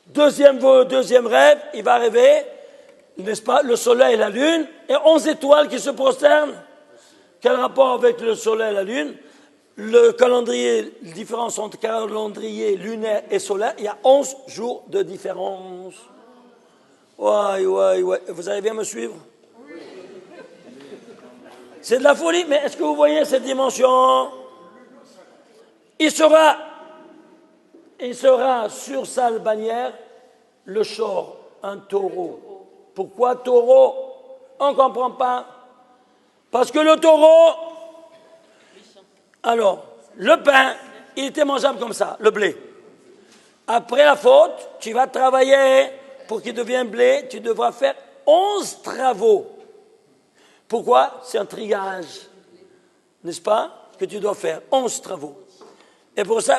Deuxième rêve, il va rêver, n'est-ce pas, le soleil et la lune, et 11 étoiles qui se prosternent. Quel rapport avec le soleil et la lune? Le calendrier, la différence entre calendrier lunaire et solaire, il y a 11 jours de différence. Ouais. Vous arrivez à me suivre? C'est de la folie, mais est-ce que vous voyez cette dimension? Il sera sur sa bannière le shor, un taureau. Pourquoi taureau? On ne comprend pas. Parce que le taureau, alors, le pain, il était mangeable comme ça, le blé. Après la faute, tu vas travailler pour qu'il devienne blé, tu devras faire 11 travaux. Pourquoi? C'est un triage, n'est-ce pas, que tu dois faire, 11 travaux. Et pour ça,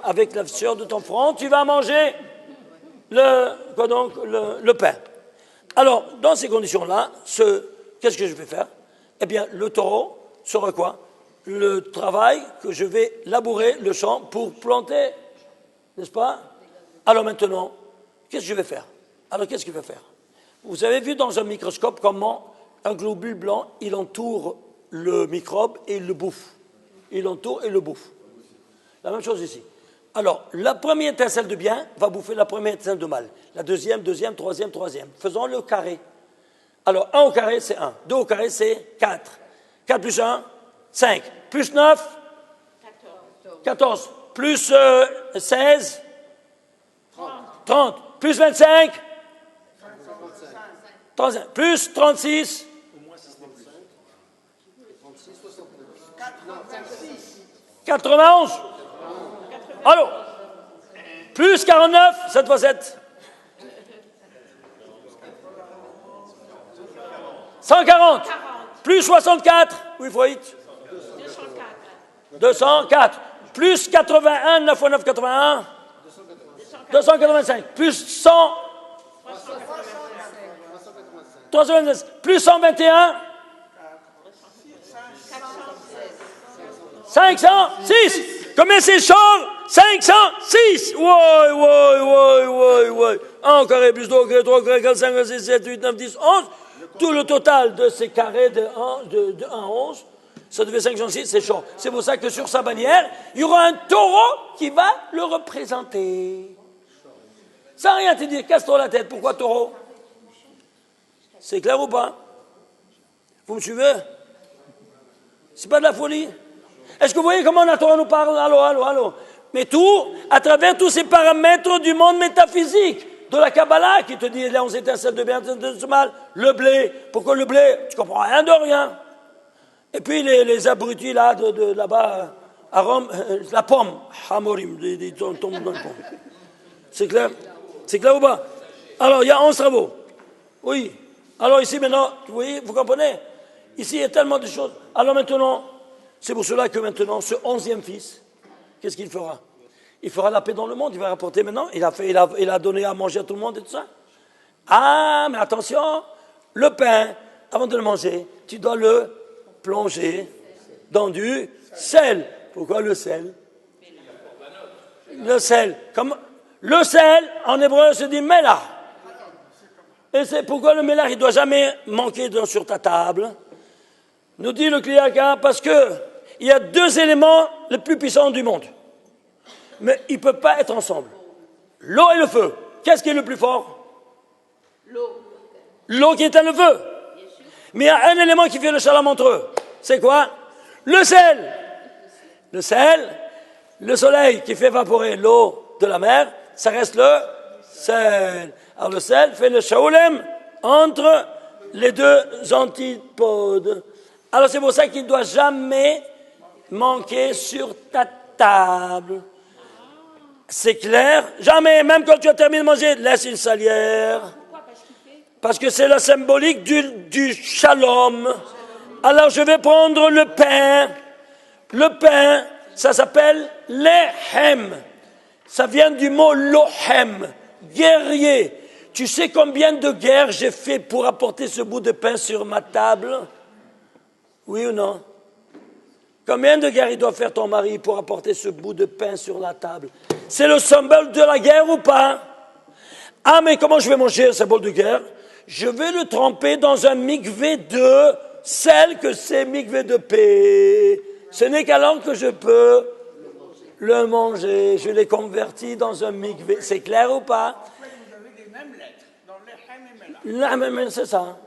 avec la sueur de ton front, tu vas manger le pain. Alors, dans ces conditions-là, qu'est-ce que je vais faire? Eh bien, le taureau sera quoi? Le travail que je vais labourer le champ pour planter, n'est-ce pas? Alors maintenant, qu'est-ce que je vais faire? Alors, qu'est-ce qu'il va faire? Vous avez vu dans un microscope comment un globule blanc, il entoure le microbe et il le bouffe. Il l'entoure et le bouffe. La même chose ici. Alors, la première étincelle de bien va bouffer la première étincelle de mal. La deuxième, troisième. Faisons le carré. Alors, 1 au carré, c'est 1. 2 au carré, c'est 4. 4 plus 1, 5. Plus 9, 14. Plus 16, 30. Plus 25, 35. Plus 36, 91. Allô? Plus 49, 7 fois 7. 140. Plus 64, oui, fois 8. 204. Plus 81, 9 fois 9, 81. 285. Plus 100. 326. Plus 121. 506. Combien c'est chaud? 506. Ouais. 1 au carré plus 2 au carré, 3 au carré, 4, 5, 6, 7, 8, 9, 10, 11. Tout le total de ces carrés de 1 à 11, ça devait 506, c'est chaud. C'est pour ça que sur sa bannière, il y aura un taureau qui va le représenter. Sans rien te dire, casse-toi la tête. Pourquoi taureau? C'est clair ou pas? Vous me suivez? C'est pas de la folie? Est-ce que vous voyez comment la Torah nous parle? Allô? Mais tout, à travers tous ces paramètres du monde métaphysique, de la Kabbalah, qui te dit, là, on s'étincelle de bien, de mal, le blé. Pourquoi le blé? Tu comprends rien de rien. Et puis, les abrutis, là, de là-bas, à Rome, la pomme, Hamorim, ils tombent dans le pomme. C'est clair? C'est clair ou pas? Alors, il y a 11 travaux. Oui. Alors, ici, maintenant, vous voyez, vous comprenez? Ici, il y a tellement de choses. Alors, maintenant, c'est pour cela que maintenant, ce 11e fils, qu'est-ce qu'il fera? Il fera la paix dans le monde, il va rapporter maintenant, il a donné à manger à tout le monde et tout ça. Ah, mais attention, le pain, avant de le manger, tu dois le plonger dans du sel. Pourquoi le sel? Le sel. Le sel, en hébreu, se dit mélah. Et c'est pourquoi le mélah, il ne doit jamais manquer sur ta table. Nous dit le Kliyaka, parce qu'il y a 2 éléments les plus puissants du monde. Mais ils ne peuvent pas être ensemble. L'eau et le feu. Qu'est-ce qui est le plus fort? L'eau qui éteint le feu. Mais il y a un élément qui fait le shalom entre eux. C'est quoi? Le sel. Le sel, le soleil qui fait évaporer l'eau de la mer, ça reste le sel. Alors le sel fait le shalom entre les 2 antipodes. Alors c'est pour ça qu'il ne doit jamais manquer sur ta table. C'est clair? Jamais, même quand tu as terminé de manger, laisse une salière. Parce que c'est la symbolique du shalom. Alors je vais prendre le pain. Le pain, ça s'appelle lehem. Ça vient du mot lohem, guerrier. Tu sais combien de guerres j'ai fait pour apporter ce bout de pain sur ma table? Oui ou non? Combien de guerres il doit faire ton mari pour apporter ce bout de pain sur la table? C'est le symbole de la guerre ou pas? Ah, mais comment je vais manger ce symbole de guerre? Je vais le tremper dans un mikvé de sel, que c'est mikvé de paix. Ce n'est qu'alors que je peux le manger. Je l'ai converti dans un mikvé. C'est clair ou pas? Vous avez les mêmes lettres dans les Hem et Mela. C'est ça.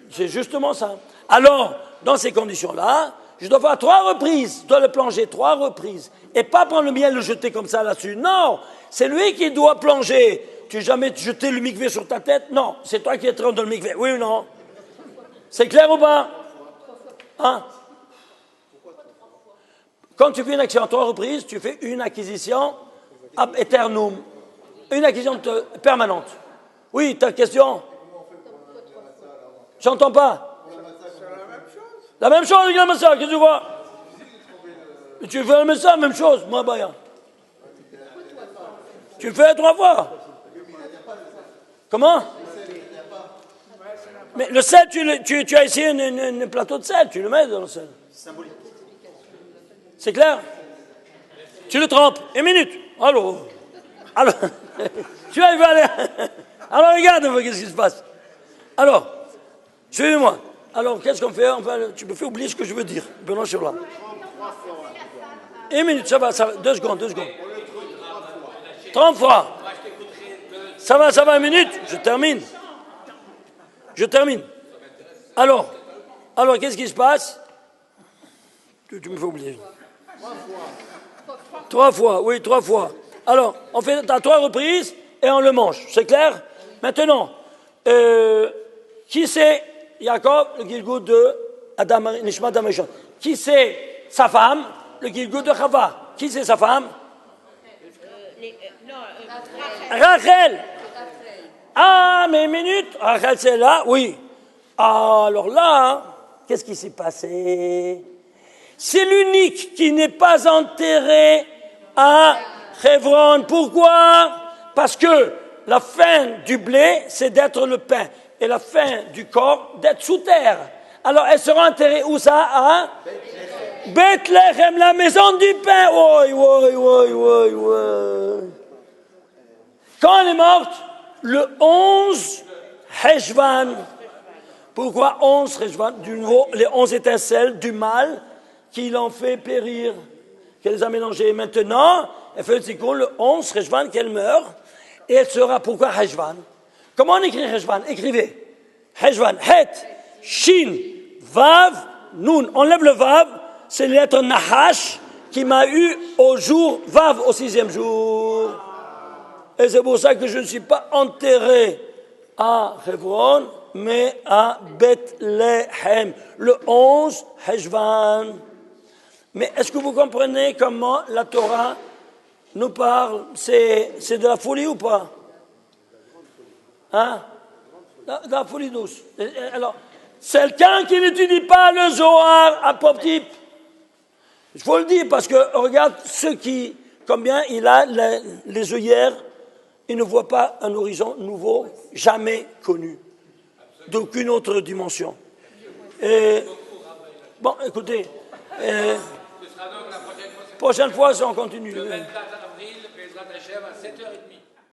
C'est justement ça. Alors, dans ces conditions-là, je dois faire 3 reprises. Je dois le plonger 3 reprises. Et pas prendre le miel et le jeter comme ça là-dessus. Non, c'est lui qui doit plonger. Tu n'as jamais jeté le mikvé sur ta tête? Non, c'est toi qui es dans le mikvé. Oui ou non? C'est clair ou pas? Hein? Quand tu fais une action 3 reprises, tu fais une acquisition ab aeternum. Une acquisition permanente. Oui, ta question? J'entends pas. La même chose avec la massa, qu'est-ce que tu vois? Tu fais le ça, même chose, moi, Baya. Tu le fais 3 fois. Comment? Mais le sel, tu as ici un plateau de sel, tu le mets dans le sel. Symbolique. C'est clair? Tu le trempes. 1 minute. Alors, tu vas aller. Alors, regarde un peu qu'est-ce qui se passe. Alors, suivez-moi. Alors, qu'est-ce qu'on fait? Enfin, tu me fais oublier ce que je veux dire. Benoît sur là. 1 minute, ça va. 2 secondes. 30 fois. Ça va, 1 minute. Je termine. Alors, qu'est-ce qui se passe? Tu me fais oublier. 3 fois, oui, 3 fois. Alors, on fait à 3 reprises et on le mange. C'est clair? Maintenant, qui c'est Jacob, le Gilgoud de Adam, Nishma Adam Rishon? Qui c'est sa femme, le Gilgoud de Chava? Qui c'est sa femme? Rachel. Ah, mais 1 minute. Rachel, c'est là? Oui. Alors là, qu'est-ce qui s'est passé? C'est l'unique qui n'est pas enterré à Hebron. Pourquoi? Parce que la fin du blé, c'est d'être le pain. Et la fin du corps, d'être sous terre. Alors, elle sera enterrée où ça? À Bethléem, la maison du pain. Oui. Quand elle est morte? Le 11 Heshvan. Pourquoi 11 Heshvan? Du nouveau, les 11 étincelles du mal qui l'ont fait périr, qu'elle les a mélangées. Maintenant, elle fait le tikkun, le 11 Heshvan, qu'elle meurt, et elle sera, pourquoi Heshvan? Comment on écrit Heshvan? Écrivez. Heshvan, Het, Shin, Vav, Nun. On lève le Vav, c'est la lettre Nahash qui m'a eu au jour Vav, au 6e jour. Et c'est pour ça que je ne suis pas enterré à Hebron, mais à Bethléem, le 11 Heshvan. Mais est-ce que vous comprenez comment la Torah nous parle? C'est de la folie ou pas? Hein? De la folie douce. Alors, c'est quelqu'un qui n'étudie pas le Zohar à Poptip. Je vous le dis parce que regarde combien il a les œillères, il ne voit pas un horizon nouveau, jamais connu, d'aucune autre dimension. Et, bon, écoutez, prochaine fois, on continue. Le 24 avril, Bezrat Hashem, à 7h30.